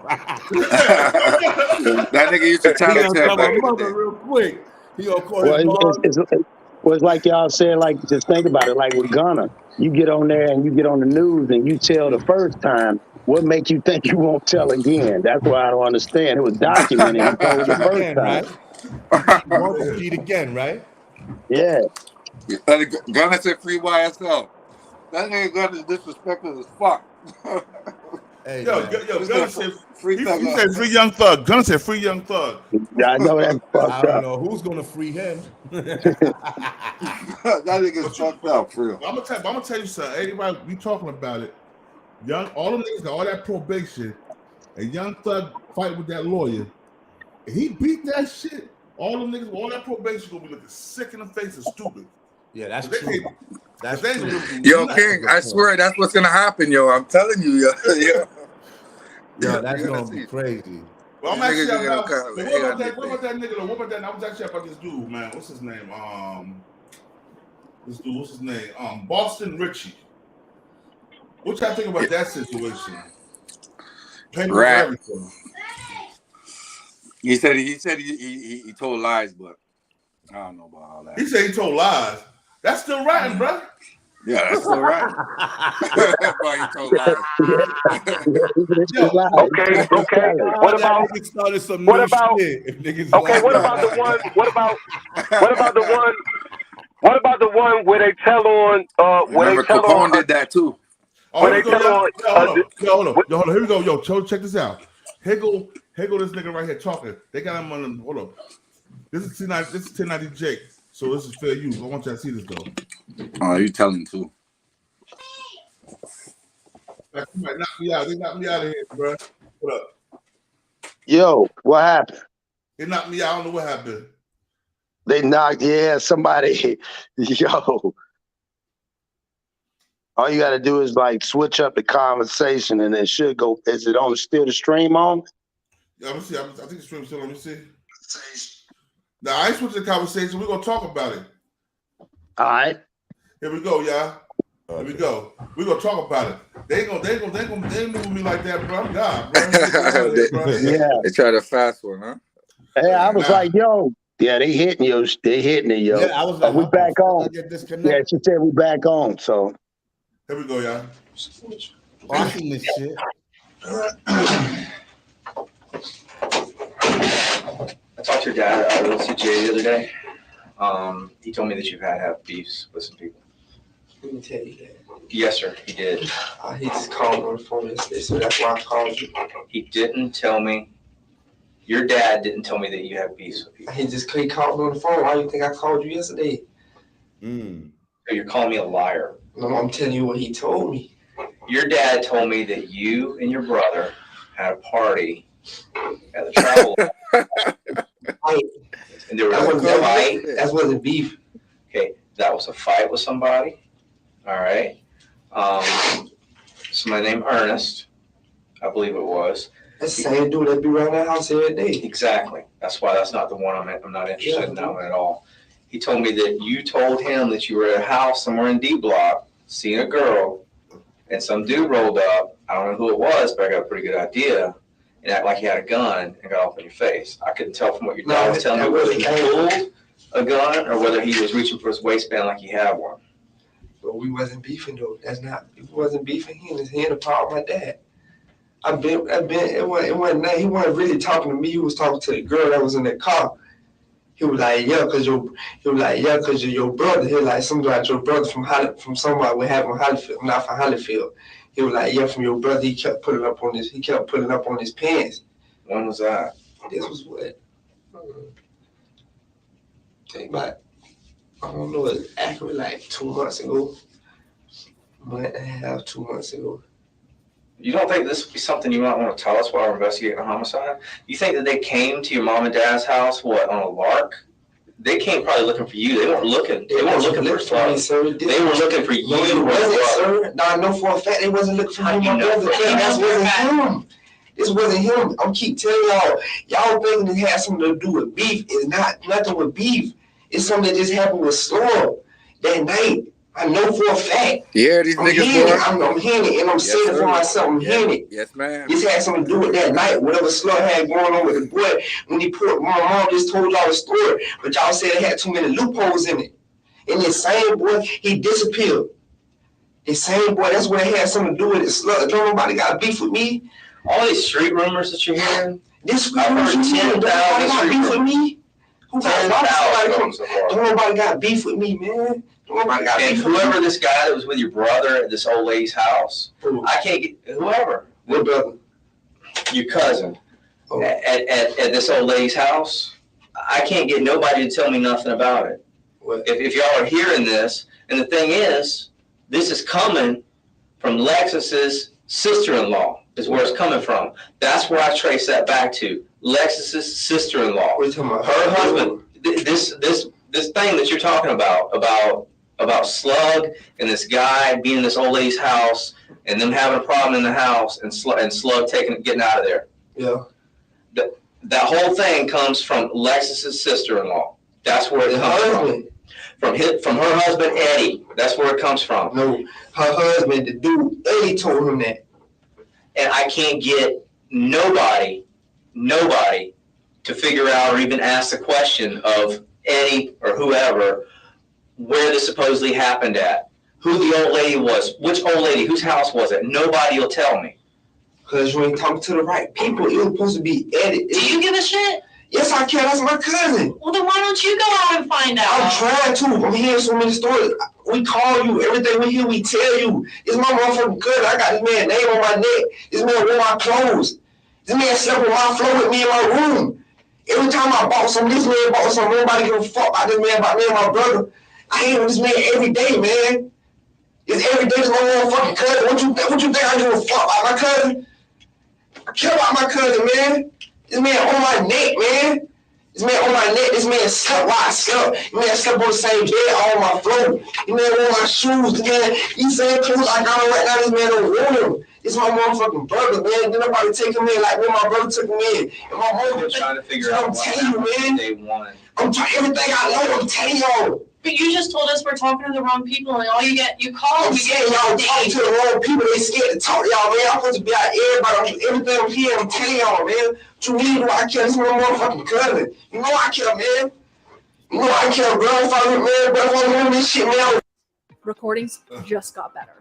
That nigga used to tell my mother real quick. He gonna call his mom. It's like y'all said, like, just think about it, like with Gunna, you get on there and you get on the news and you tell the first time, what makes you think you won't tell again? That's what I don't understand. It was documented. You told the first time. You won't repeat again, right? Yeah. Gunna said free YSL. That nigga Gunna is disrespectful as fuck. Hey, Gunna said he said free Young Thug. Gunna said free Young Thug. Yeah, I know that's fucked I don't know who's gonna free him. That nigga's fucked up, for real. I'm gonna tell you something. Everybody be talking about it. All the niggas got all that probation, and Young Thug fight with that lawyer. And he beat that shit. All the niggas with all that probation gonna be looking sick in the face and stupid. Yeah, that's true. That's true. Yo, King, I swear that's what's gonna happen, yo. I'm telling you, yo. Yo, that's gonna be crazy. Well, I'm actually about what about that nigga? What about that? I was actually about this dude, man. What's his name? This dude, what's his name? Boston Richie. What y'all think about that situation? Rap. He said he told lies, but I don't know about all that. He said he told lies. That's still ratting, bro. Yeah, that's still right. He told lies. Okay. What about the one where they tell on Remember Capone did that too. Hold on. Here we go. Yo, check this out. Here go this nigga right here talking. They got him on. Hold on. This is 1090 Jake. So this is fair use. I want y'all to see this though. Oh, you telling too? Like, you might knock me out. They knocked me out of here, bro. What up? Yo, what happened? They knocked me out. I don't know what happened. They knocked, somebody. Yo. All you got to do is like switch up the conversation and it should go. Is it on still the stream on? Yeah, let me see. I think the stream's still on. Let me see. Now, I ain't switching the conversation. We're going to talk about it. All right. Here we go, y'all. Here we go. We're going to talk about it. They ain't moving me like that, bro. I'm God, bro. Yeah. They tried a fast one, huh? Hey, I was like, yo. Yeah, they hitting you. They hitting it, yo. Yeah, I was like, we back on. Yeah, she said we back on, so. Here we go, y'all. Watching this shit. I talked to your dad at CGA the other day. He told me that you've had beefs with some people. Let me tell you that. Yes, sir, he did. He just called on the phone yesterday, so that's why I called you. He didn't tell me. Your dad didn't tell me that you have beefs with people. He called me on the phone. Why do you think I called you yesterday? So you're calling me a liar. No, I'm telling you what he told me. Your dad told me that you and your brother had a party at the travel. And there was a fight. That wasn't beef. Okay, that was a fight with somebody. All right. Somebody named Ernest, I believe it was. That's the same dude that be around that house every day. Exactly. That's why that's not the one I'm not interested in that one at all. He told me that you told him that you were at a house somewhere in D Block, seeing a girl, and some dude rolled up. I don't know who it was, but I got a pretty good idea. And act like he had a gun and got off in your face. I couldn't tell from what your dad was telling me whether he pulled a gun or whether he was reaching for his waistband like he had one. But we wasn't beefing though. We wasn't beefing. He in the power of my dad. It wasn't that. He wasn't really talking to me. He was talking to the girl that was in that car. He was like, yeah, cause your brother. He was like, something like your brother from somewhere we have in Hollyfield, not from Hollyfield. He was like, yeah, from your brother. He kept putting up on his pants. When was that? This was what? Think about, I don't know, it's accurate, like 2 months ago. Month and a half, 2 months ago. You don't think this would be something you might want to tell us while we're investigating a homicide? You think that they came to your mom and dad's house, on a lark? They came probably looking for you. They weren't looking for me, sir. They were looking for you. No, it wasn't, sir. No, I know for a fact they wasn't looking for me, my brother. That wasn't him. This wasn't him. I'm keep telling y'all thinking it has something to do with beef. It's not nothing with beef. It's something that just happened with Slow that night. I know for a fact. Yeah, these niggas, boy. I'm hearing it, and I'm saying it for myself. I'm hearing it. Yes, ma'am. This had something to do with that night, whatever Slow had going on with the boy. When he put, my mom just told y'all the story, but y'all said it had too many loopholes in it. And this same boy, he disappeared. This same boy, that's what it had something to do with it. Slow. Don't nobody got beef with me. All these street rumors that you're hearing. This street rumors you hearing, don't nobody got beef with me. Who got don't nobody got beef with me, man. And whoever this guy that was with your brother at this old lady's house, I can't get whoever. What brother? Your cousin at this old lady's house. I can't get nobody to tell me nothing about it. If y'all are hearing this, and the thing is, this is coming from Lexus's sister-in-law. Is where it's coming from. That's where I trace that back to. Lexus's sister-in-law. Her husband. This thing that you're talking about Slug and this guy being in this old lady's house and them having a problem in the house and Slug getting out of there. Yeah. That whole thing comes from Lexus's sister-in-law. That's where it comes from. From her husband Eddie. That's where it comes from. No, her husband, the dude Eddie told him that. And I can't get nobody to figure out or even ask the question of Eddie or whoever where this supposedly happened at, who the old lady was, which old lady, whose house was it. Nobody will tell me. Because you ain't talking to the right people. It was supposed to be Eddie. Do you give a shit? Yes, I can. That's my cousin. Well, then why don't you go out and find out? I'm trying to. I'm hearing so many stories. We call you. Everything we hear, we tell you. It's my motherfucking cousin. I got this man's name on my neck. This man wore my clothes. This man slept on my floor with me in my room. Every time I bought something, this man bought something. Nobody give a fuck about this man, about me and my brother. I hang with this man every day, man. It's every day this my motherfucking cousin. What you think I give a fuck about my cousin? I care about my cousin, man. This man on my neck, man. This man on my neck. This man slept while I slept. This man slept on the same bed on my floor. This man wore my shoes. This man, these same clothes I got on right now, this man don't wear them. This my motherfucking brother, man. Did nobody take him in like when my brother took him in. And my mom, I'm trying to figure out what happened day one. I'm trying everything I know, I'm telling y'all. But you just told us we're talking to the wrong people, and all you call. I'm saying y'all talking to the wrong people. They scared to talk to y'all, man. I'm supposed to be out everybody. Everything I'm hearing, I'm telling y'all, man. What you mean? Do I care? This is my motherfucking cousin. You know I care, man. You know I care, bro. If I man, bro, if I remember this shit, man. Recordings just got better.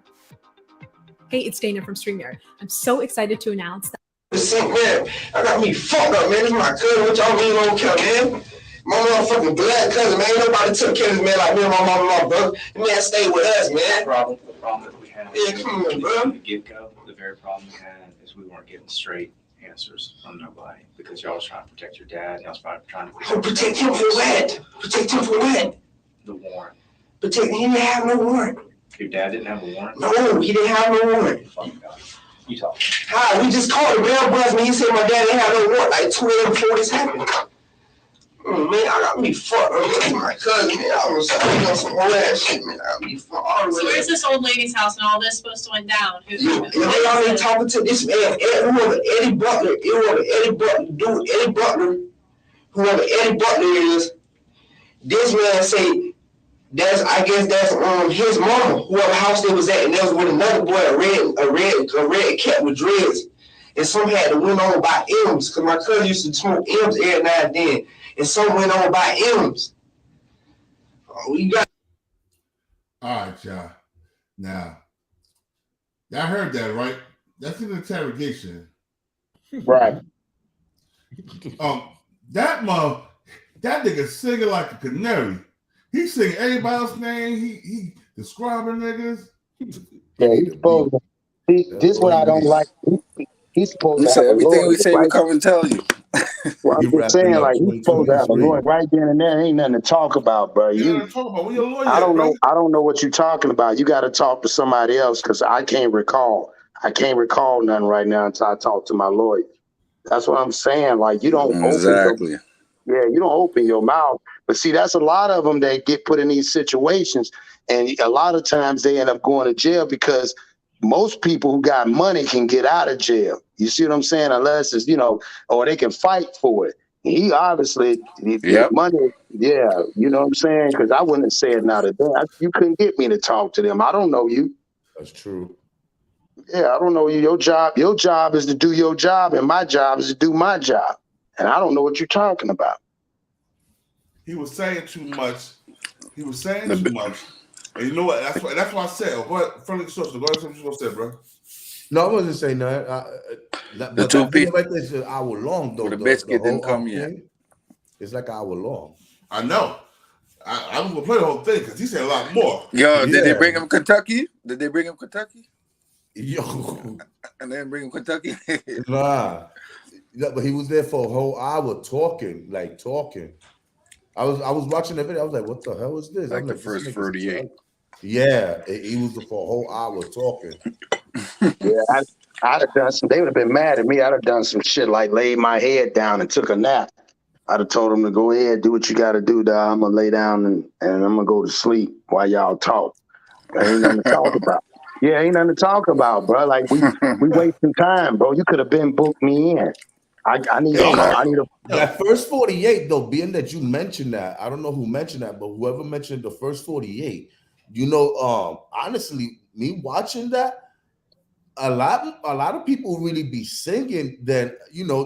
Hey, it's Dana from StreamYard. I'm so excited to announce that. Man, I got me fucked up, man. This is my cousin. What y'all mean don't care, man? My motherfucking black cousin, man. Ain't nobody took care of this man like me and my mom and my brother. The man stayed with us, man. The problem that we had. Yeah, come on, bro. From the get-go, the very problem we had is we weren't getting straight answers from nobody because y'all was trying to protect your dad. Y'all was trying to protect him for what? Protect him for what? The warrant. Protect him. He didn't have no warrant. Your dad didn't have a warrant? No, he didn't have no warrant. You talk. Hi, we just called the mail buzz me. He said my dad didn't have no warrant like 2 days before this happened. Man, I got me fucked. That's my cousin. Man, I was on some old ass shit, man. I got me fucked. So where's this old lady's house and all this supposed to went down? Who's They all been talking to this man, whoever Eddie Butler, whoever Eddie Butler, dude, Eddie Butler, whoever Eddie Butler is. This man say I guess that's his mama, whoever house they was at, and there was with another boy, a red cat with dreads, and some had to went on by M's, cause my cousin used to smoke M's every now and then, and some went on by M's. Oh, we got. All right, y'all. Now, y'all heard that, right? That's an interrogation. Right. That nigga singing like a canary. He singing everybody else's name. He describing niggas. Yeah, he's supposed to. This is what I don't like. He's supposed You to said have a everything lawyer. we say, we Right? come and tell you. Well, I'm just saying, like, he's supposed to have a lawyer right then and there. Ain't nothing to talk about, bro. You talk about? We a lawyer. I don't know. I don't know what you're talking about. You got to talk to somebody else because I can't recall. I can't recall nothing right now until I talk to my lawyer. That's what I'm saying. Like, you don't Exactly. you don't open your mouth. But see, that's a lot of them that get put in these situations, and a lot of times they end up going to jail because most people who got money can get out of jail. You see what I'm saying? Unless it's, or they can fight for it. He obviously, money, yeah, you know what I'm saying? Because I wouldn't have said now to them. You couldn't get me to talk to them. I don't know you. That's true. Yeah, I don't know you. Your job is to do your job, and my job is to do my job. And I don't know what you're talking about. He was saying too much. He was saying too much. And you know what? That's why I said, what friendly social. Go ahead, what you gonna say, bro. No, I wasn't saying that. The two people right there is an hour long, though. The biscuit didn't come yet. It's like an hour long. I know. I was gonna play the whole thing because he said a lot more. Yo, did they bring him Kentucky? Did they bring him Kentucky? Yo, and then bring him Kentucky. Nah, but he was there for a whole hour talking. I was watching the video. I was like, "What the hell is this?" Like I'm the first 38. Yeah, he was for a whole hour talking. Yeah, I'd have done some. They would have been mad at me. I'd have done some shit like laid my head down and took a nap. I'd have told them to go ahead, do what you got to do, dog. I'm gonna lay down and I'm gonna go to sleep while y'all talk. There ain't nothing to talk about. Yeah, ain't nothing to talk about, bro. Like we wasting time, bro. You could have been booked me in. I need a That first 48, though, being that you mentioned that, I don't know who mentioned that, but whoever mentioned the first 48, honestly, me watching that, a lot of people really be singing than,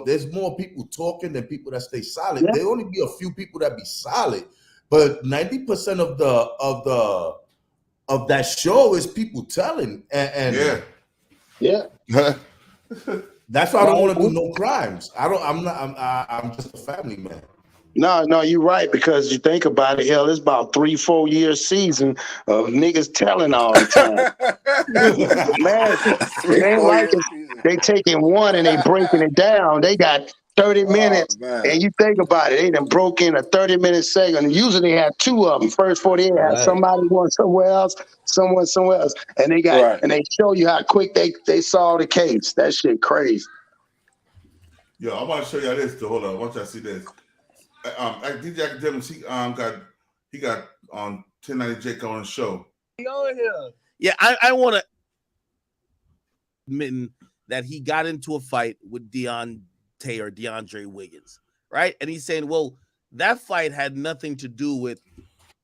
there's more people talking than people that stay silent. Yeah. There only be a few people that be silent, but 90% of that show is people telling. And yeah. That's why I don't want to do no crimes. I'm just a family man. No, you're right, because you think about it, hell, it's about 3-4 years season of niggas telling all the time. Man, it ain't like they taking one and they breaking it down. They got 30 minutes, and you think about it, they done broke in a 30-minute segment. And usually they have two of them. First 48 have somebody going somewhere else, someone somewhere else, and they got and they show you how quick they solve the case. That shit crazy. Yo, I want to show y'all this. Hold on, I want y'all to see this. DJ Academics, he got on 1090 Jake on the show. Yeah, I want to admit that he got into a fight with DeAndre Wiggins, right? And he's saying, well, that fight had nothing to do with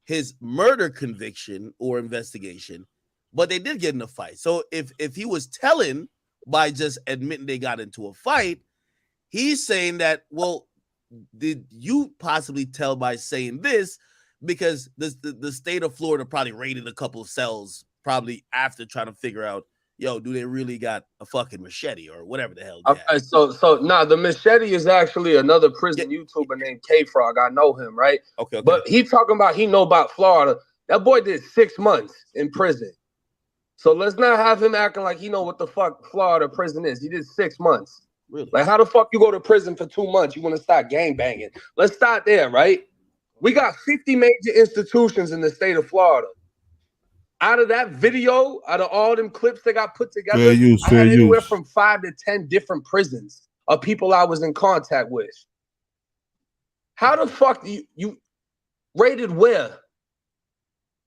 his murder conviction or investigation, but they did get in a fight. So if he was telling by just admitting they got into a fight, he's saying that, well, did you possibly tell by saying this? Because the state of Florida probably raided a couple of cells probably after trying to figure out, yo, do they really got a fucking machete or whatever the hell? Okay, so the machete is actually another prison YouTuber named K-Frog. I know him, right? Okay. But he talking about he know about Florida. That boy did 6 months in prison. So let's not have him acting like he know what the fuck Florida prison is. He did 6 months. Really? Like, how the fuck you go to prison for 2 months? You want to start gangbanging? Let's start there, right? We got 50 major institutions in the state of Florida. Out of that video, out of all them clips that got put together, I had anywhere from 5 to 10 different prisons of people I was in contact with. How the fuck do you rated where?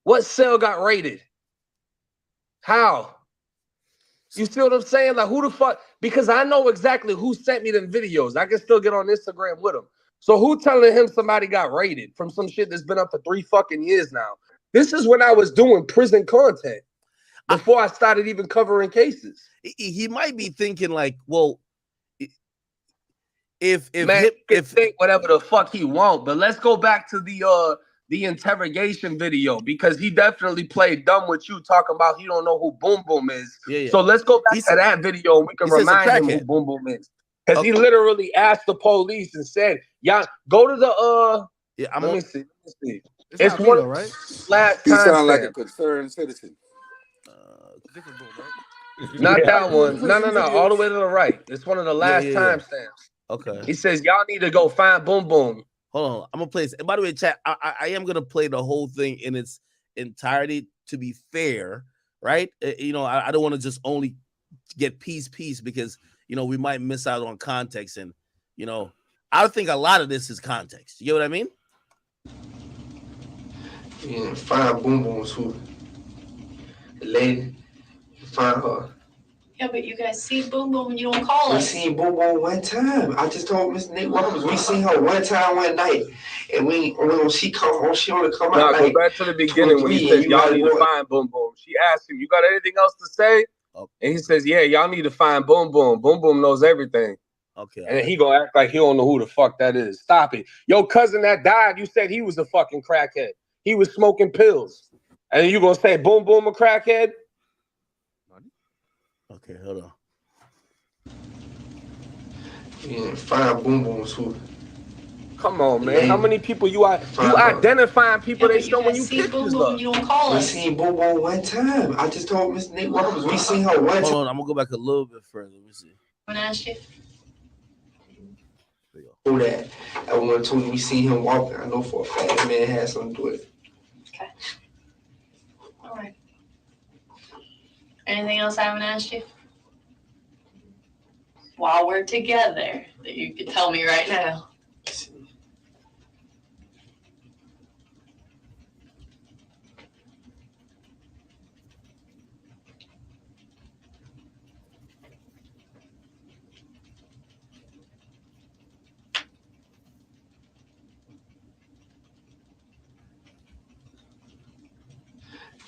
What cell got raided? How? You see what I'm saying? Like, who the fuck? Because I know exactly who sent me them videos. I can still get on Instagram with them. So who telling him somebody got raided from some shit that's been up for 3 fucking years now? This is when I was doing prison content before I started even covering cases. He might be thinking like, well, if think whatever the fuck he want, but let's go back to the interrogation video, because he definitely played dumb with you talking about he don't know who Boom Boom is. Yeah. So let's go back to that video and we can remind him who Boom Boom is. Because he literally asked the police and said, y'all go to the let me see. It's one video, right? Last He time sound like a concerned citizen. Different Boom, right? Not that one. No. All the way to the right. It's one of the last timestamps. Okay. He says, y'all need to go find Boom Boom. Hold on. I'm gonna play this. And by the way, chat, I am gonna play the whole thing in its entirety to be fair, right? You know, I don't want to just only get piece because you know we might miss out on context, and you know, I think a lot of this is context. You get what I mean? Yeah, find Boom Boom's who. The lady, find her. Yeah, but you guys see Boom Boom and you don't call We us. seen Boom Boom one time. I just told Mr. Nick Roberts we seen her one time one night, and when she come on, she only come out Go like back to the beginning when he says y'all need to find Boom Boom. She asked him, "You got anything else to say?" And he says, "Yeah, y'all need to find Boom Boom. Boom Boom knows everything." Okay. And then he gonna act like he don't know who the fuck that is. Stop it. Your cousin that died, you said he was a fucking crackhead. He was smoking pills, and then you gonna say Boom Boom a crackhead? Okay, hold on. Yeah, find Boom Boom's who. Come on, man. How many people you identifying people they showing you see Boom pictures Boom of? and you don't call We us. seen Boom Boom one time. I just told Mr. Nick Roberts we seen her one time. Hold on, I'm gonna go back a little bit further. Let me see. I'm gonna ask you. Who that? I want to tell you we seen him walking. I know for a fact that man had something to do with it. Okay. All right. Anything else I haven't asked you? While we're together, that you could tell me right now.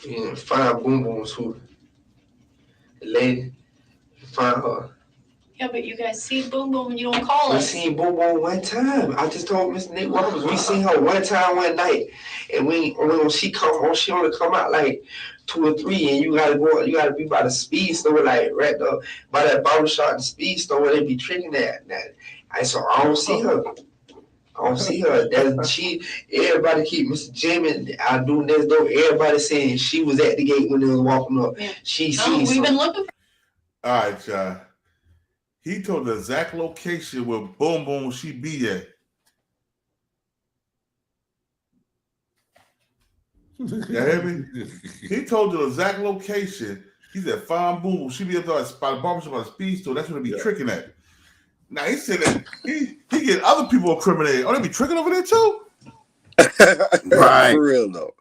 Yeah, find Boom Boom's who. The lady, find her. Yeah, but you guys see Boom Boom and you don't call We us. seen Boom Boom one time. I just told Mr. Nick Roberts we seen her one time one night, and when she come on, she only come out like 2 or 3, and you gotta be by the speed store, like right there by that barbershop, the speed store where they be tricking that. I don't see her. I don't see her. Everybody keep Mr. Jimmy. I do this though. Everybody saying she was at the gate when they was walking up. Yeah. She We've been looking for. All right, y'all. He told the exact location where Boom Boom she be at. You hear me? He told you the exact location. He said, "Find Boom Boom. She be up there by the barbershop, by the speed store. That's what they be tricking at." Now he said that he get other people incriminated. Oh, they be tricking over there too? Right. For real though.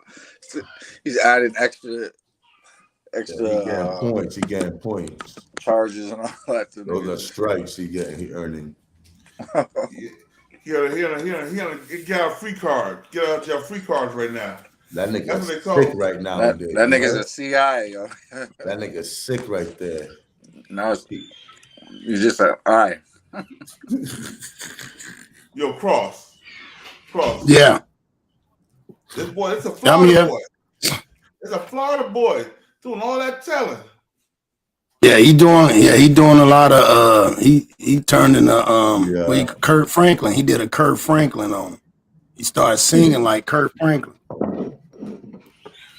He's adding extra He getting points. He getting points. Charges and all that. Those are stripes he earning. He got a free card. Get out your free cards right now. That That's nigga's what they call sick him. right now. That nigga's a CI, yo. That nigga's sick right there. Now you just all right. Yo, Cross. Yeah. This boy, it's a Florida boy. It's a Florida boy doing all that telling. Yeah, he doing a lot of he turned into Kurt Franklin. He did a Kurt Franklin on him. He started singing like Kurt Franklin.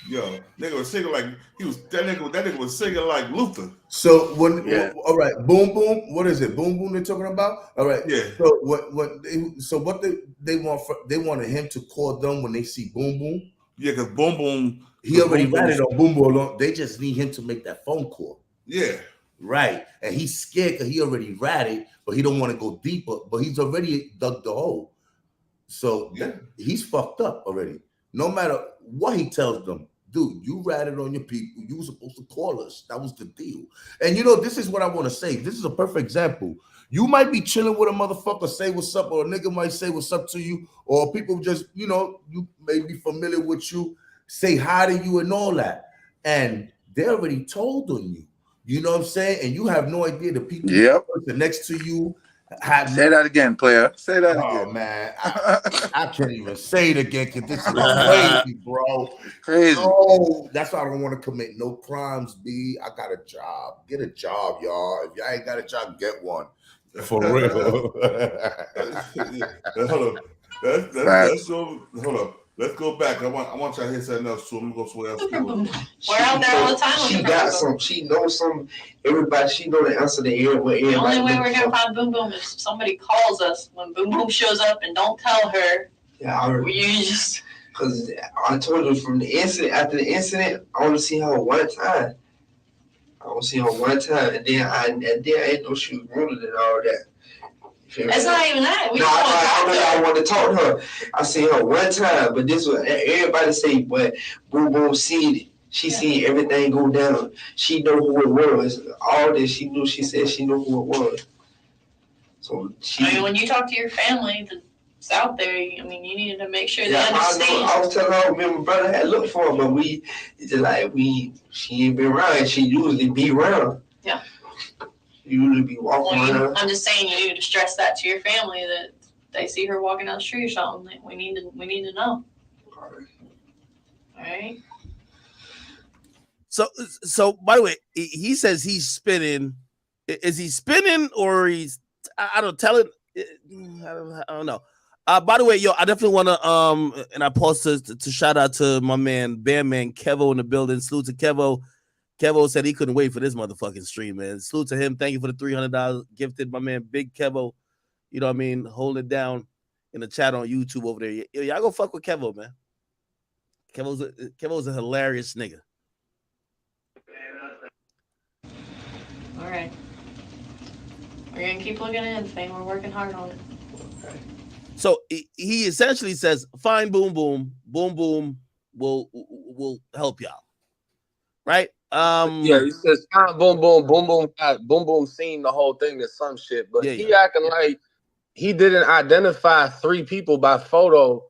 Yo, nigga was singing like that nigga was singing like Luther. So all right, Boom Boom, what is it? Boom Boom they're talking about? All right. Yeah. So what they wanted him to call them when they see Boom Boom? Yeah, because Boom Boom he already ratted on Boom Boom. They just need him to make that phone call. Yeah. Right. And he's scared because he already ratted, but he don't want to go deeper. But he's already dug the hole. So he's fucked up already. No matter what he tells them, dude, you ratted on your people. You were supposed to call us. That was the deal. And you know, this is what I want to say. This is a perfect example. You might be chilling with a motherfucker, say what's up, or a nigga might say what's up to you, or people just, you know, you may be familiar with you, say hi to you and all that. And they already told on you. You know what I'm saying? And you have no idea the people next to you. Say that again, player. Say that again. Oh man, I can't even say it again because this is crazy, bro. Crazy. No, that's why I don't want to commit no crimes. B, I got a job. Get a job, y'all. If y'all ain't got a job, get one. For real. Hold on. Let's go. Hold up. Let's go back. I want y'all to hear something else too. I'm gonna go somewhere else. We're out there all the time. She got some. She knows some. Everybody. She know the answer to everybody. The only way we're gonna find Boom Boom is if somebody calls us when Boom Boom shows up and don't tell her. Yeah, you just. Because I told you from the incident. After the incident, I only see her one time. And then I didn't know she was wounded and all that. It's not even that. I want to talk to her. I seen her one time, but this was everybody say, but Boom Boom seen it. She seen everything go down. She know who it was. All this she knew. She said she knew who it was. So I mean, when you talk to your family that's out there, I mean, you needed to make sure they understand. I was telling her, me and my brother had looked for her, but she ain't been around. She usually be around. Yeah. You usually be walking around. I'm just saying, you need to stress that to your family that they see her walking down the street or something. We need to know. All right. So by the way, he says he's spinning. Is he spinning or he's? I don't tell it. I don't know. By the way, yo, I definitely want to and I posted to shout out to my man Bandman Kevo in the building. Salute to Kevo. Kevo said he couldn't wait for this motherfucking stream, man. Salute to him. Thank you for the $300 gifted, my man Big Kevo. You know what I mean? Hold it down in the chat on YouTube over there. Yo, y'all go fuck with Kevo, man. Kevo's a hilarious nigga. All right. We're going to keep looking at anything. We're working hard on it. So he essentially says, fine, Boom Boom. Boom Boom will help y'all. Right? He says, fine, Boom Boom. Boom Boom seen the whole thing to some shit. But he acting like he didn't identify 3 people by photo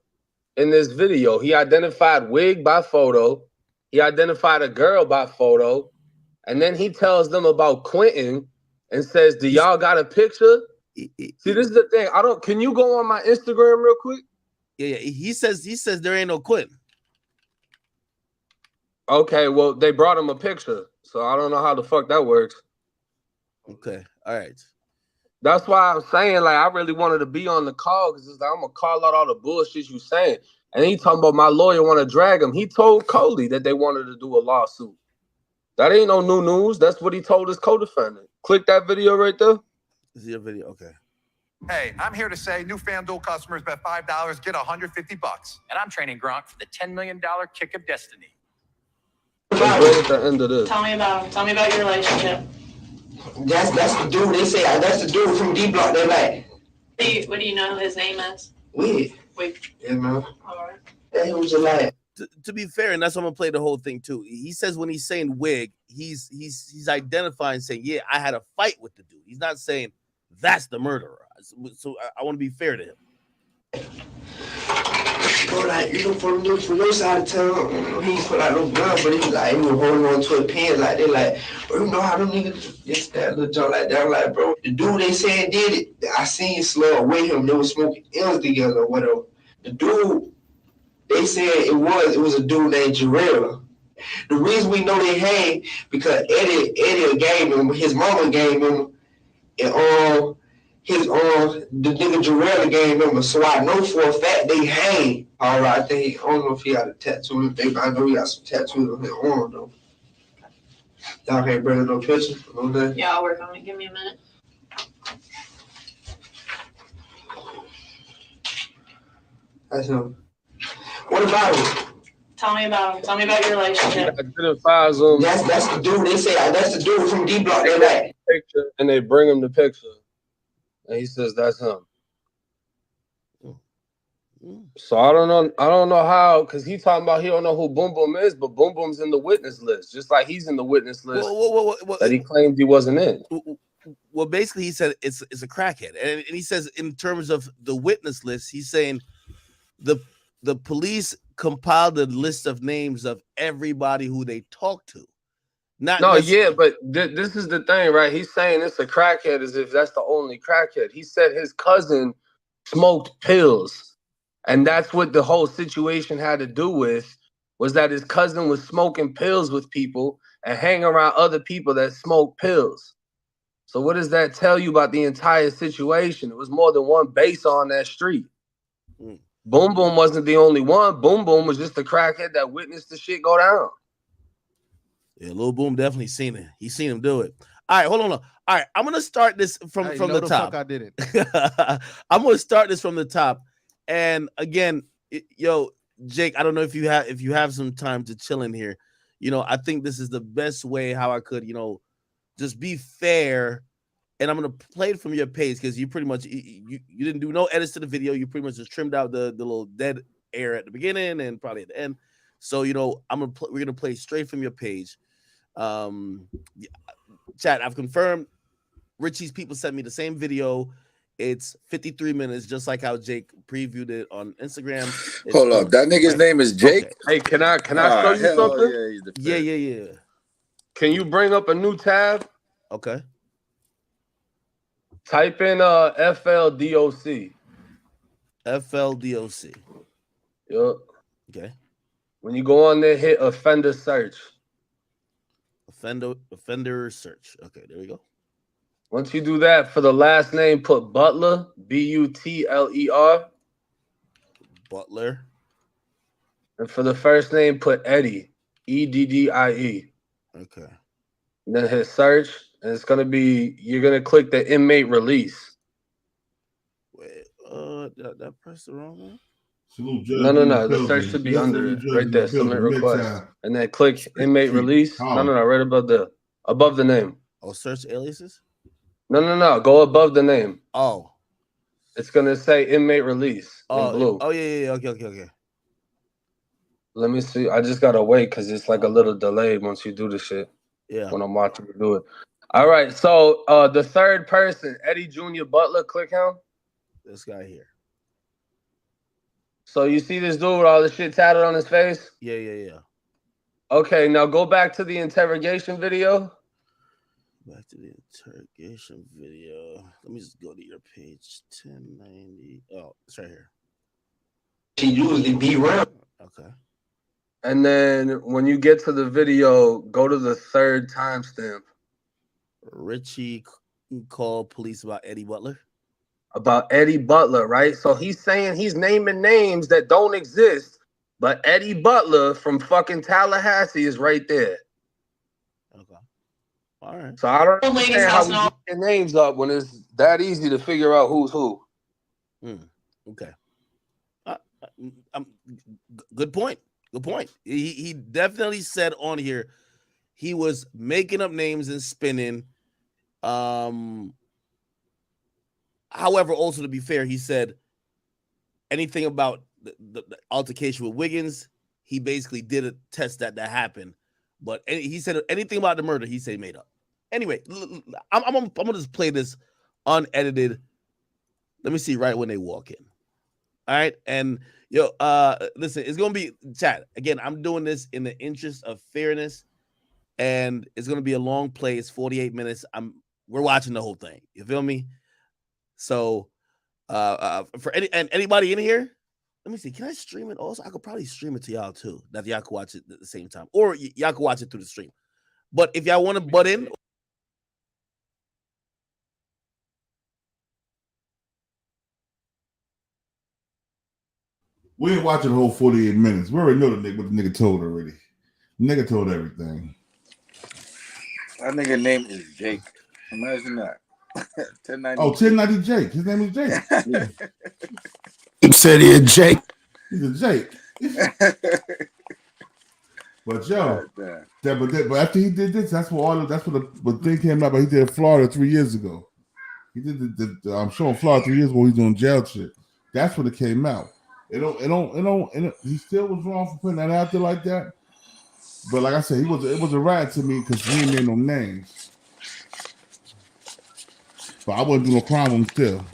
in this video. He identified Wig by photo. He identified a girl by photo. And then he tells them about Quentin and says, do y'all got a picture? See, this is the thing. Can you go on my Instagram real quick? Yeah. He says there ain't no Quentin. Okay, well, they brought him a picture. So I don't know how the fuck that works. Okay. All right. That's why I'm saying, like, I really wanted to be on the call because it's like I'm gonna call out all the bullshit you saying. And he talking about my lawyer want to drag him. He told Coley that they wanted to do a lawsuit. That ain't no new news. That's what he told his co-defendant. Click that video right there. Is your video? Okay. Hey, I'm here to say new FanDuel customers bet $5, get $150. And I'm training Gronk for the $10 million kick of destiny. Right at the end of this. Tell me about your relationship. That's the dude. They say that's the dude from D Block. They like. What do you know his name is? Wig. Yeah, man. All right. Yeah, he was a liar. To be fair, and that's why I'm gonna play the whole thing too. He says when he's saying Wig, he's identifying, saying, yeah, I had a fight with the dude. He's not saying that's the murderer. So I want to be fair to him. Bro, like, you know, from your side of town, he put out no gun, but he was like, he was holding on to a pen like they like, bro, you know how them niggas this that little junk like that. I'm like, bro, the dude they saying did it. I seen Slow with him. They were smoking L's together or whatever. The dude they said it was a dude named Jarrell. The reason we know they hang because Eddie gave him, his mama gave him, and the nigga Jarrell gave him, so I know for a fact they hang. All right, I don't know if he got a tattoo, but I know he got some tattoos on his arm though. Y'all can't bring no picture on that? Yeah, I'll work on it. Give me a minute. That's him. What about him? Tell me about him. Tell me about your relationship. That's the dude. They say that's the dude from D Block. They like picture, and they bring him the picture, and he says that's him. So I don't know how, because he talking about he don't know who Boom Boom is, but Boom Boom's in the witness list, just like he's in the witness list that he claimed he wasn't in. Well, basically, he said it's a crackhead, and he says in terms of the witness list, he's saying the police compiled a list of names of everybody who they talked to. But this is the thing, right? He's saying it's a crackhead as if that's the only crackhead. He said his cousin smoked pills. And that's what the whole situation had to do with, was that his cousin was smoking pills with people and hanging around other people that smoke pills. So what does that tell you about the entire situation? It was more than one base on that street. Boom Boom wasn't the only one. Boom Boom was just the crackhead that witnessed the shit go down. Yeah, Lil Boom definitely seen it. He seen him do it. All right, hold on. All right, I'm gonna start this from the top. Fuck I did it. I'm gonna start this from the top. And again, Jake, I don't know if you have some time to chill in here. I think this is the best way how I could, just be fair. And I'm gonna play it from your page because you pretty much you didn't do no edits to the video. You pretty much just trimmed out the little dead air at the beginning and probably at the end. So we're gonna play straight from your page. Chat, I've confirmed. Richie's people sent me the same video. It's 53 minutes, just like how Jake previewed it on Instagram. Hold up, that nigga's name is Jake. Okay. Hey, can I show you something? Yeah, he's the yeah. Can you bring up a new tab? Okay. Type in FLDOC. FLDOC. Yup. Okay. When you go on there, hit offender search. Offender search. Okay, there we go. Once you do that, for the last name, put Butler, Butler. Butler. And for the first name, put Eddie, Eddie. Okay. And then hit search, and it's gonna be, you're gonna click the inmate release. Wait, did I press the wrong one? No. The search should be under it, right there. Submit request, and then click inmate release. No, right above the name. Oh, search aliases. No. Go above the name. Oh. It's gonna say inmate release in blue. Oh yeah. Okay. Let me see. I just gotta wait because it's like a little delayed once you do the shit. Yeah. When I'm watching you do it. All right. So the third person, Eddie Jr. Butler, click him. This guy here. So you see this dude with all the shit tatted on his face? Yeah. Okay, now go back to the interrogation video. Back to the interrogation video. Let me just go to your page 1090. Oh, it's right here. She usually be real. Okay. And then when you get to the video, go to the third timestamp. Richie called police about Eddie Butler. About Eddie Butler, right? So he's saying he's naming names that don't exist, but Eddie Butler from fucking Tallahassee is right there. Okay. All right. So I don't understand how we get their names up when it's that easy to figure out who's who. Okay. Good point. He definitely said on here he was making up names and spinning. However, also to be fair, he said anything about the altercation with Wiggins, he basically did a test that happened. But he said anything about the murder, he said he made up. Anyway, I'm gonna just play this unedited. Let me see right when they walk in. All right, and listen, it's gonna be chat again. I'm doing this in the interest of fairness, and it's gonna be a long play. It's 48 minutes. We're watching the whole thing. You feel me? So, for anybody in here, let me see. Can I stream it also? I could probably stream it to y'all too. That y'all could watch it at the same time, or y'all could watch it through the stream. But if y'all want to butt in. We ain't watching the whole 48 minutes. We already know what the nigga told already. Nigga told everything. That nigga name is Jake. Imagine that. 1090. Oh, 1090 Jake. His name is Jake. Yeah. He said he a Jake. He's a Jake. But but after he did this, that's what the thing came out. But he did in Florida 3 years ago. He did the show in Florida 3 years ago. He's doing jail shit. That's when it came out. He still was wrong for putting that out there like that. But like I said, it was a rat to me because he ain't made no names. But I wouldn't do no crime with him still.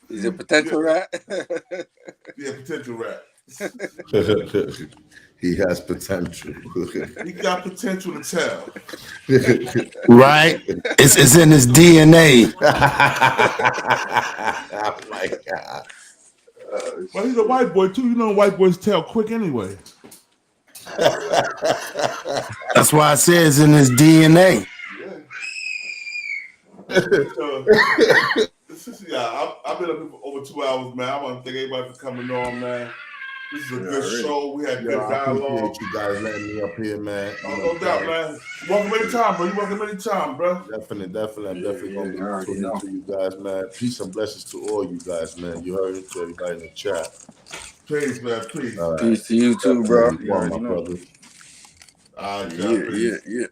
He's a potential rat. Yeah, potential rat. He has potential. He got potential to tell. Right? It's in his DNA. Oh my God. Well, he's a white boy too. You know, white boys tell quick anyway. That's why I said it's in his DNA. I've been up here for over 2 hours, man. I want to thank everybody for coming on, man. This is a good show. We had good I dialogue. appreciate you guys letting me up here, man. No doubt, man. Welcome anytime, bro. You welcome anytime, bro. Definitely. I'm definitely gonna be tuning into you guys, man. Peace and blessings to all you guys, man. You heard it, to everybody in the chat. Peace, man. Peace. Peace to you too, bro. One, my brother. All right, yeah.